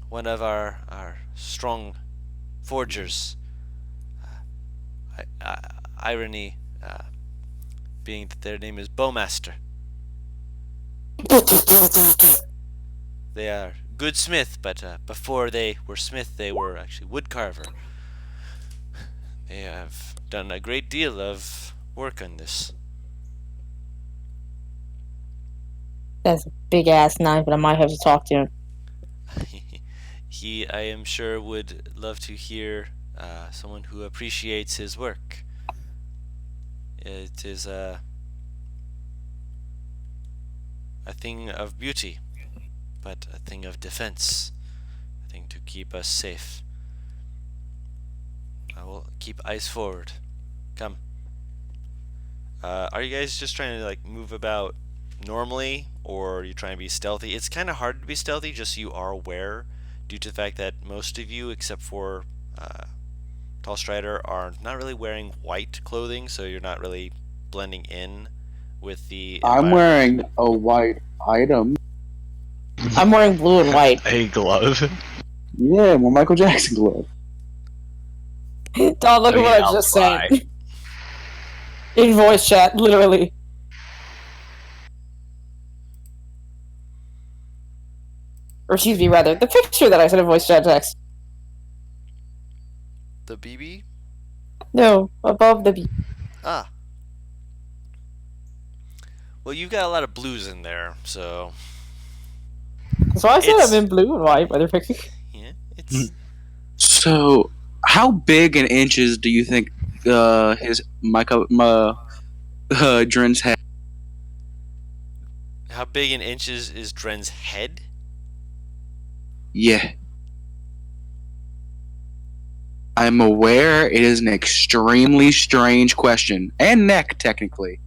one of our strong forgers. Irony being that their name is Bowmaster. They are good smith, but before they were smith, they were actually woodcarver. They have done a great deal of work on this. That's a big ass knife, but I might have to talk to him. He, I am sure, would love to hear someone who appreciates his work. It is a thing of beauty, but a thing of defense, a thing to keep us safe. I will keep eyes forward. Come. Are you guys just trying to like move about normally, or are you trying to be stealthy? It's kind of hard to be stealthy, just so you are aware, due to the fact that most of you, except for Tall Strider, are not really wearing white clothing, so you're not really blending in with the I'm environment. wearing a white item. I'm wearing blue and white. A glove. Yeah, my Michael Jackson glove. Don, look at what I just said. In voice chat, literally. Or excuse me, rather, the picture that I sent in voice chat text. The BB? No, above the B. Ah. Well, you've got a lot of blues in there, so That's why I said It's- I'm in blue and white, motherfucker. yeah, it's So, how big in inches do you think his Drin's head? how big in inches is Dren's head? Yeah. I'm aware it is an extremely strange question. And neck, technically.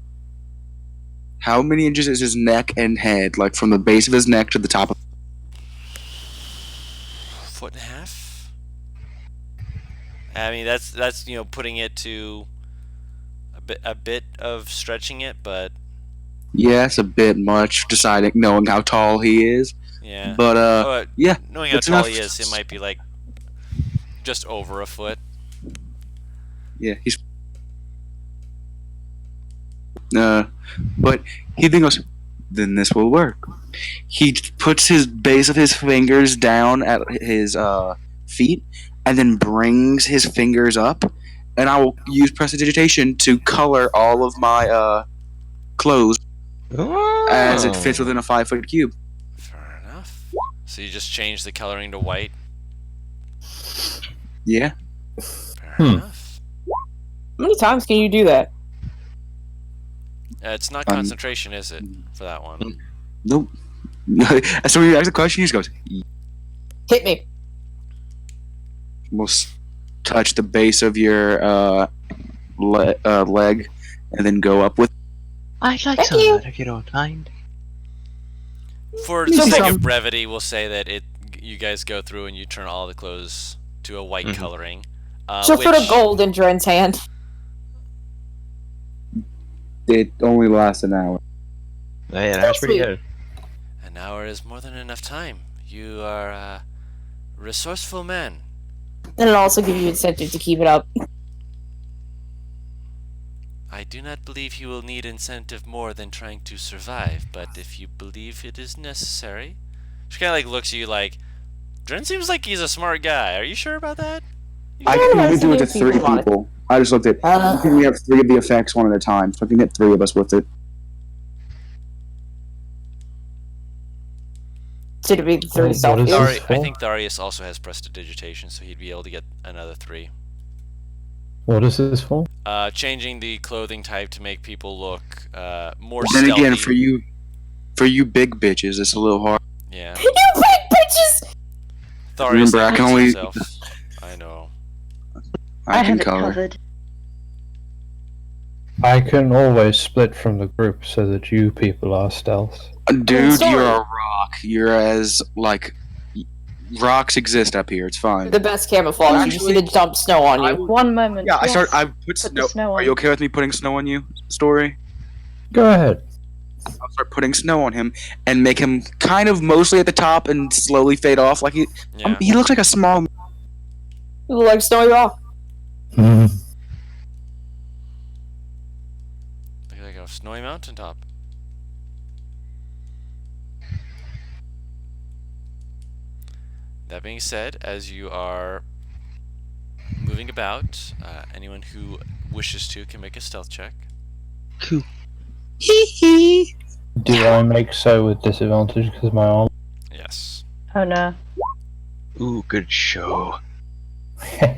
How many inches is his neck and head? Like, from the base of his neck to the top of... Foot and a half? I mean, that's you know, putting it to a bit of stretching it, but Yeah, it's a bit much, knowing how tall he is. yeah. But, yeah, Knowing how it's tall enough. he is, it might be like just over a foot. Yeah, he's... but he then goes, then this will work. He puts his base of his fingers down at his feet, and then brings his fingers up, and I will use prestidigitation to color all of my clothes as it fits within a 5-foot cube. Fair enough. So you just change the coloring to white. Yeah. Fair Hmm. enough. How many times can you do that? It's not concentration, is it, for that one? Nope. So when you ask the question, he just goes, Hit me. almost touch the base of your leg, and then go up with... I'd like Thank some you. of that if you don't mind. For the So sake from- of brevity, we'll say that you guys go through and you turn all the clothes to a white coloring. So which, put a gold in Dren's hand. It only lasts an hour. Yeah, that's pretty sweet. good. An hour is more than enough time. You are a resourceful man. And it'll also give you incentive to keep it up. I do not believe you will need incentive more than trying to survive, but if you believe it is necessary... She kind of like looks at you like, Dren seems like he's a smart guy. Are you sure about that? I don't can know, only do it to it's 3 people on it. people. I just looked at. I think we have 3 of the effects one at a time, so I can hit 3 of us with it. Should it be 30 What self is heals? this? I think Darius also has prestidigitation, so he'd be able to get another 3. What is this for? Changing the clothing type to make people look more Then stealthy. again, for you big bitches, it's a little hard. Yeah. You big bitches! Tharius Remember, I like can looks only- himself. I know. I can have it color. covered. I can always split from the group so that you people are stealth. Dude, sorry. you're a rock. You're as, like... Rocks exist up here, it's fine. The best camouflage. You just need to dump snow on you. One moment. Yeah, yes. I put Put snow... the snow Are on. you okay with me putting snow on you, Story? Go ahead. I'll start putting snow on him and make him kind of mostly at the top and slowly fade off. Like Yeah. he looks like a small... You look like Snowy Rock. Hmm. Look like a snowy mountaintop. That being said, as you are moving about, anyone who wishes to can make a stealth check. Cool. Do I make so with disadvantage because my arm? Yes. Oh no. Ooh, good show.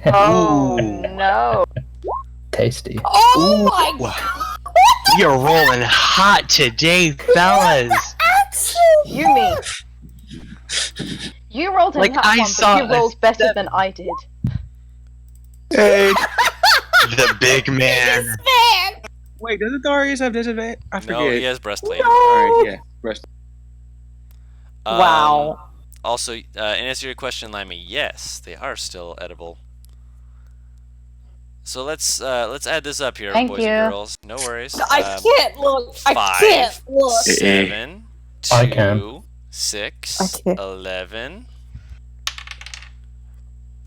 Oh Ooh. no. Tasty. Oh my We are rolling hot today, fellas. Yumi. You rolled a Like, nat I one, saw but you a rolled better than I did. Hey. The big man. Wait, doesn't Darius have disadvantage? I forget. No, he has breastplate. Alright, yeah. Rest. Wow. Also, in answer to your question, Limey, yes, they are still edible. So let's add this up here, Thank boys you. and girls. No worries. I can't look. I 5, can't look. 7, I 2, can. 6, I can't. 11.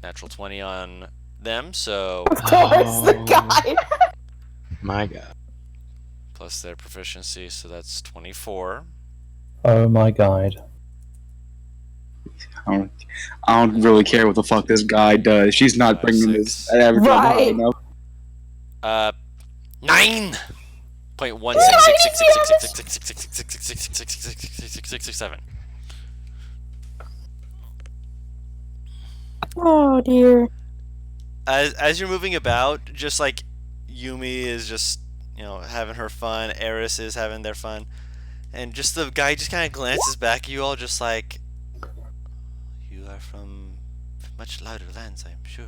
Natural 20 on them, so Of course, the Oh. guy. My god. plus their proficiency, so that's 24. Oh my god. I don't really care what the fuck this guy does. She's not 5, bringing 6. this average level high Right. enough. 9.1666666666666666667. Oh dear. As you're moving about, just like Yumi is just, having her fun, Eris is having their fun, and just the guy just kind of glances back at you all, just like, you are from much louder lands, I'm sure.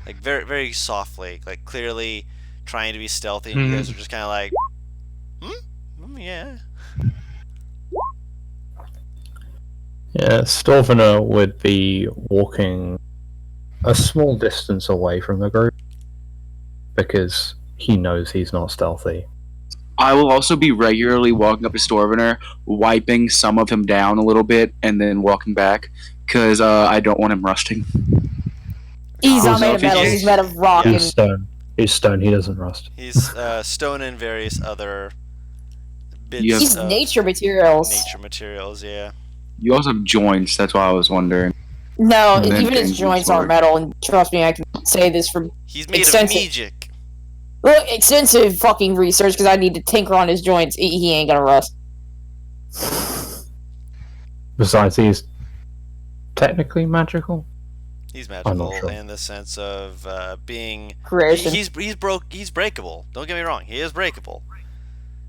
Like very, very softly, like clearly trying to be stealthy, and you guys are just kind of like, yeah. Yeah, Storvener would be walking a small distance away from the group because he knows he's not stealthy. I will also be regularly walking up to Storvener, wiping some of him down a little bit, and then walking back, because I don't want him rusting. He's not So made of metal. He's made of rock. Yeah. He's stone. He's stone. He doesn't rust. He's stone and various other bits Yeah. He's of nature materials. nature materials, yeah. You also have joints, that's why I was wondering. No, And then even his things joints would are work. metal, and trust me, I can say this from He's made Extensive. of magic. extensive fucking research because I need to tinker on his joints. He ain't gonna rust. Besides, he's technically magical. He's I'm not magical sure. in the sense of being. Creation. He's breakable. Don't get me wrong. He is breakable.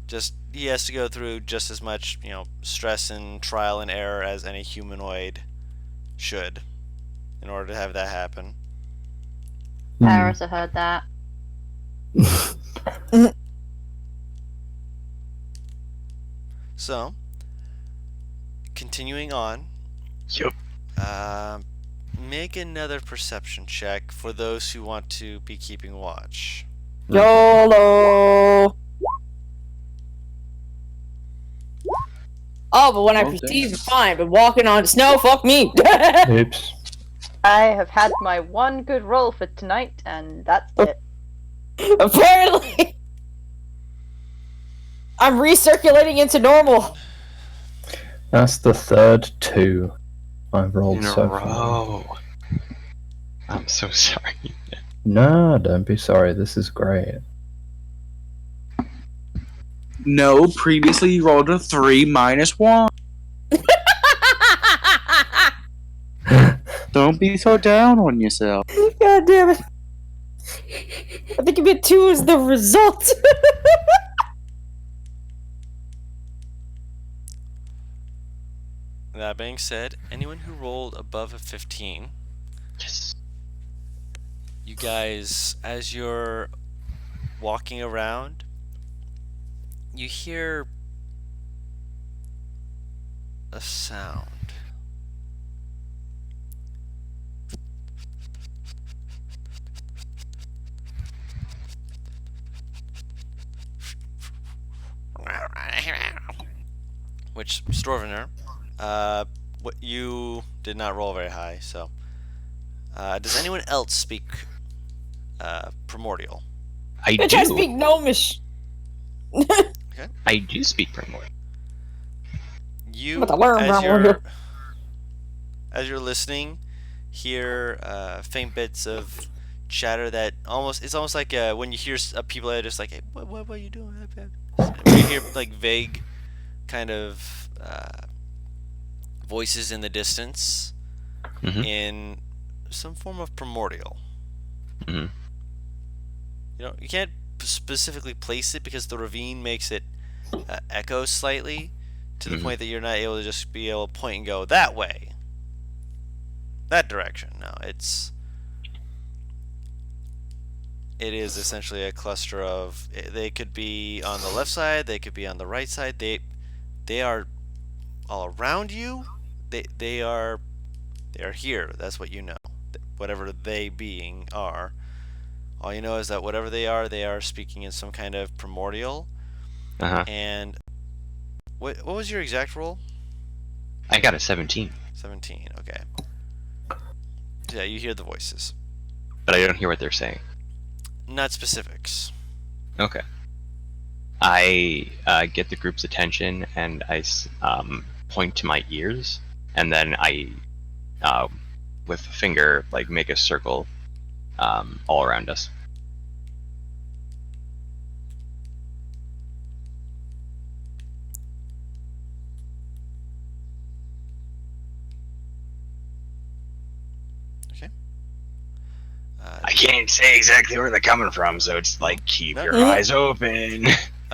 Just he has to go through just as much stress and trial and error as any humanoid should, in order to have that happen. I also heard that. So, continuing on. Yup. Make another perception check for those who want to be keeping watch. YOLO. Oh, but when I Okay. perceive, fine. But walking on snow, fuck me. Oops. I have had my one good roll for tonight, and that's it. Apparently, I'm recirculating into normal. That's the third 2 I've rolled In a so far. row. I'm so sorry. No, don't be sorry. This is great. No, previously you rolled a 3 minus 1. Don't be so down on yourself. God damn it! I think a bit 2 is the result. That being said, anyone who rolled above a 15, Yes. you guys, as you're walking around, you hear a sound. Which, Storvener, what you did not roll very high, so. Does anyone else speak Primordial? I Bitch, I do. speak gnomish. I do speak Primordial. You, I'm about to learn as Primordial. as you're listening, hear faint bits of chatter that it's almost like when you hear people that are just like, hey, what are you doing? When you hear like vague kind of voices in the distance in some form of primordial. Mhm. You can't specifically place it because the ravine makes it echo slightly to the point that you're not able to just be able to point and go that way, that direction. No, it is essentially a cluster of. They could be on the left side. They could be on the right side. They are all around you. They are here. That's what you know. Whatever they being are. All you know is that whatever they are speaking in some kind of primordial. And what was your exact roll? I got a 17. 17. Okay. Yeah, you hear the voices. But I don't hear what they're saying. Not specifics. Okay. I get the group's attention and I point to my ears, and then I, with a finger, like make a circle all around us. Okay. I can't say exactly where they're coming from, so it's like keep your eyes open.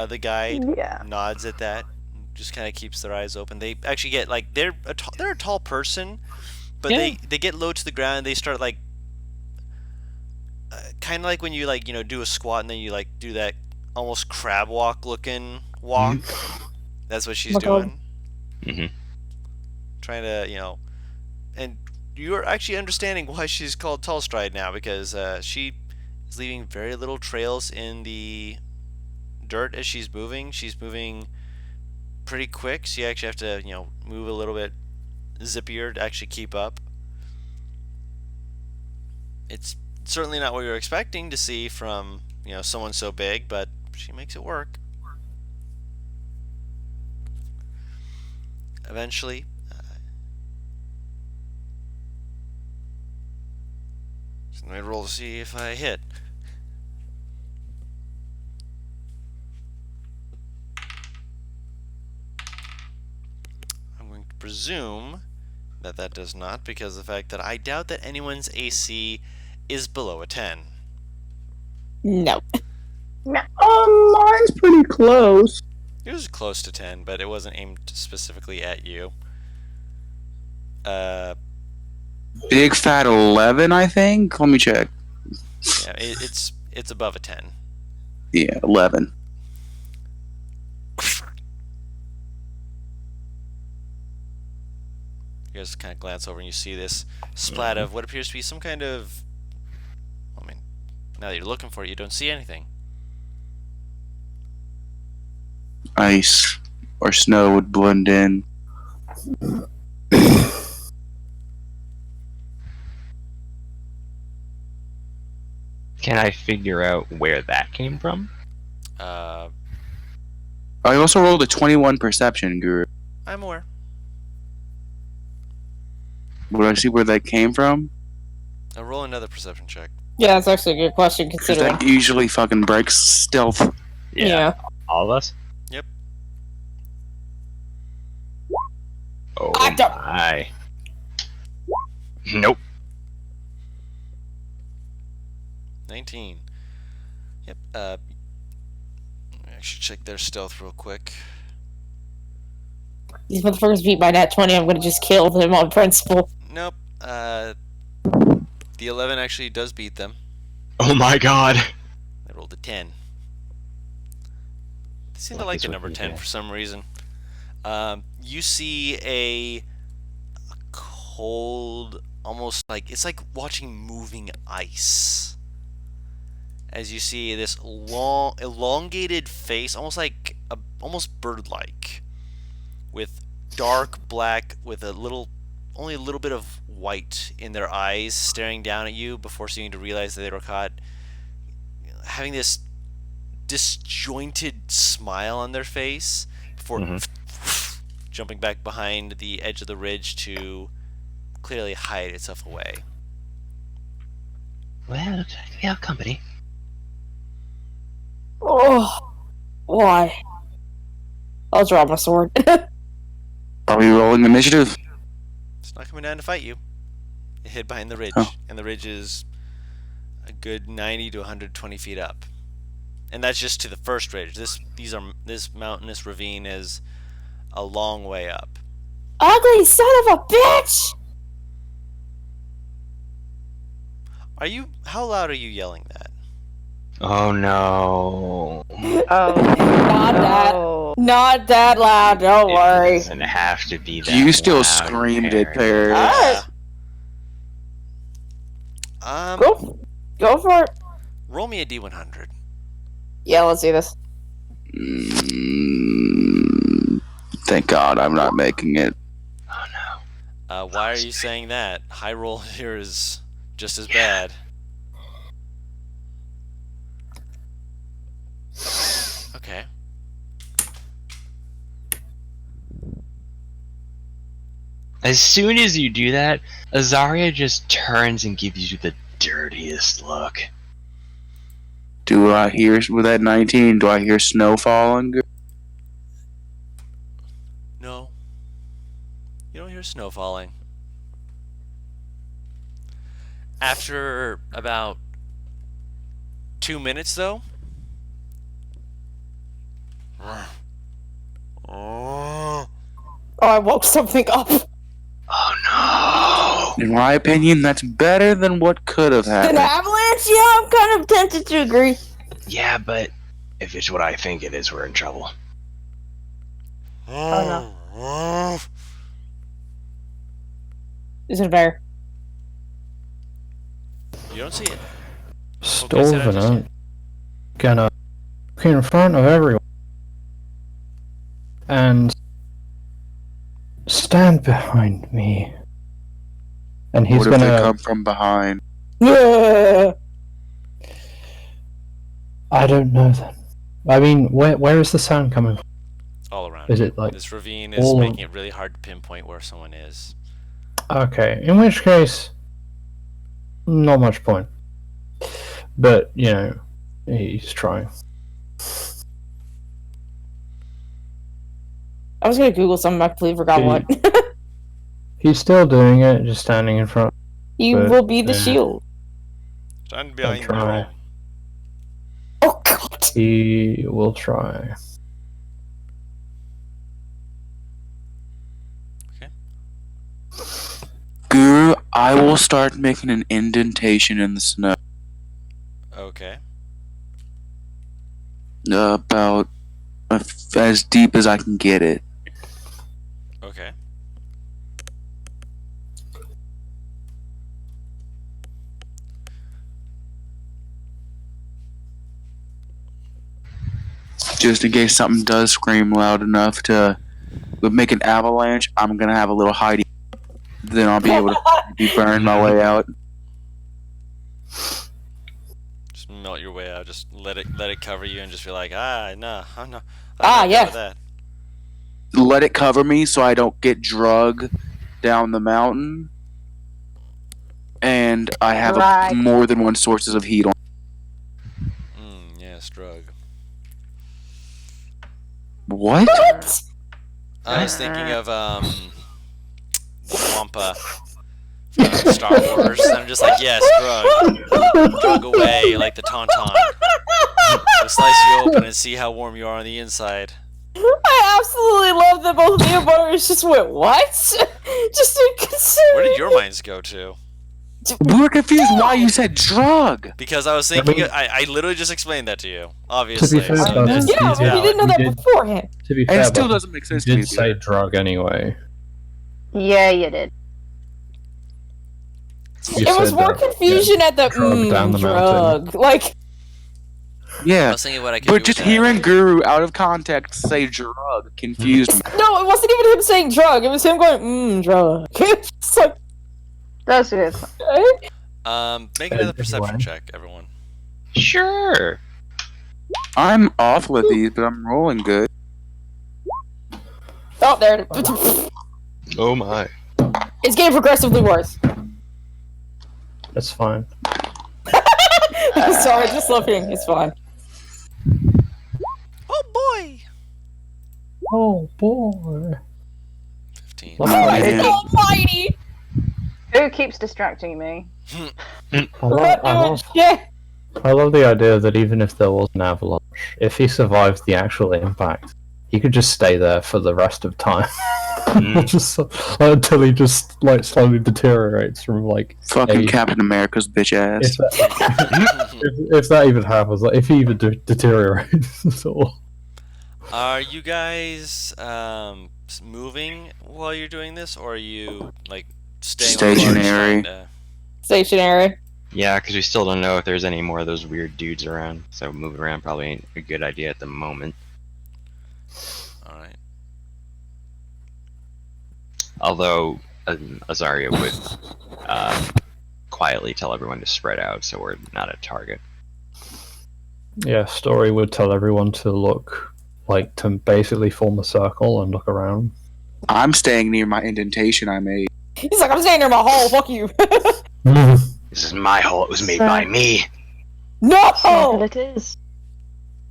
The guide Yeah. nods at that, just kind of keeps their eyes open. They actually get like they're a tall person, but they get low to the ground. And they start like kind of like when you like do a squat and then you like do that almost crab walk looking walk. That's what she's doing. Trying to and you're actually understanding why she's called Tall Stride now, because she is leaving very little trails in the dirt as she's moving. She's moving pretty quick, so you actually have to move a little bit zippier to actually keep up. It's certainly not what you're expecting to see from someone so big, but she makes it work. Eventually, let me roll to see if I hit. I'm going to presume that does not, because of the fact that I doubt that anyone's AC is below a 10. No. Mine's pretty close. It was close to 10, but it wasn't aimed specifically at you. Big fat 11, I think. Let me check. Yeah, it's above a 10. Yeah, 11. You guys kind of glance over and you see this splat of what appears to be some kind of. I mean, now that you're looking for it, you don't see anything. Ice or snow would blend in. Can I figure out where that came from? I also rolled a 21 perception, Guru. I'm aware. Would I see where that came from? I'll roll another perception check. Yeah, that's actually a good question Because considering. that usually fucking breaks stealth. Yeah. All of us? Yep. Oh Act up. my. Nope. 19. Yep. I should check their stealth real quick. These motherfuckers beat my nat 20, I'm gonna just kill them on principle. Nope. The 11 actually does beat them. Oh my god. I rolled a 10. They seem to like the number 10 for some reason. You see a cold, almost like it's like watching moving ice. As you see this long, elongated face, almost like almost bird-like, with dark black, with only a little bit of white in their eyes, staring down at you before seeming to realize that they were caught, having this disjointed smile on their face before jumping back behind the edge of the ridge to clearly hide itself away. Well, looks like we have company. Oh, why? I'll draw my sword. Are we rolling initiative? It's not coming down to fight you. It hid behind the ridge, Oh. and the ridge is a good 90 to 120 feet up. And that's just to the first ridge. This mountainous ravine is a long way up. Ugly son of a bitch! How loud are you yelling that? Oh no. Oh, Not that. no. Not that loud, don't It worry. doesn't have to be that You still loud, screamed it, Perry. Perry. Alright. Go for it. Roll me a D100. Yeah, let's do this. Thank God I'm not making it. Oh no. Why are you saying that? High roll here is just as bad. Okay. As soon as you do that, Azaria just turns and gives you the dirtiest look. Do I hear, with that 19, do I hear snow falling? No. You don't hear snow falling. After about 2 minutes, though. Oh, I woke something up. Oh In my opinion, that's better than what could have An happened. avalanche? Yeah, I'm kind of tempted to agree. no! Yeah, but if it's what I think it is, we're in trouble. no. Is it a bear? You don't see it. Storvin gonna look in front of everyone and stand behind me. And he's What if they gonna. come from behind? Yeah. I don't know then. I mean, where is the sound coming from? All around. Is it like This ravine is all- making it really hard to pinpoint where someone is. Okay, in which case, not much point. But, you know, he's trying. I was gonna Google something, I completely forgot what. He's still doing it, just standing in front. He But, will be the yeah. shield. Stand I'll behind try. you. Oh god. He will try. Guru, I will start making an indentation in the snow. Okay. About as deep as I can get it. Okay. Just in case something does scream loud enough to make an avalanche, I'm gonna have a little hidey. Then I'll be able to be burn my way out. Just melt your way out. Just let it cover you, and just be like, no, I'm not. Yeah. That. Let it cover me so I don't get drug down the mountain. And I have Right. more than one sources of heat on. Yes, drug. What? What? I was thinking of Wampa from Star Wars. And I'm just like, yes, drug away like the tauntaun. It'll slice you open and see how warm you are on the inside. I absolutely love that both of you boys just went, what? Just inconsiderate. Where did your minds go to? We were confused why you said drug. Because I was thinking, I literally just explained that to you. To Obviously. be fair, So though, there's- Yeah, it's but you valid. didn't know that We did- beforehand. To be And fair, it still but doesn't make sense you to me. did say drug anyway. Yeah, you did. You It was said more that, confusion at the drug down the mountain. drug. Like, I Yeah. was thinking what I could do But just with that. hearing Guru out of context say drug confused me. no, it wasn't even him saying drug. It was him going, drug. It's like, That's good. eh? Make another perception check, everyone. Sure. I'm awful at these, but I'm rolling good. Oh, there it is. Oh my. It's getting progressively worse. It's fine. I'm sorry, just looking. It's fine. Oh boy! Oh boy. 15. Love Christ man. almighty! Who keeps distracting me? We're not doing shit! I love the idea that even if there was an avalanche, if he survived the actual impact, he could just stay there for the rest of time. Just until he just like slowly deteriorates from like Fucking a- Captain America's bitch ass. if that even happens, like if he even deteriorates at all. Are you guys moving while you're doing this, or are you like staying on the barge Stationary. trying to- Stationary. Yeah, because we still don't know if there's any more of those weird dudes around, so moving around probably ain't a good idea at the moment. All right. Although Azaria would quietly tell everyone to spread out so we're not a target. Yeah, Story would tell everyone to look like to basically form a circle and look around. I'm staying near my indentation I made. He's like, I'm staying near my hole, fuck you. This is my hole. It was made by me. Well, No! it is.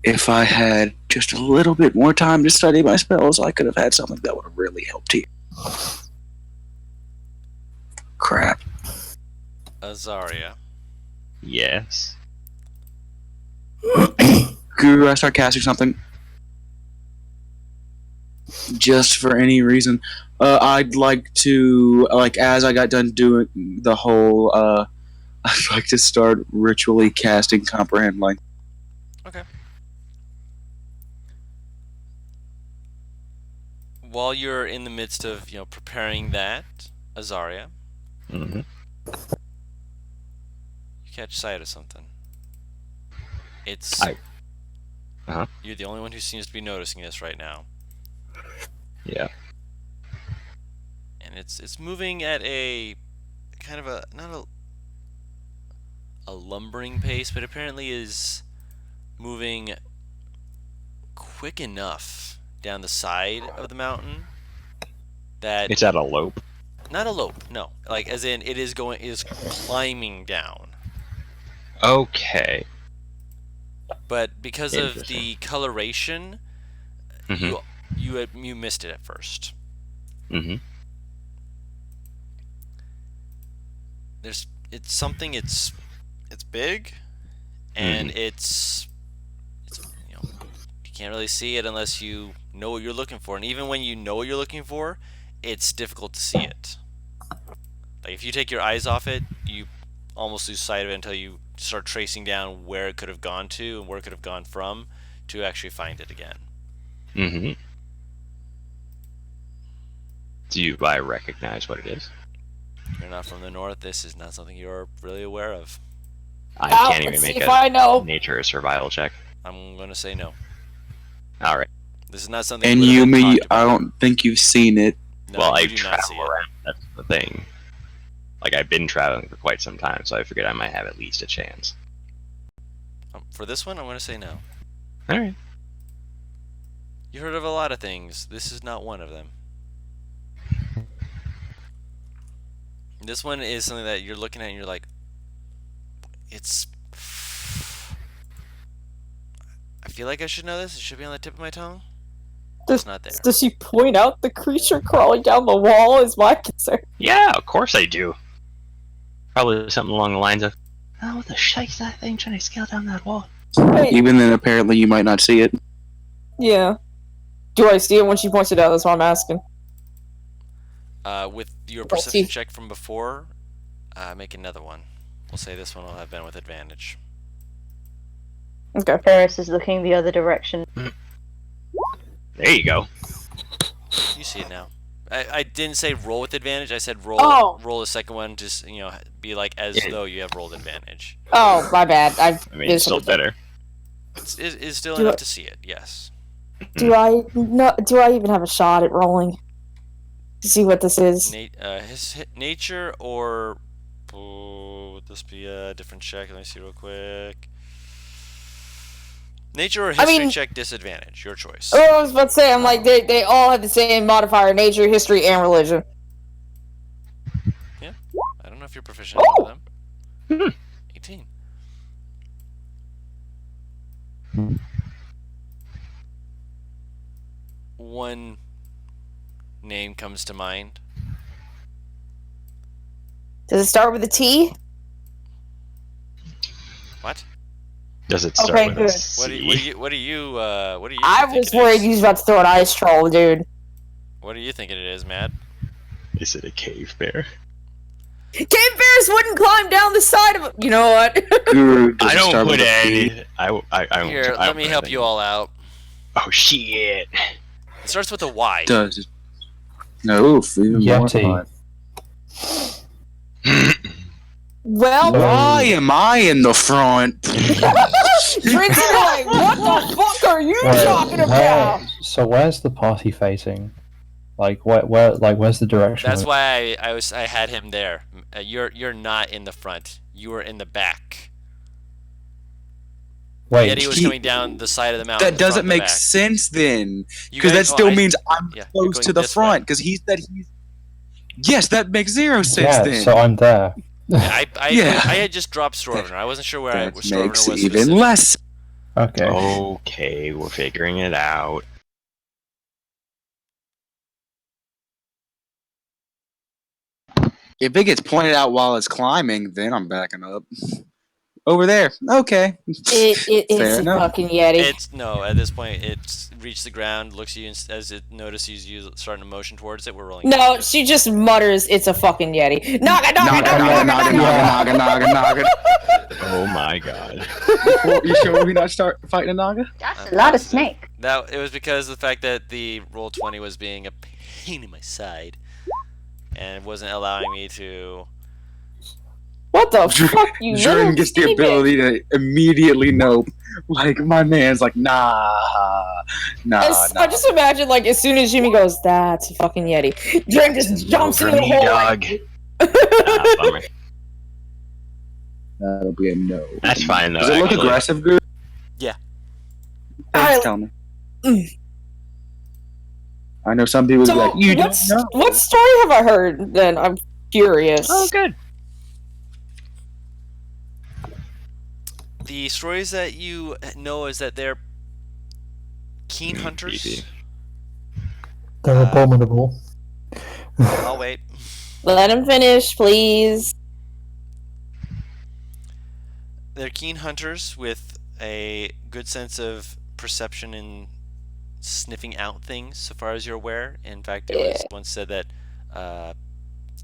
If I had just a little bit more time to study my spells, I could have had something that would have really helped here. Crap. Azaria. Yes. Guru, I start casting something. Just for any reason. I'd like to, like, as I got done doing the whole, I'd like to start ritually casting Comprehend Light. Okay. While you're in the midst of, preparing that, Azaria, Mm-hmm. you catch sight of something. It's Uh-huh. You're the only one who seems to be noticing this right now. Yeah. And it's moving at a kind of a not a lumbering pace, but apparently is moving quick enough down the side of the mountain that It's at a lope. not a lope, no. Like as in it is climbing down. Okay. But because of Interesting. the coloration, Mm-hmm. you missed it at first. Mm-hmm. It's something. It's big, and it's you can't really see it unless you know what you're looking for. And even when you know what you're looking for, it's difficult to see it. Like if you take your eyes off it, you almost lose sight of it until you start tracing down where it could have gone to and where it could have gone from to actually find it again. Mm-hmm. Do I recognize what it is? You're not from the north. This is not something you're really aware of. I Now, can't even let's see make if I know. a nature or survival check. I'm gonna say no. All right. This is not something. And you would have Yumi, talked about. I don't think you've seen it. No, Well, I you do not see travel it. around. That's the thing. Like I've been traveling for quite some time, so I figured I might have at least a chance. For this one, I'm gonna say no. All right. You heard of a lot of things. This is not one of them. This one is something that you're looking at and you're like, it's. I feel like I should know this. It should be on the tip of my tongue. It's not there. Does she point out the creature crawling down the wall is my concern? Yeah, of course I do. Probably something along the lines of, Oh, what the shite's that thing trying to scale down that wall? Wait, Even then, apparently, you might not see it. yeah. Do I see it when she points it out? That's what I'm asking. With your Well, perception see- check from before, make another one. We'll say this one will have been with advantage. Okay. Ferris is looking the other direction. there you go. You see it now. I didn't say roll with advantage. I said roll Oh. the second one. Just be like as Yeah. though you have rolled advantage. Oh, my bad. I mean, it's still better. It's still Do enough I- to see it. Yes. Do I even have a shot at rolling to see what this is? Nature or would this be a different check? Let me see real quick. Nature or history mean- check disadvantage. Your choice. Oh, I was about to say, I'm like, they all have the same modifier: nature, history, and religion. if you're proficient in one of them. 18. One name comes to mind. Does it start with a T? What? Does it start Okay, with good. a C? What are you I thinking was worried he was about to throw an ice troll, dude. What are you thinking it is, Matt? Is it a cave bear? Cave bears wouldn't climb down the side of it. You know what? Guru, does I it don't start put with a P? any. I don't. Here, I let me help you all out. Oh shit! It starts with a Y. Does it? No, even more Yeti. fun. Well, Why am I in the front? Prince, you're like, what the fuck are you talking about? So where's the party facing? Like where's the direction? That's why I had him there. You're not in the front. You were in the back. Wait, Yeti was coming down the side of the mountain. That doesn't from the make back. sense then, You because that guys- still means I'm yeah, you're close going to the this way. front. Because he's. Yes, that makes zero sense yeah, then. so I'm there. I Yeah. had just dropped Storvener. I wasn't sure where that Storvener makes was. even specific. less. Okay. Okay, we're figuring it out. If it gets pointed out while it's climbing, then I'm backing up. Over there. Okay. It's Fair a enough. fucking Yeti. It's no. At this point, it's reached the ground. Looks at you and as it notices you starting to motion towards it. We're rolling. No, she just mutters, it's a fucking Yeti. Naga, naga, naga, naga, naga, naga. naga, naga. Oh my god. Well, you sure we not start fighting a naga? That's a lot of snake. That it was because of the fact that the roll 20 was being a pain in my side, and wasn't allowing me to. What the fuck, you little Jordan gets the skinny ability to immediately know. Like, my man's like, nah. I just imagine, like, as soon as Jimmy goes, that's a fucking Yeti, Jordan just jumps Over into the me, hole. dog. Bummer. That'll be a no. That's fine though. Does it look actually. aggressive, good? Yeah. Thanks, tell me. I know some people So, be like, you don't know. what story have I heard, then? I'm curious. Oh, good. The stories that you know is that they're keen hunters. Creepy. They're abominable. I'll wait. Let him finish, please. They're keen hunters with a good sense of perception and sniffing out things, so far as you're aware. In fact, it was once said that a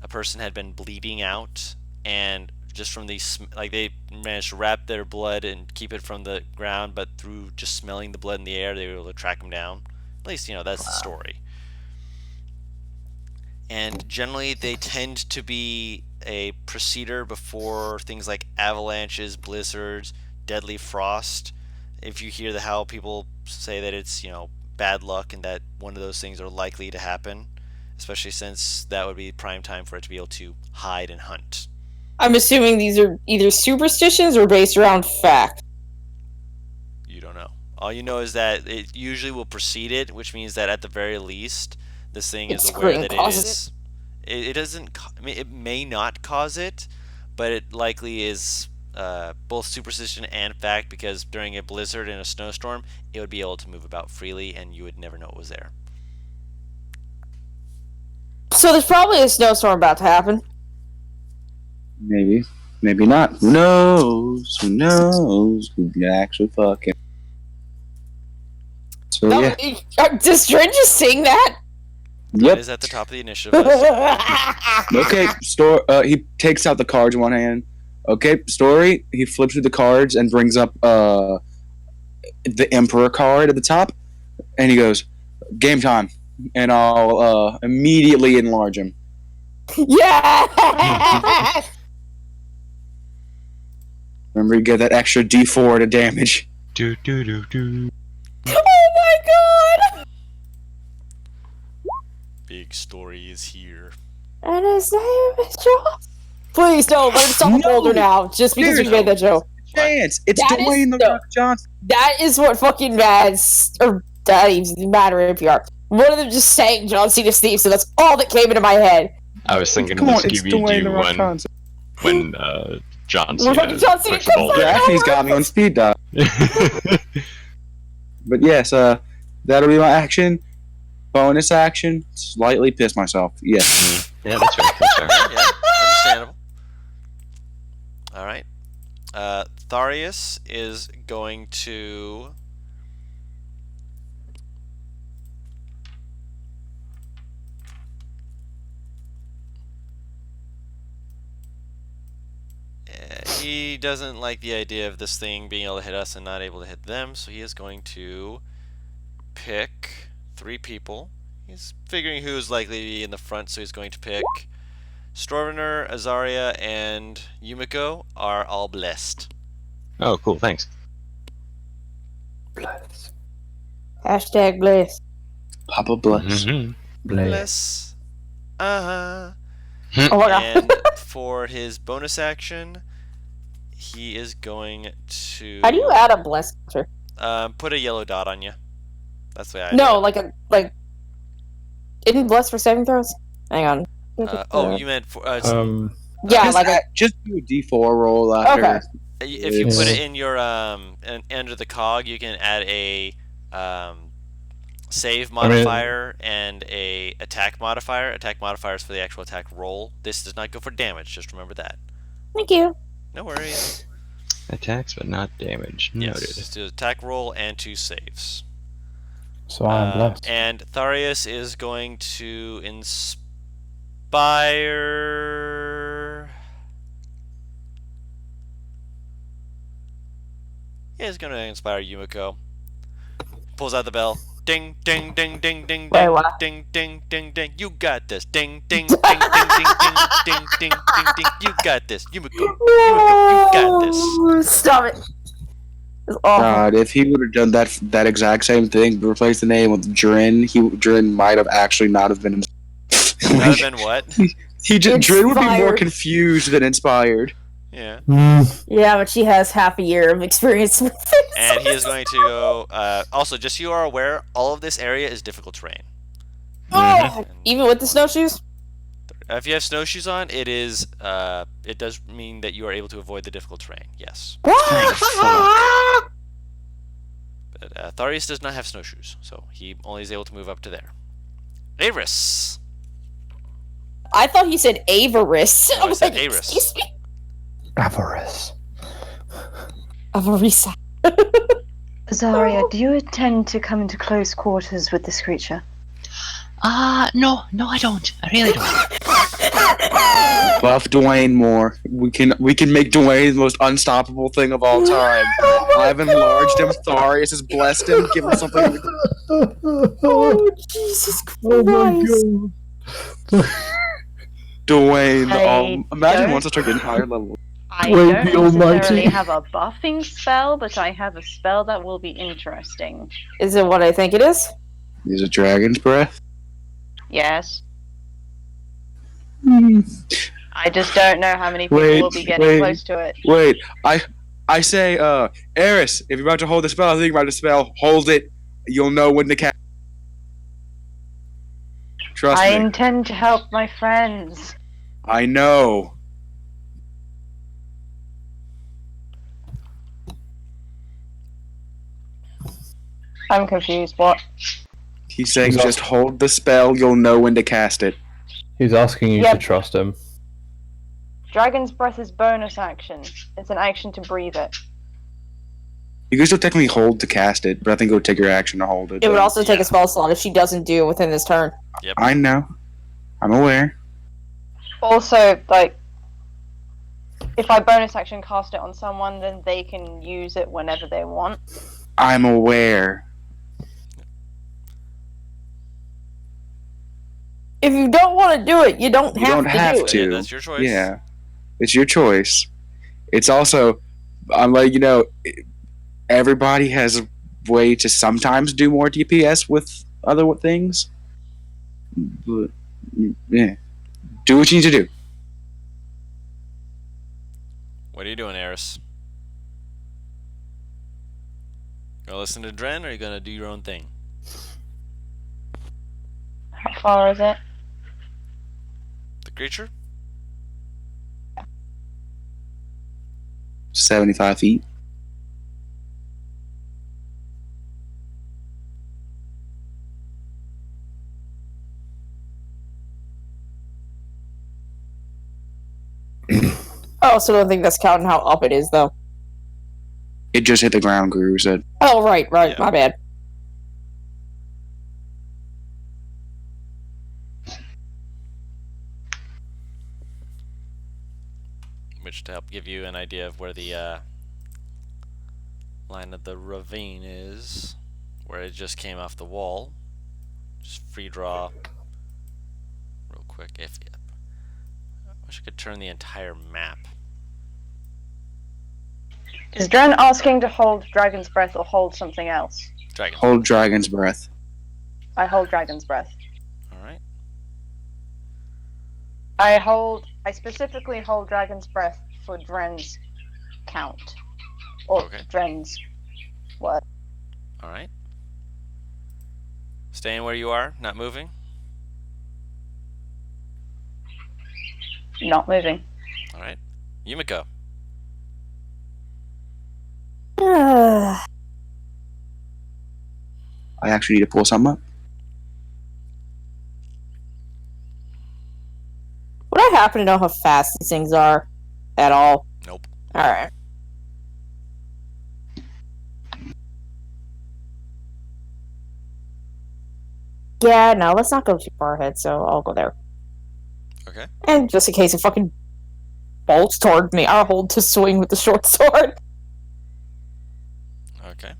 person had been bleeding out, and just from the they managed to wrap their blood and keep it from the ground, but through just smelling the blood in the air, they were able to track him down. At least, that's the story. And generally, they tend to be a preceder before things like avalanches, blizzards, deadly frost. If you hear the howl, people say that it's bad luck and that one of those things are likely to happen, especially since that would be prime time for it to be able to hide and hunt. I'm assuming these are either superstitions or based around fact. You don't know. All you know is that it usually will precede it, which means that at the very least, this thing is aware that it is. It doesn't. I mean, it may not cause it, but it likely is both superstition and fact, because during a blizzard and a snowstorm, it would be able to move about freely, and you would never know it was there. So there's probably a snowstorm about to happen. Maybe. Maybe not. Who knows? Who knows? Who can actually fucking. So, No, yeah. does Dren just sing that? It Yep. is at the top of the initiative list. Okay, he takes out the cards in one hand. Okay, story. He flips through the cards and brings up the Emperor card at the top, and he goes, "Game time," and I'll immediately enlarge him. Yeah. Remember, you get that extra D4 to damage. Do do do do. Oh my god! Big story is here. And his name is John. Please don't let him stop No. older now, just because you made that joke. Chance, it's That is Dwayne the no- Rock Johnson. That is what fucking matters, or that even matter NPR. One of them just sang John Cena's theme, so that's all that came into my head. I was thinking Come of on, the it's Scooby Dwayne the Doo Rock one. Johnson. when John Well, Cena fucking John Cena pushed the comes boulder. Daphne's got me on speed dial. But yes, that'll be my action. Bonus action, slightly piss myself. Yes. Yeah, that's fair. That's fair. Yeah, understandable. All right. Tharius is going to. He doesn't like the idea of this thing being able to hit us and not able to hit them, so he is going to pick 3 people. He's figuring who's likely to be in the front, so he's going to pick Storvener, Azaria, and Yumiko are all blessed. Oh, cool. Thanks. Bless. Hashtag bless. Papa bless. Mhm. Bless. Oh my god. And for his bonus action, he is going to. How do you add a bless counter? Put a yellow dot on you. That's the way I do No, it. like isn't bless for saving throws? Hang on. You meant for. Yeah, like a Just do a D4 roll after. Okay. If you put Yeah. it in your under the cog, you can add a save modifier and a attack modifier. Attack modifier is for the actual attack roll. This does not go for damage. Just remember that. thank you. No worries. Attacks, but not damage. Noted. Yes, just do attack roll and 2 saves. So I'm blessed. And Tharius is going to inspire. Yeah, he's going to inspire Yumiko. Pulls out the bell. Ding, ding, ding, ding, ding, Wait, ding, what? ding, ding, ding, ding. You got this. Ding, ding, ding, ding, ding, ding, ding, ding, ding, ding. You got this. Yumiko, you got this. Stop it. It's awful. God, if he would have done that exact same thing, replace the name with Drin, Drin might have actually not have been. That would have been what? Drin would be more Inspired. confused than inspired. Yeah. Yeah, but she has half a year of experience with it. And he is going to go. Also, just so you are aware, all of this area is difficult terrain. Oh, even with the snowshoes? If you have snowshoes on, it is. It does mean that you are able to avoid the difficult terrain. Yes. But Tharius does not have snowshoes, so he only is able to move up to there. Aris. I thought he said Avarice. No, I said like, Aris. excuse me? Avarice. Avarice. Azaria, do you intend to come into close quarters with this creature? No, I don't. I really don't. Buff Dwayne more. We can make Dwayne the most unstoppable thing of all time. I've enlarged him. Tharius has blessed him. Give him something. Oh, Jesus Christ. Oh my god. Dwayne. I Imagine don't- once I start getting higher level. I Wait, don't the almighty. necessarily have a buffing spell, but I have a spell that will be interesting. Is it what I think it is? Is it Dragon's Breath? Yes. I just don't know how many people Wait, will be getting wait. close to it. Wait, I say, Eris, if you're about to hold the spell, I think you're about to spell, hold it. You'll know when to cast. Trust I me. intend to help my friends. I know. I'm confused. What? He's saying He's just hold the spell, you'll know when to cast it. He's asking you Yep. to trust him. Dragon's Breath is bonus action. It's an action to breathe it. You can still technically hold to cast it, but I think it would take your action to hold it. It would though. also take Yeah. a spell slot if she doesn't do it within this turn. I know. I'm aware. Also, like, if I bonus action cast it on someone, then they can use it whenever they want. I'm aware. If you don't want to do it, you don't You have don't to have do it. to. Yeah, that's your choice. Yeah. It's your choice. It's also, I'm like, everybody has a way to sometimes do more DPS with other things. But, yeah. Do what you need to do. What are you doing, Eris? Gonna listen to Dren, or are you gonna do your own thing? How far is it? The creature? 75 feet. I also don't think that's counting how up it is, though. It just hit the ground, Guru said. Oh, right, Yeah. my bad. Which to help give you an idea of where the line of the ravine is, where it just came off the wall. Just free draw real quick. If I wish I could turn the entire map. Is Dren asking to hold Dragon's Breath or hold something else? Dragon. Hold Dragon's Breath. I hold Dragon's Breath. All right. I specifically hold Dragon's Breath for Dren's count. Or Okay. Dren's word. All right. Staying where you are, not moving. Not moving. All right. Yumiko. I actually need to pull something up. Would I happen to know how fast these things are at all? Nope. Alright. Yeah, no, let's not go too far ahead, so I'll go there. Okay. And just in case it fucking bolts toward me, I'll hold to swing with the short sword. Okay.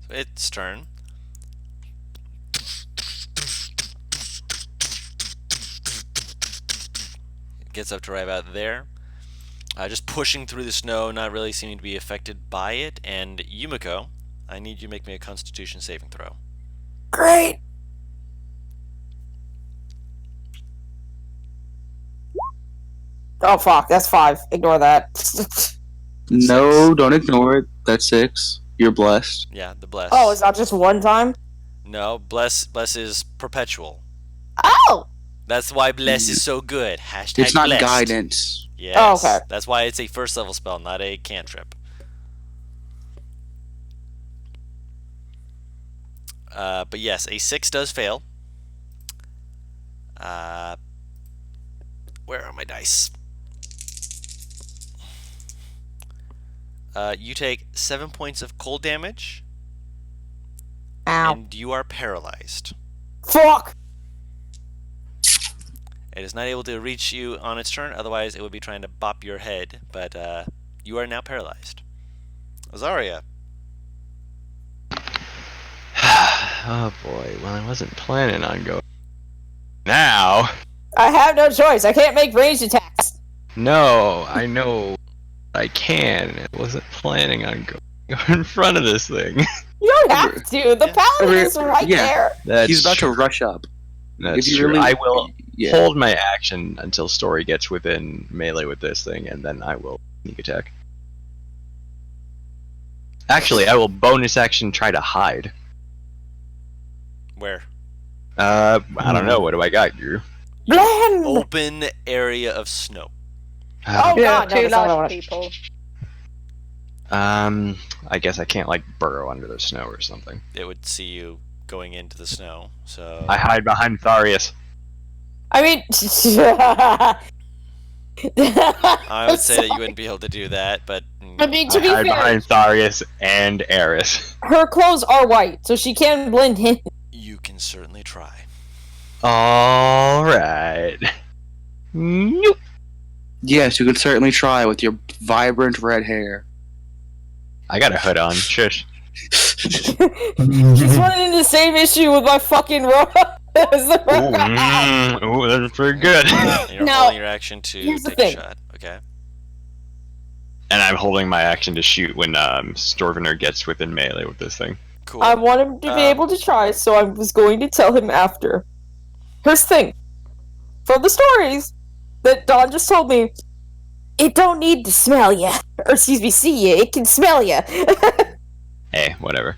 So its turn. It gets up to right about there. Just pushing through the snow, not really seeming to be affected by it. And Yumiko, I need you to make me a Constitution saving throw. Great! Oh fuck, that's 5. Ignore that. No, don't ignore it. That's 6. You're blessed. Yeah, the bless. Oh, it's not just one time? No, bless is perpetual. Oh! That's why bless is so good. Hashtag It's not blessed. guidance. Yes. Oh, okay. That's why it's a first level spell, not a cantrip. But yes, a 6 does fail. Where are my dice? You take 7 points of cold damage, Ow. and you are paralyzed. Fuck! It is not able to reach you on its turn, otherwise it would be trying to bop your head, but you are now paralyzed. Azaria. Oh boy, well I wasn't planning on going. Now! I have no choice. I can't make ranged attacks. No, I know I can. I wasn't planning on going in front of this thing. You don't have to. The paladin is right yeah. there. That's He's about true. to rush up. That's If you true. really- I will Yeah. hold my action until Story gets within melee with this thing, and then I will sneak attack. Actually, I will bonus action try to hide. Where? I don't know. What do I got, Drew? Blend! Open area of snow. Oh Yeah, god, no, two that's not what I large wanted. people. I guess I can't like burrow under the snow or something. It would see you going into the snow, so... I hide behind Tharius. I mean... I would say that you wouldn't be able to do that, but... I mean, to I be hide fair, behind Tharius and Eris. her clothes are white, so she can blend in. You can certainly try. Alright. Nope. Yes, you could certainly try with your vibrant red hair. I got a hood on. Shush. She's running into the same issue with my fucking robe. Ooh, that's pretty good. And you're No, holding your action to here's the take a thing. shot. Okay. And I'm holding my action to shoot when Storvener gets within melee with this thing. Cool. I want him to be able to try, so I was going to tell him after. Here's the thing. From the stories that Dawn just told me, It don't need to smell you, or excuse me, see you. It can smell you. Hey, whatever.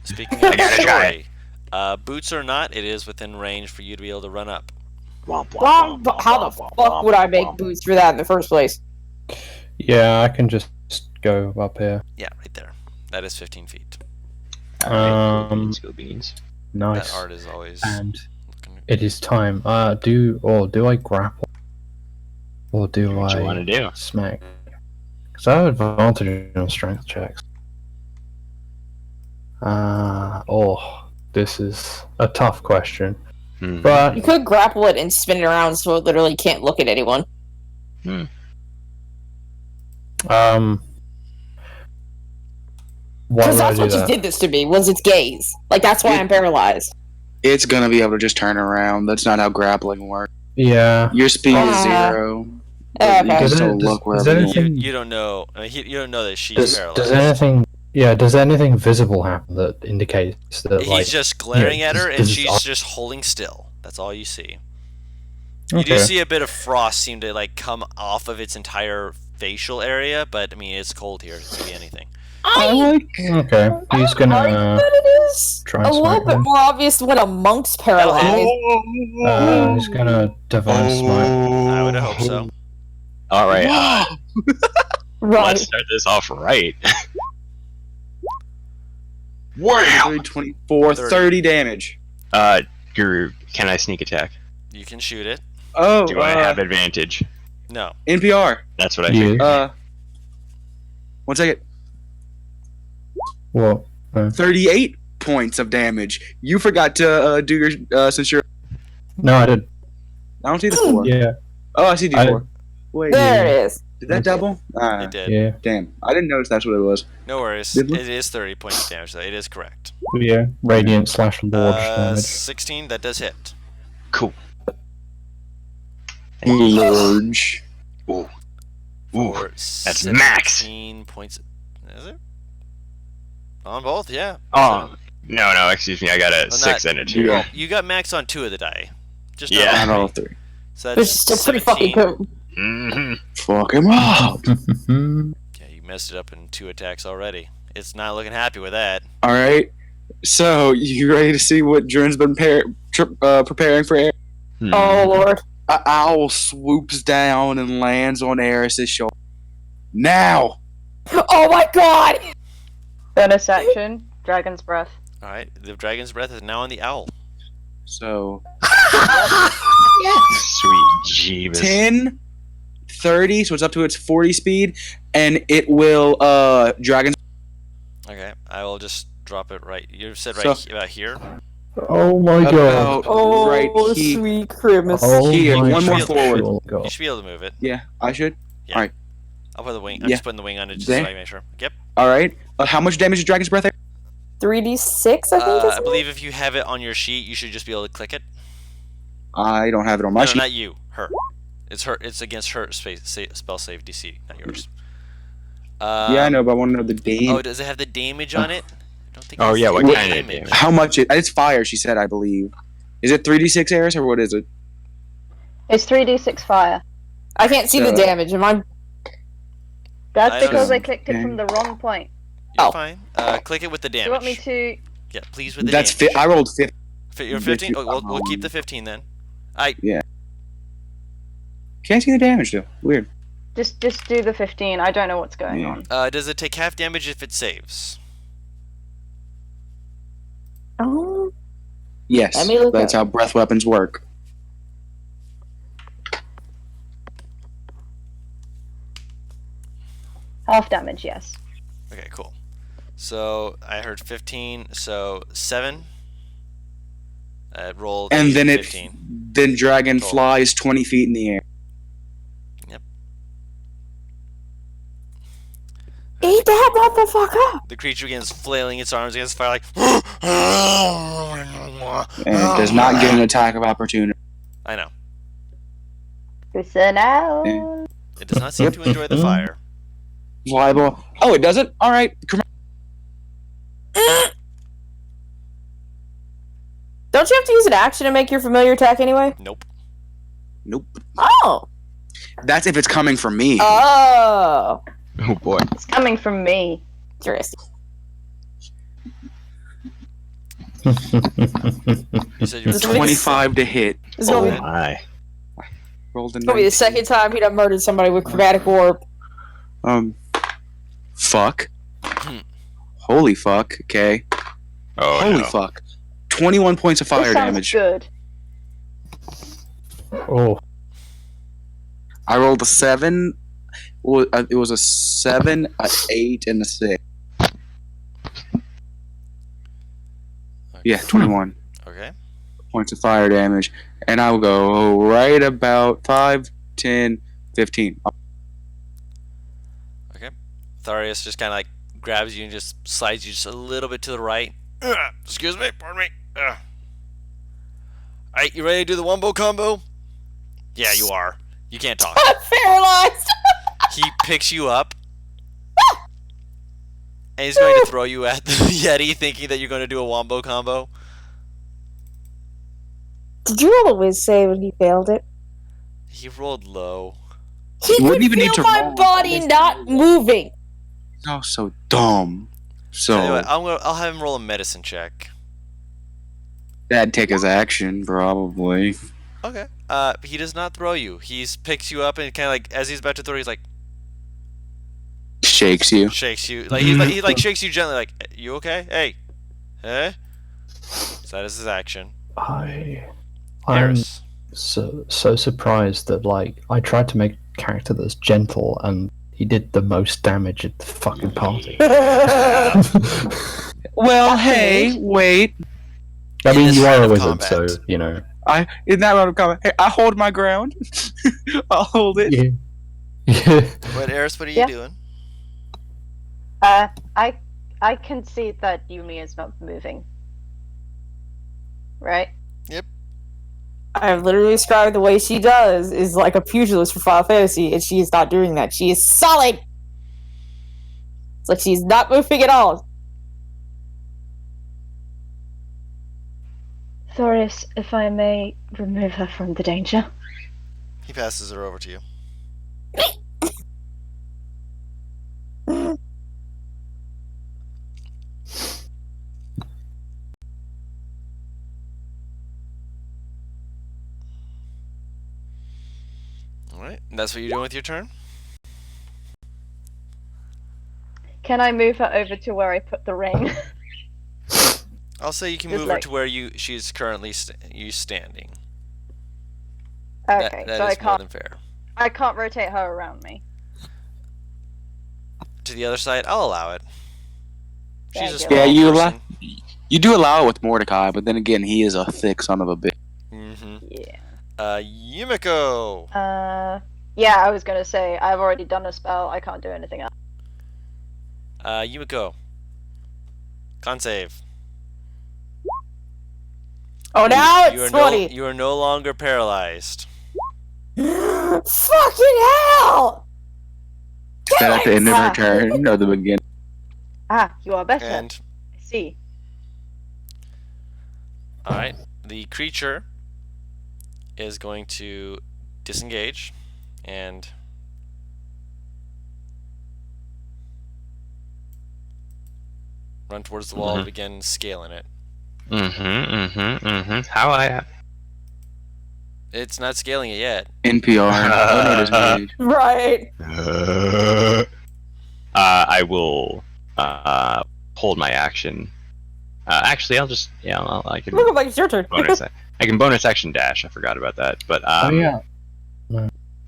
Speaking of I gotta try story, boots or not, it is within range for you to be able to run up. How the fuck would I make boots for that in the first place? Yeah, I can just go up here. Yeah, right there. That is 15 feet. Alright, go beans. Nice. That art is always And looking. it is time. Do I grapple? Or do What I you wanna do? smack? Because I have advantage on strength checks. This is a tough question. Hmm. But You could grapple it and spin it around so it literally can't look at anyone. why Because would I that's do what just that? did this to me, was its gaze. Like, that's why I'm paralyzed. It's gonna be able to just turn around. That's not how grappling works. Yeah. Your speed is 0. Okay. You can Does still it- look does wherever you want. anything- You don't know. You don't know that she's Does paralyzed. anything? Yeah. Does anything visible happen that indicates that He's like? just glaring yeah, at her, does- and does- she's just holding still. That's all you see. You Okay. do see a bit of frost seem to like come off of its entire facial area, but I mean it's cold here. It could be anything. Okay. He's I gonna like that it is try a and little smack bit him. more obvious when a monk's paralyzed. He's gonna divine smite. I would hope so. Alright, Right. let's start this off right. 24, 30 damage. Guru, can I sneak attack? You can shoot it. Oh, Do I have advantage? No. NPR. That's what I Yeah. figured. 1 second. What? 38 points of damage. You forgot to do your since you're. No, I did. I don't see the 4. Yeah. Oh, I see D4. Wait, There it is. did that double? It did. Yeah. Damn, I didn't notice that's what it was. No worries. Did we? It is 30 points of damage, though. It is correct. Yeah. Radiant / Lord damage. 16. That does hit. Cool. Lurge. Ooh, For that's max. 17 points. Is it? On both, yeah. Oh, no, excuse me. I got a Well, 6 not- and a 2. Yeah. You got max on 2 of the die. Just Yeah. not Not on all 3. 3. So Which that's is still pretty fucking 17. cool. Mm-hmm. Fuck him up. Yeah, you messed it up in 2 attacks already. It's not looking happy with that. All right. So you ready to see what Dren's been preparing for air? Oh lord. An owl swoops down and lands on Eris's shoulder. Now. Oh my god! Bonus action, Dragon's Breath. Alright, the dragon's breath is now on the owl. So Sweet Jeebus. 10, 30, so it's up to its 40 speed, and it will dragon's. Okay, I will just drop it right. You said So- about here? Oh my god. About Oh, right here. sweet Christmas. Oh Here, my one more shield. forward. actual god. You should be able to move it. Yeah, I should. I'll put the wing. I'm Yeah. just putting the wing on it just There. so I make sure. Yep. All right. How much damage is dragon's breath? 3d6, I think. I Isn't it? believe if you have it on your sheet, you should just be able to click it. I don't have it on my No, sheet. not you. Her. It's her. It's against her spell save DC, not yours. Yeah, I know, but I want to know the damage. Oh, does it have the damage on it? I don't think. Oh, it has yeah, the what kind of damage? How much? It's fire, she said, I believe. Is it 3d6 Eris, or what is it? It's 3d6 fire. I can't see the So- damage. Am I? That's I because don't- I clicked it from the wrong point. You're Oh. fine. Click it with the Do damage. you want me to? Yeah, please with the That's damage. I rolled 50. You're 15. Oh, we'll keep the 15 then. Can't see the damage though. Weird. Just do the 15. I don't know what's going Yeah. on. Does it take half damage if it saves? Oh. Yes. Let me look That's up. how breath weapons work. Half damage, yes. Okay, cool. So I heard 15. So 7. Roll. And then 15. then dragon Cool. flies 20 feet in the air. Eat that motherfucker! The creature begins flailing its arms against fire like. And it does not get an attack of opportunity. I know. Listen out. Yeah. It does not seem to enjoy the fire. Flyable. Oh, it doesn't? Alright. Don't you have to use an action to make your familiar attack anyway? Nope. Nope. Oh. That's if it's coming from me. Oh, Oh boy. It's coming from me. interesting. You said you were This 25 to hit. This is gonna Oh be, my. Rolled a gonna be the 19. second time he'd have murdered somebody with chromatic orb. Fuck. Holy fuck. Okay. Oh Holy no. fuck. 21 points of fire This sounds damage. good. Oh, I rolled a 7. It was a 7, an 8, and a 6. Yeah, 21 Okay. points of fire damage. And I will go right about 5, 10, 15. Okay. Tharius just kind of like grabs you and just slides you just a little bit to the right. Excuse me, pardon me. Alright, you ready to do the wombo combo? Yeah, you are. You can't talk. Paralyzed. He picks you up. And he's going to throw you at the Yeti thinking that you're going to do a wombo combo. Did you roll a whiz save and he failed it? He rolled low. He You wouldn't could even need feel to my roll. body not moving. Oh, so dumb. So Anyway, I'll have him roll a medicine check. that'd take his action, probably. Okay. He does not throw you. He picks you up and kind of like as he's about to throw, he's like Shakes you. shakes you. Like he like shakes you gently. Like, you okay? Hey, eh? So that is his action. I'm Harris. so surprised that like I tried to make a character that's gentle and he did the most damage at the fucking party. Well, hey, wait. I In mean, this you round are a of wizard, combat. so you know. In that round of combat, hey, I hold my ground. I'll hold it. Yeah. Yeah. What, Eris? What are you Yeah. doing? I can see that Yumi is not moving. Right? I have literally described the way she does is like a pugilist for Final Fantasy, and she is not doing that. She is solid. It's like she's not moving at all. Thoris, if I may remove her from the danger. He passes her over to you. Alright, and that's what you're doing with your turn? Can I move her over to where I put the ring? I'll say you can Just move her like- to where she's currently standing. Okay, that so is more than fair. I can't rotate her around me. To the other side, I'll allow it. She's a Thank you. small Yeah, you person. You do allow it with Mordecai, but then again, he is a thick son of a bitch. Mm-hmm. Yeah. Yumiko! Yeah, I was gonna say, I've already done a spell, I can't do anything else. Yumiko. Con save. Oh, now You it's are 20. you are no longer paralyzed. Fucking hell! Is that at the end of her turn or the beginning? Ah, you are better. And I see. alright, the creature is going to disengage and run towards the wall and begin scaling it. How It's not scaling it yet. NPR. Oh, no, disengage. Right. I will hold my action. Actually, I'll just I can Look like it's your turn. bonus. I can bonus action dash. I forgot about that, but Oh yeah.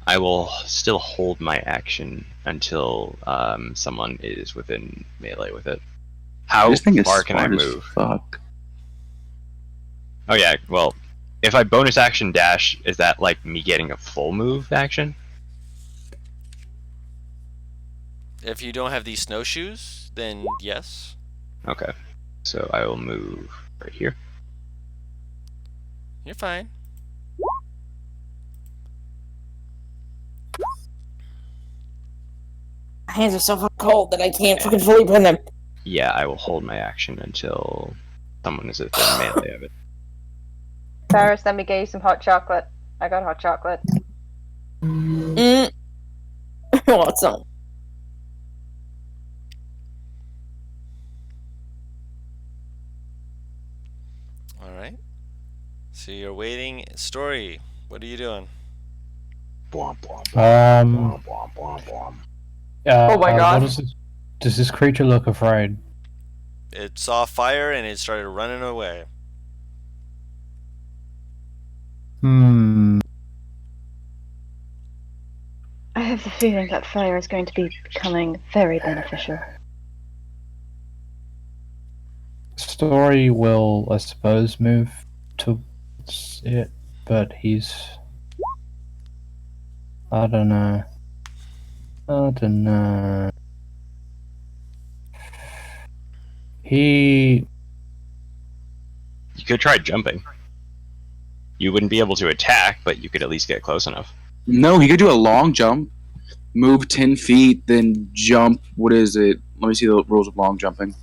I will still hold my action until someone is within melee with it. How This thing is far can I smart as move? Fuck. Oh yeah, well, if I bonus action dash, is that like me getting a full move action? If you don't have these snowshoes, then yes. Okay, so I will move right here. You're fine. My hands are so fucking cold that I can't fucking fully bend them. Yeah, I will hold my action until someone is within melee of it. Paris, let me get you some hot chocolate. I got hot chocolate. Mm. want some. All right. So you're waiting. Story. What are you doing? Oh my God. Does this creature look afraid? It saw fire and it started running away. I have the feeling that fire is going to be becoming very beneficial. Story will, I suppose, move towards it, but he's... I don't know. He... You could try jumping. You wouldn't be able to attack, but you could at least get close enough. No, he could do a long jump, move 10 feet, then jump. What is it? Let me see the rules of long jumping.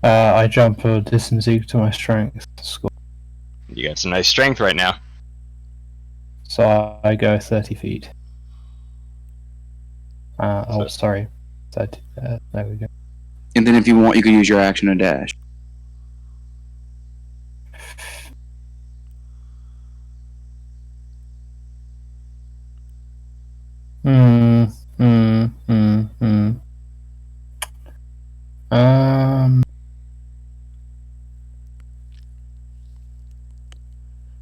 I jump a distance equal to my strength score. You got some nice strength right now. So I go 30 feet. Sorry. 30, there we go. And then if you want, you could use your action to dash.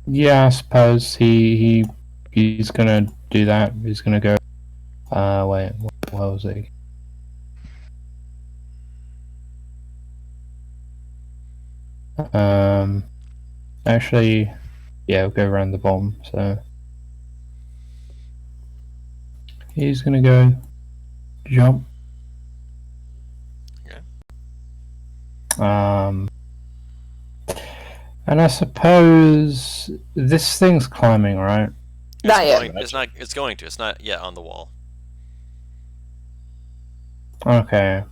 Yeah, I suppose he's gonna do that. He's gonna go. Wait, what was he? Actually, yeah, we'll go around the bomb. So he's gonna go jump. Okay. And I suppose this thing's climbing, right? Not yet. It's not. It's going to. It's not yet on the wall. Okay.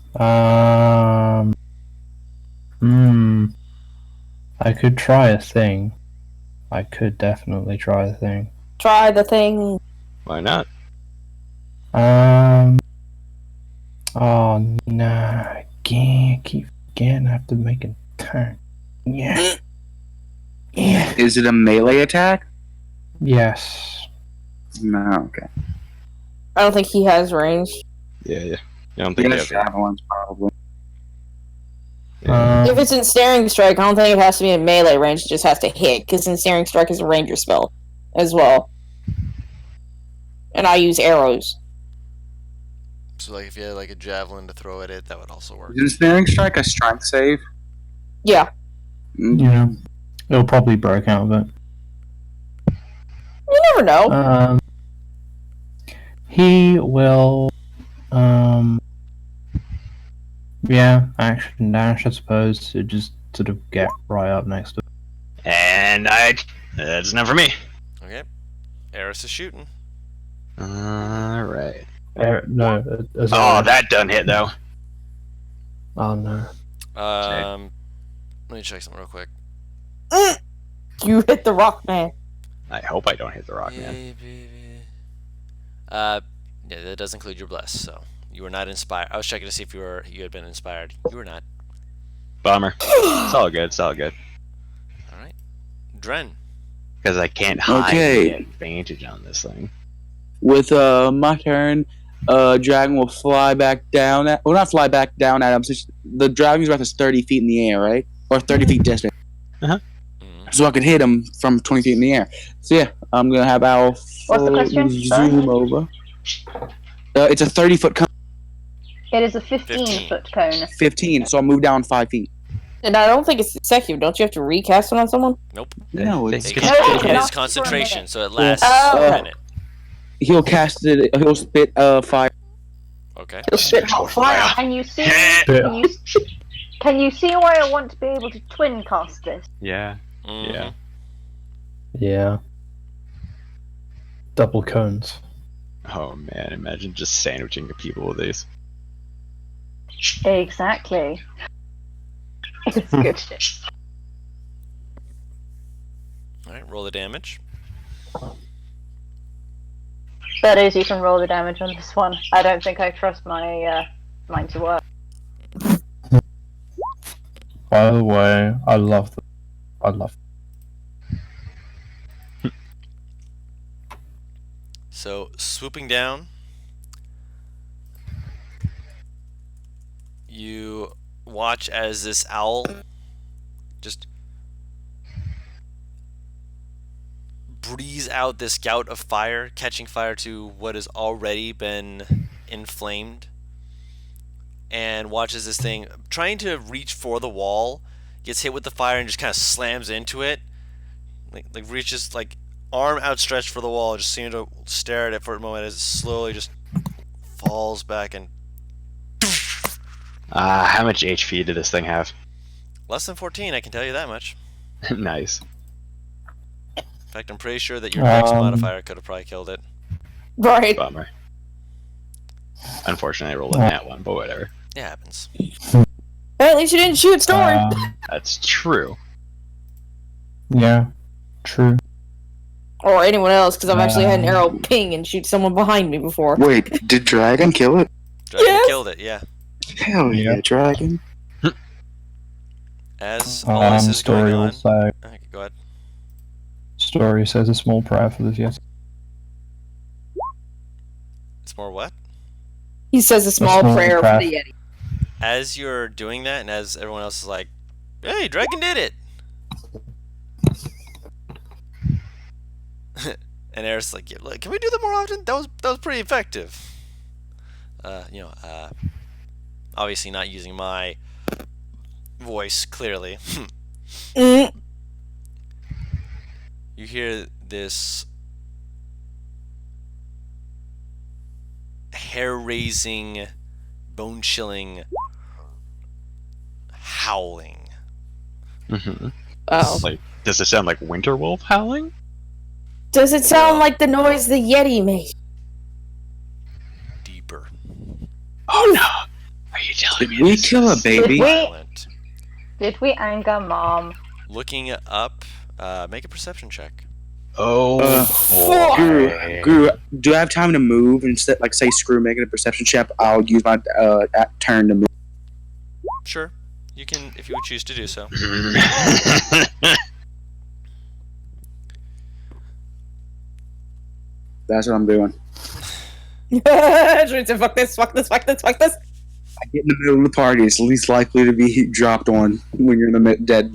I could try a thing. I could definitely try a thing. Try the thing. Why not? Oh no! Again, keep forgetting I have to make a turn. Yeah. Yeah. Is it a melee attack? Yes. No, okay. I don't think he has range. Yeah. I don't think you have Avalanche, probably. If it's in Staring Strike, I don't think it has to be in melee range, it just has to hit, because Staring Strike is a ranger spell as well. And I use arrows. So like if you had like a javelin to throw at it, that would also work. Is Ensnaring Strike a strength save? Yeah. Yeah. It'll probably break out of it. You never know. He will. Yeah, action dash, I suppose, to just sort of get right up next to it. And that's enough for me. Okay. Eris is shooting. Alright. No. Oh, that done hit though. Oh no. Let me check something real quick. You hit the rock, man. I hope I don't hit the rock, man. Yeah, that does include your bless, so you were not inspired. I was checking to see if you had been inspired. You were not. Bummer. It's all good. All right. Dren. Because I can't hide the advantage on this thing. With my turn, dragon will fly back down at... Well, not fly back down at him. So the dragon's breath is 30 feet in the air, right? Or 30 feet distant. So I can hit him from 20 feet in the air. So yeah, I'm going to have Owl What's the question? zoom over. It's a 30-foot cone. It is a 15-foot cone. 15, so I'll move down 5 feet. And I don't think it's consecutive. Don't you have to recast it on someone? Nope. No, It it's... is concentration, so it lasts a minute. He'll cast it... He'll spit fire. Okay. He'll spit hot fire. Can you see? Can you see why I want to be able to twin cast this? Yeah. Mm-hmm. Yeah. Double cones. Oh man, imagine just sandwiching the people with these. Exactly. It's good shit. Alright, roll the damage. That is, you can roll the damage on this one. I don't think I trust my mine to work. By the way, I love the. I love. So, swooping down, you watch as this owl just breathes out this gout of fire, catching fire to what has already been inflamed, and watches this thing trying to reach for the wall, gets hit with the fire and just kind of slams into it, like reaches like arm outstretched for the wall, just seeming to stare at it for a moment as it slowly just falls back and How much HP did this thing have? less than 14, I can tell you that much. Nice. In fact, I'm pretty sure that your dex Um, modifier could have probably killed it. Right. Bummer. Unfortunately, I rolled a nat one, but whatever. It happens. At least you didn't shoot Storm. That's true. Yeah, true. Or anyone else, because I've actually had an arrow ping and shoot someone behind me before. Wait, did Dragon kill it? Dragon Yes. killed it, yeah. Hell yeah, Yep. Dragon. As all this is going Story on. will say. Okay, go ahead. Story says a small prayer for the Yeti. It's more what? He says a small small prayer for prayer. the Yeti. As you're doing that, and as everyone else is like, "Hey, Dragon did it!" and Eric's like, "Yeah, look, can we do that more often? That was pretty effective." Obviously not using my voice clearly. Mm. You hear this hair-raising, bone-chilling howling. Mm-hmm. Oh. Like, does it sound like Winterwolf howling? Does it sound like the noise the Yeti made? Deeper. Oh no! Are you telling Did me we this kill a is- baby? Violent. Did we anger Mom? Looking up, make a perception check. Oh, fuck. Guru, do I have time to move instead? Like, say, screw making a perception check. I'll use my turn to move. Sure, you can if you would choose to do so. That's what I'm doing. Should fuck this, fuck this, fuck this, fuck this. I get in the middle of the party. It's least likely to be dropped on when you're in the dead.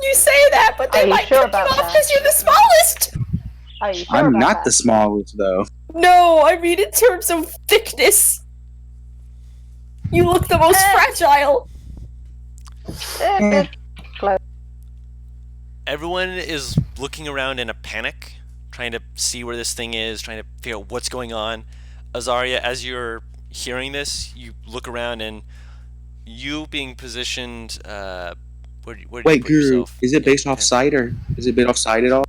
You say that, but Are they you might sure cut you about off that? because you're the smallest. Are you sure I'm about not that? the smallest, though. No, I mean in terms of thickness. You look the most fragile. Close. Everyone is looking around in a panic, trying to see where this thing is, trying to figure out what's going on. Azaria, as you're hearing this, you look around and you being positioned. Where do you Wait, put Guru, yourself? is it based off sight or is it based off sight at all?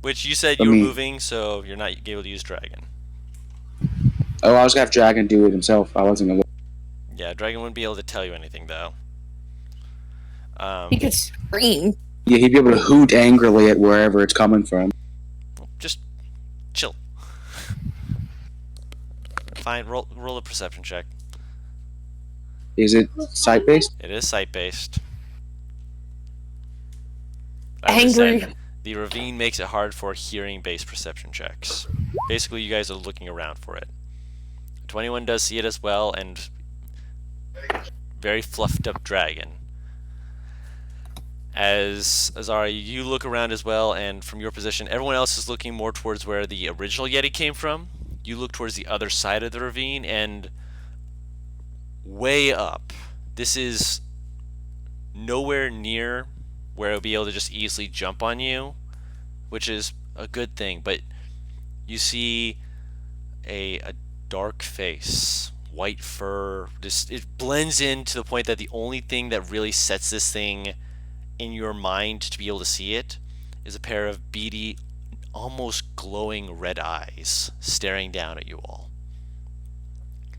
Which you said I you were mean- moving, so you're not able to use Dragon. Oh, I was gonna have Dragon do it himself. I wasn't gonna. Yeah, Dragon wouldn't be able to tell you anything though. He could scream. Yeah, he'd be able to hoot angrily at wherever it's coming from. Just chill. Fine, roll a perception check. Is it sight based? It is sight based. As I Angry. said, the ravine makes it hard for hearing based perception checks. Basically, you guys are looking around for it. 21 does see it as well, and very fluffed up dragon. As Azari, you look around as well, and from your position, everyone else is looking more towards where the original Yeti came from. You look towards the other side of the ravine, and way up, this is nowhere near where it'll be able to just easily jump on you, which is a good thing, but you see a dark face, white fur, just it blends in to the point that the only thing that really sets this thing in your mind to be able to see it is a pair of beady, almost glowing red eyes staring down at you all.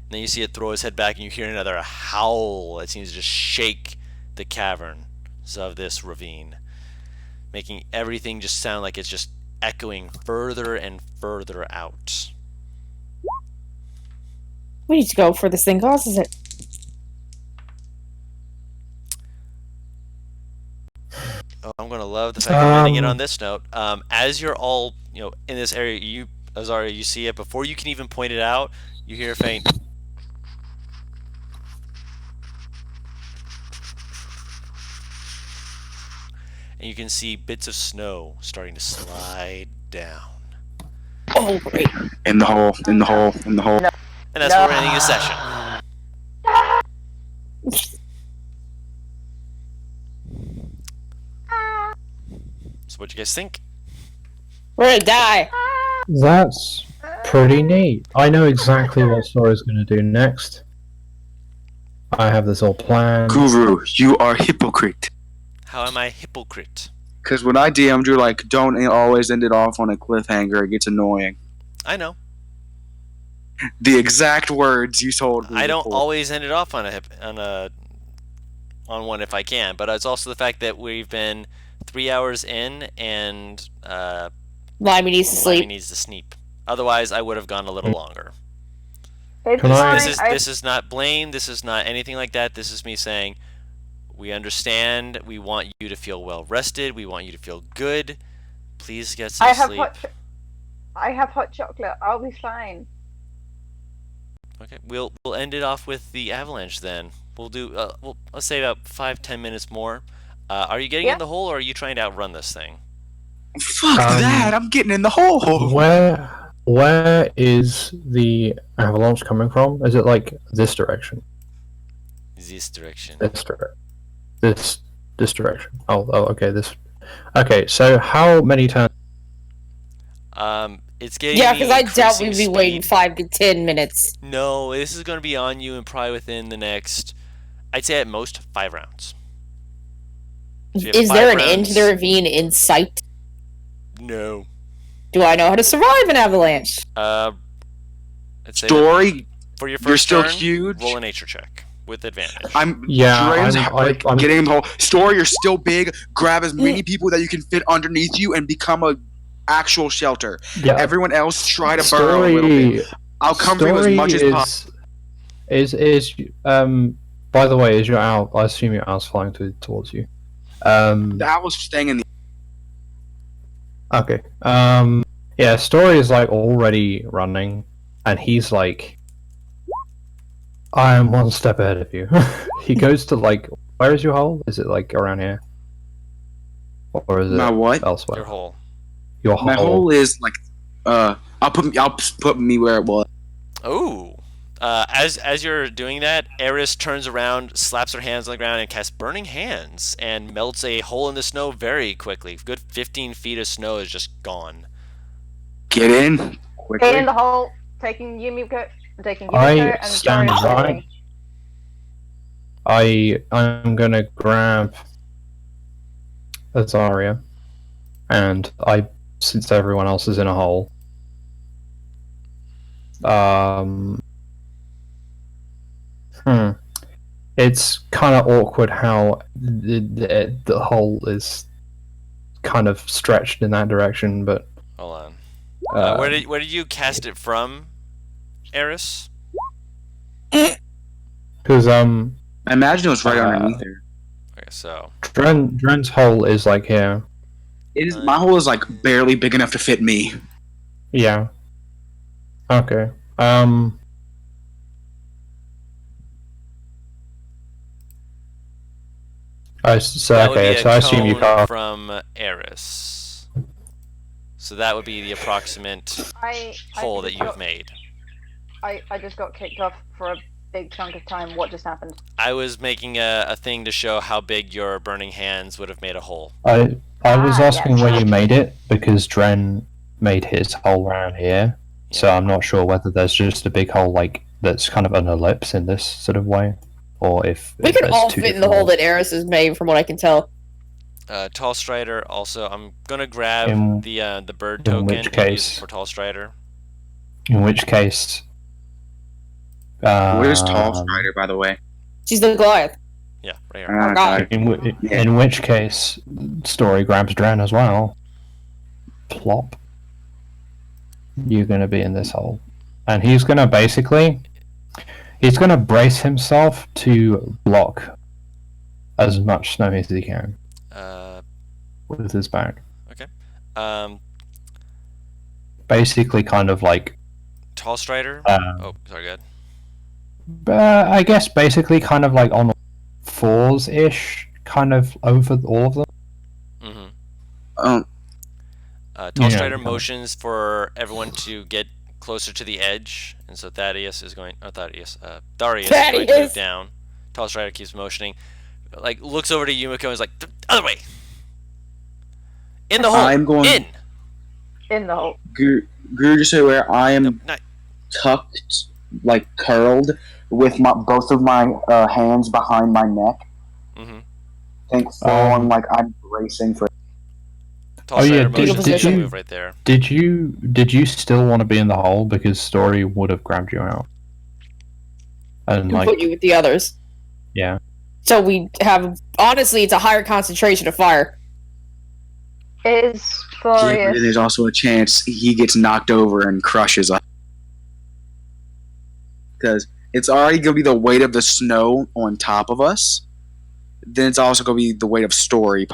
And then you see it throw its head back and you hear another howl that seems to just shake the caverns of this ravine, making everything just sound like it's just echoing further and further out. We need to go before this thing causes it. Oh, I'm gonna love the fact I'm ending it on this note. As you're all, in this area, you, Azaria, you see it before you can even point it out. You hear a faint. And you can see bits of snow starting to slide down. Oh, great. In the hole, in the hole, in the hole. And that's where we're ending the session. So what do you guys think? We're gonna die. That's pretty neat. I know exactly what Sora's going to do next. I have this all planned. Guru, you are hypocrite. How am I hypocrite? Because when I DM'd you, like, don't always end it off on a cliffhanger. It gets annoying. I know. The exact words you told me. I don't before. always end it off on one if I can, but it's also the fact that we've been 3 hours in and Limey needs to Limey sleep. needs to sleep. Otherwise, I would have gone a little longer. It's Can I- fine. This is not blame. This is not anything like that. This is me saying, we understand. We want you to feel well rested. We want you to feel good. Please get some I have sleep. I have hot chocolate. I'll be fine. Okay, we'll end it off with the Avalanche then. We'll do. Let's say about 5-10 minutes more. Are you getting Yeah. in the hole, or are you trying to outrun this thing? Fuck that! I'm getting in the hole. Where is the avalanche coming from? Is it like this direction? This direction. This direction. This direction. Oh, okay. This. Okay, so how many turns? It's getting. Yeah, me because I doubt increasing we'd be waiting speed. 5 to 10 minutes. No, this is going to be on you, and probably within the next, I'd say at most 5 rounds. So you have Is there 5 an end to the rounds. ravine in sight? No. Do I know how to survive an avalanche? I'd say that Story, for your 1st you're still turn, huge. roll a nature check with advantage. I'm Yeah, I'm- getting in the hole. Story, you're still big. Grab as many people that you can fit underneath you and become a actual shelter. Yeah. Everyone else try to burrow a little bit. I'll cover you as much as possible. By the way, is your owl? I assume your owl's flying towards you. The owl's staying in the. Okay. Yeah, Story is like already running, and he's like, I am one step ahead of you. He goes to like, where is your hole? Is it like around here? Or is it My what? elsewhere? Your hole. Your hole. My hole is like, I'll put me where it was. Oh. As you're doing that, Eris turns around, slaps her hands on the ground, and casts Burning Hands, and melts a hole in the snow very quickly. Good 15 feet of snow is just gone. Get in quickly. Stay in the hole, taking Yumiko, I and stand Jory's right. I'm gonna grab Azaria, and since everyone else is in a hole, it's kind of awkward how the hole is kind of stretched in that direction, but Hold on. Where did you cast it from, Eris? because I imagine it was right underneath there. Okay, so Dren's hole is like here. It is. My hole is like barely big enough to fit me. Yeah. Okay. that would be a I assume you cone can't. from Eris. So that would be the approximate hole that you've made. I just got kicked off for a big chunk of time. What just happened? I was making a thing to show how big your Burning Hands would have made a hole. I was asking yeah. where you made it because Dren made his hole around here, so Yeah. I'm not sure whether there's just a big hole like that's kind of an ellipse in this sort of way, or if We if could there's all two fit in the different hole holes. that Eris has made, from what I can tell. Tall Strider also. I'm gonna grab In- the bird in token which and use case- it for Tall Strider. In which case, Where's Tall Strider, by the way? She's the Goliath. Yeah, right here. God. In which case, Story grabs Dren as well. plop, you're going to be in this hole. And he's going to basically... He's going to brace himself to block as much snow as he can with his back. Okay. Basically, kind of like... Tall Strider? Oh, sorry, go ahead. I guess basically kind of like on fours-ish, kind of over all of them. Mm-hmm. Tall Yeah, Strider kinda. motions for everyone to get closer to the edge, and so Thaddeus is going. Oh, Thaddeus. Darius is going to move Thaddeus! down. Tall Strider keeps motioning, like looks over to Yumiko and is like, "The other way, in the hole, I'm going- in." In the hole. Guru, just so where I am Nope, not. tucked, like curled, with both of my hands behind my neck. Mm-hmm. Think falling like I'm bracing for. Tall Oh, yeah, Strider did- motions did to you- move right there. Did you still want to be in the hole because Story would have grabbed you out? And And like, put you with the others. yeah. So we have, honestly, it's a higher concentration of fire. Is Yeah, but Glorious. there's also a chance he gets knocked over and crushes us. Because it's already going to be the weight of the snow on top of us. Then it's also going to be the weight of Story.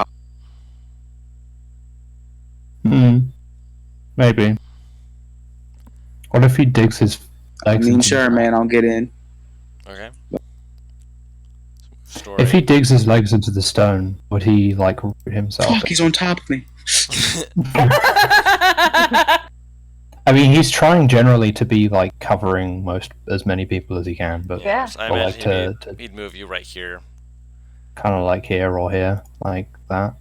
Maybe. What if he digs his I legs mean, into sure, the man, I'll get in. Okay. Story. If he digs his legs into the stone, would he like root himself? Fuck, he's on top of me. I mean, he's trying generally to be like covering as many people as he can, but Yeah. So I Or imagine like he'd move you right here. kind of like here or here, like that.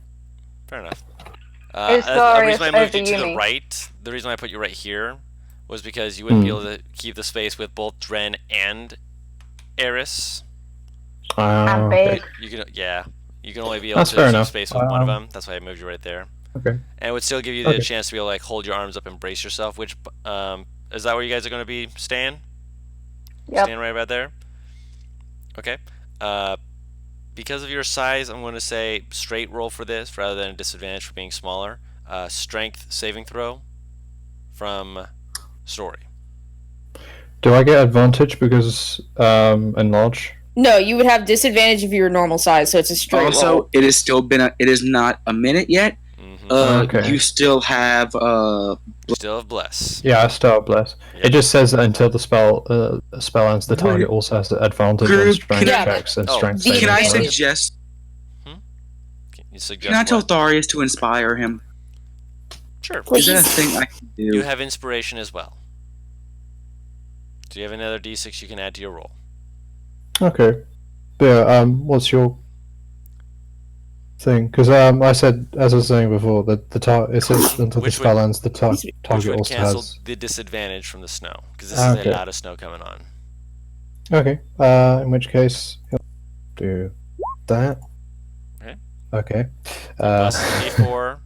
Fair enough. Is The Glorious reason I moved you over to the Yumi? right, the reason I put you right here, was because you wouldn't be able to keep the space with both Dren and Eris. I'm Okay. big. You can, yeah, you can only be able That's to fair keep enough. space with one of them. That's why I moved you right there. Okay. And it would still give you the Okay. chance to be able to like hold your arms up and brace yourself. Which is that where you guys are going to be staying? Yep. Stand right about there. Okay. Because of your size, I'm going to say straight roll for this rather than a disadvantage for being smaller. Strength saving throw from Story. Do I get advantage because enlarge? No, you would have disadvantage if you were normal size, so it's a straight Also, roll. it has still been it is not a minute yet. Mm-hmm. Okay. You still have Still have bless. Yeah, I start bless. Yep. It just says that until the spell ends, the target also has advantage on Group, strength can I- checks and Oh, strength the- saving Can I Advantage. throws. suggest? You suggest Can I tell what? Tharius to inspire him? Sure. Is that a thing I can do? You have inspiration as well. Do you have another d6 you can add to your roll? Okay. Yeah. What's your thing? Because I said, as I was saying before, that it says until the Which spell would- ends, the Which target would also cancel has. the disadvantage from the snow, because this Okay. is a lot of snow coming on. Okay. In which case, he'll do that. Okay. Okay. Bless is a d4,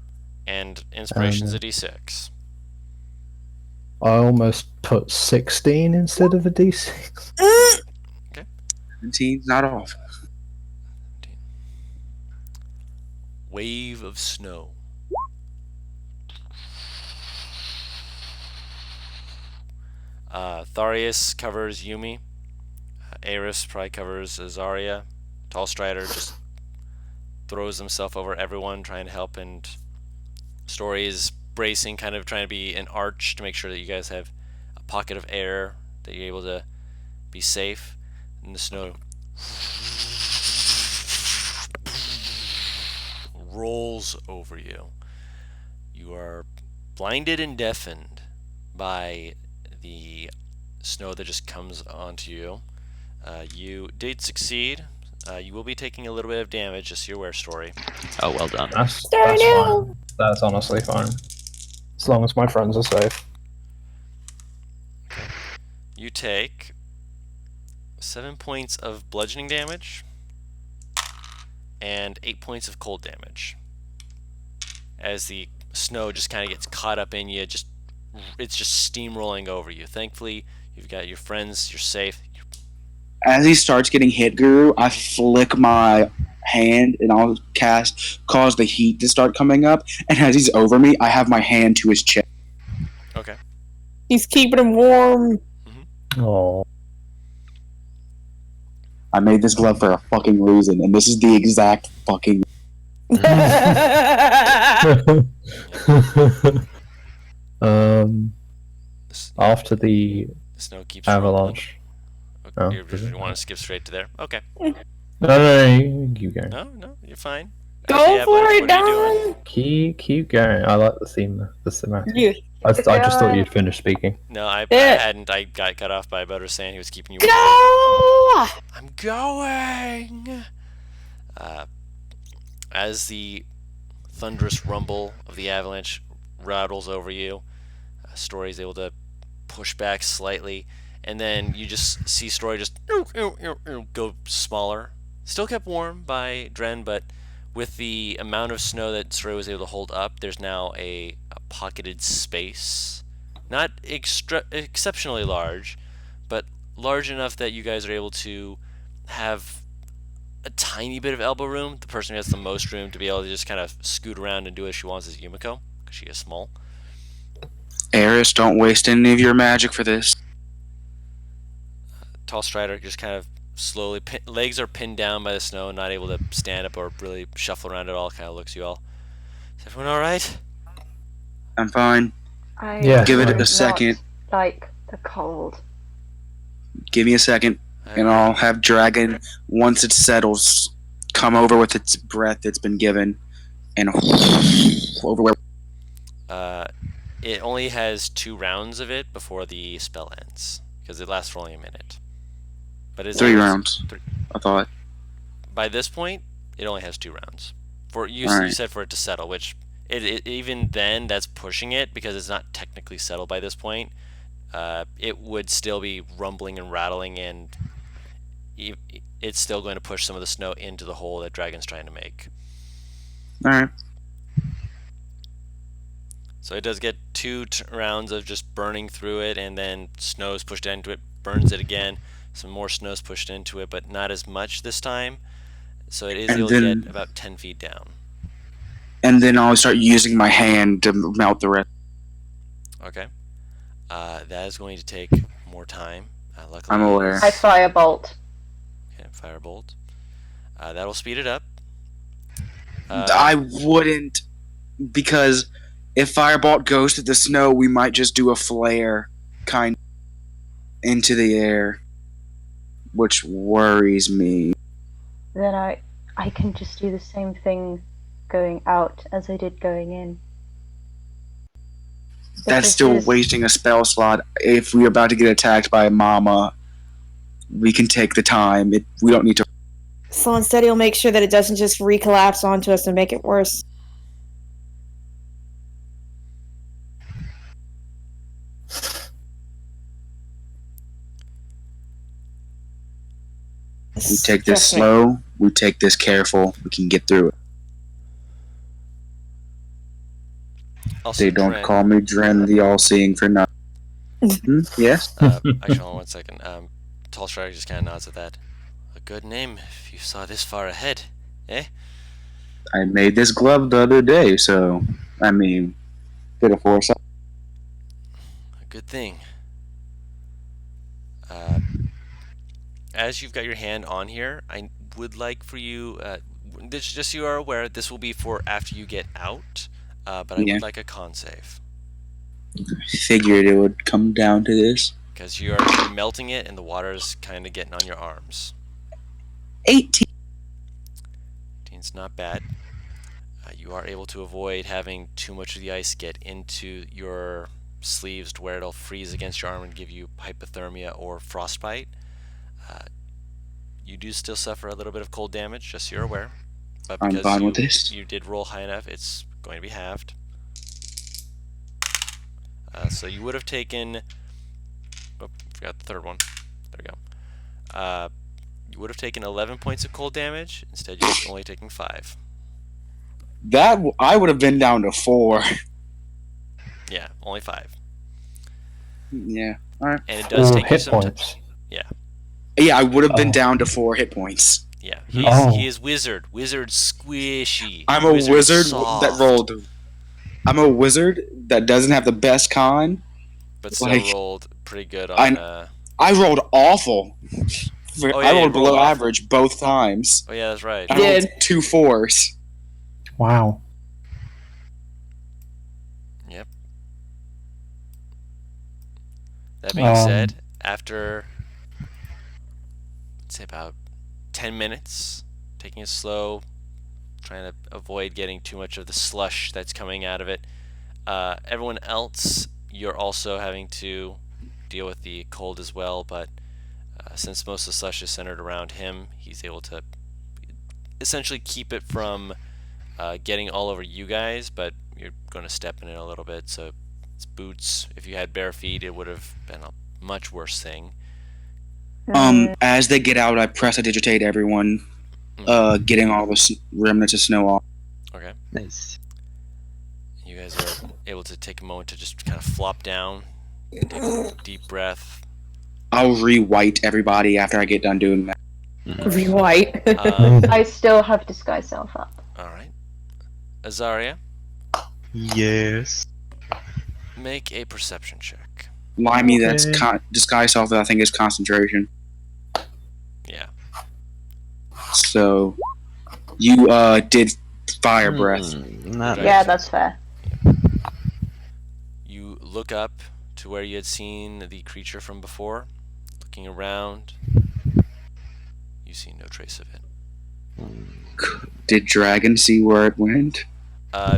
and inspiration's a d6. I almost put 16 instead of a d6. 17's not off. Wave of snow. Tharius covers Yumi. Eris probably covers Azaria. Tall Strider just throws himself over everyone trying to help, and Story is bracing, kind of trying to be an arch to make sure that you guys have a pocket of air, that you're able to be safe in the snow. Rolls over you. You are blinded and deafened by the snow that just comes onto you. You did succeed. You will be taking a little bit of damage, just so you're aware, Story. Oh, well done. That's fine. That's honestly fine. As long as my friends are safe. You take 7 points of bludgeoning damage and 8 points of cold damage as the snow just kind of gets caught up in you. It's just steamrolling over you. Thankfully, you've got your friends. You're safe. As he starts getting hit, Guru, I flick my hand and I'll cause the heat to start coming up. And as he's over me, I have my hand to his chest. Okay. He's keeping him warm. Oh. I made this glove for a fucking reason, and this is the exact fucking. After the snow keeps avalanche. rumbling. Oh, You want to skip straight to there? Okay. No, you keep going. No, you're fine. Go Okay, for Avalanche, it, what are you doing? Don. Keep going. I like the theme, the thematic. You I just thought you'd finished speaking. No, I Yeah. hadn't. I got cut off by Butter saying he was keeping you. go. I'm going. As the thunderous rumble of the avalanche rattles over you, Story is able to push back slightly, and then you just see Story just go smaller. Still kept warm by Dren, but with the amount of snow that Story was able to hold up, there's now a pocketed space. Not exceptionally large, but large enough that you guys are able to have a tiny bit of elbow room. The person who has the most room to be able to just kind of scoot around and do as she wants is Yumiko, because she is small. Eris, don't waste any of your magic for this. Tall Strider just kind of slowly, legs are pinned down by the snow, not able to stand up or really shuffle around at all, kind of looks you all. Is everyone alright? I'm fine. Yeah. Give it do a second. not like the cold. Give me a second, and I'll have Dragon, once it settles, come over with its breath that's been given, and over where. It only has 2 rounds of it before the spell ends, because it lasts for only a minute. But it's 3 rounds. 3. I thought. By this point, it only has 2 rounds. For you, All right. you said for it to settle, which even then that's pushing it because it's not technically settled by this point. It would still be rumbling and rattling, and it's still going to push some of the snow into the hole that Dragon's trying to make. All right. So it does get 2 rounds of just burning through it, and then snow's pushed into it, burns it again. Some more snow's pushed into it, but not as much this time. So it is able to get about 10 feet down. And then I'll start using my hand to melt the rest. Okay. That is going to take more time. Luckily, I'm aware. I firebolt. Okay, firebolt. That'll speed it up. I wouldn't, because if Firebolt goes to the snow, we might just do a flare kind into the air, which worries me. Then I can just do the same thing going out as I did going in. That's still wasting a spell slot. If we're about to get attacked by Mama, we can take the time. We don't need to. So instead, he'll make sure that it doesn't just recollapse onto us and make it worse. We take this slow. We take this careful. We can get through it. Also, They don't Dren, call me Dren the All-Seeing for nothing. Yes? actually, hold on 1 second. Tall Strider just kind of nods at that. A good name if you saw this far ahead, eh? I made this glove the other day, so, I mean, bit of foresight. A good thing. As you've got your hand on here, I would like for you, just so you are aware, this will be for after you get out, but I Yeah. would like a con save. Figured it would come down to this. Because you are melting it and the water is kind of getting on your arms. 18. 18's not bad. You are able to avoid having too much of the ice get into your sleeves to where it'll freeze against your arm and give you hypothermia or frostbite. You do still suffer a little bit of cold damage, just so you're aware. But I'm because fine with this. you did roll high enough, it's going to be halved. So you would have taken... Oh, forgot the third one. There we go. You would have taken 11 points of cold damage. Instead, you're only taking 5. That I would have been down to 4. Yeah, only 5. Yeah. All right. And it does take you hit some time. points. Yeah, I would have been Oh. down to 4 hit points. Yeah, Oh. he is wizard. Wizard squishy. I'm a wizard that soft, rolled. I'm a wizard that doesn't have the best con. but still like- rolled pretty good on. I rolled awful. Oh, yeah, I you rolled below rolled awful. average both times. Oh yeah, that's right. I rolled Did. 2 4s. Wow. Yep. That being said, after let's say about 10 minutes, taking it slow, trying to avoid getting too much of the slush that's coming out of it. Everyone else, you're also having to deal with the cold as well, but since most of the slush is centered around him, he's able to essentially keep it from getting all over you guys, but you're going to step in it a little bit, so it's boots. If you had bare feet, it would have been a much worse thing. As they get out, I prestidigitate everyone, getting all the remnants of snow off. Okay. Nice. You guys are able to take a moment to just kind of flop down, take a deep breath. I'll re-white everybody after I get done doing that. Rewhite. I still have disguise self up. All right. Azaria, Yes. make a perception check. Limey, that's disguise self that I think is concentration. Yeah. So, you did fire breath. Not Right. Yeah, that's fair. You look up to where you had seen the creature from before. Looking around, you see no trace of it. Did Dragon see where it went?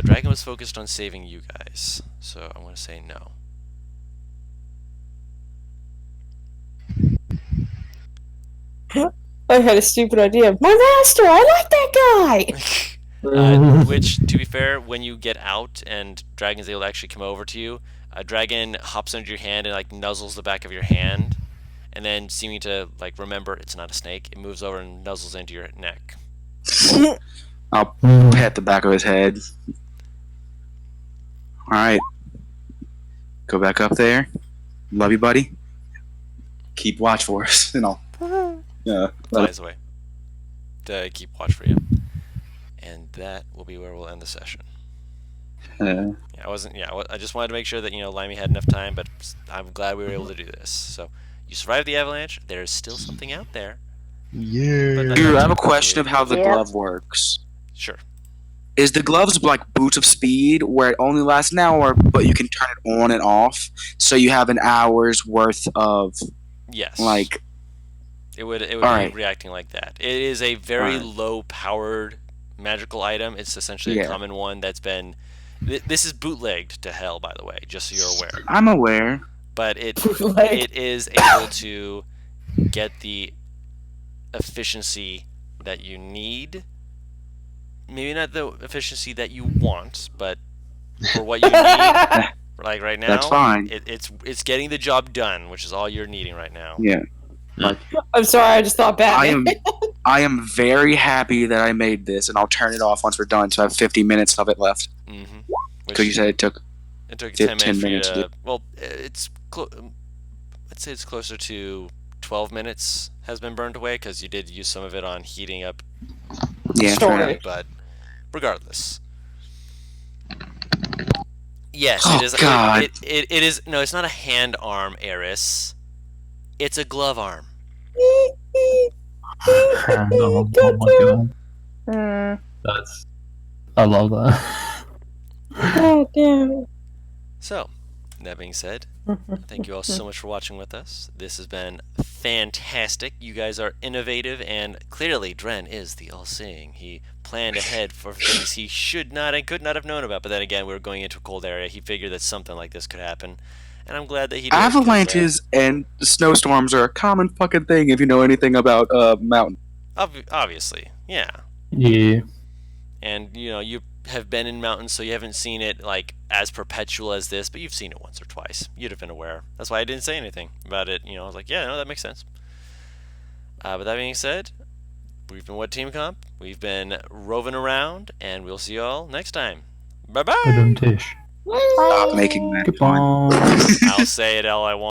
Dragon was focused on saving you guys, so I'm going to say no. I had a stupid idea. My master, I like that guy. Which, to be fair, when you get out and Dragon's able to actually come over to you, Dragon hops under your hand and like nuzzles the back of your hand, and then seeming to like remember it's not a snake, it moves over and nuzzles into your neck. I'll pat the back of his head. Alright. Go back up there. Love you, buddy. Keep watch for us. And I'll. Yeah. Flies away to keep watch for you. And that will be where we'll end the session. Yeah, I just wanted to make sure that Limey had enough time, but I'm glad we were able to do this. So you survived the avalanche. There's still something out there. Yeah. Dude, I have a question of how the glove works. Sure. Is the gloves like boots of speed where it only lasts an hour, but you can turn it on and off, so you have an hour's worth of Yes. like. It would be Alright. reacting like that. It is a very Alright. low-powered magical item. It's essentially a common one that's been. This is bootlegged to hell, by the way, just so you're aware. I'm aware. But it Bootleg. is able to get the efficiency that you need. Maybe not the efficiency that you want, but for what you need, like right now, That's fine. It's getting the job done, which is all you're needing right now. Yeah. I'm sorry, I just thought Batman. I am very happy that I made this, and I'll turn it off once we're done, so I have 50 minutes of it left. Mm-hmm. Because you said it took. It took 10 10 minutes for you minutes to to. Well, let's say it's closer to 12 minutes has been burned away because you did use some of it on heating up. Yeah, Story. fair enough. But regardless, yes, Oh, it is. God. It is. No, it's not a hand arm, Eris. It's a glove arm. Oh my god. Hmm. That's. I love that. Oh, damn. So, that being said, thank you all so much for watching with us. This has been fantastic. You guys are innovative, and clearly Dren is the all-seeing. He planned ahead for things he should not and could not have known about. But then again, we were going into a cold area. He figured that something like this could happen, and I'm glad that he did. 'cause, Avalanches and snowstorms are a common fucking thing if you know anything about mountain. obviously, yeah. Yeah. And you have been in mountains, so you haven't seen it like as perpetual as this, but you've seen it once or twice. You'd have been aware. That's why I didn't say anything about it. I was like, yeah, no, that makes sense. But that being said, we've been What Team Comp. We've been roving around, and we'll see you all next time. Bye I bye. don't dish. Stop making that fun. Goodbye. I'll say it all I want.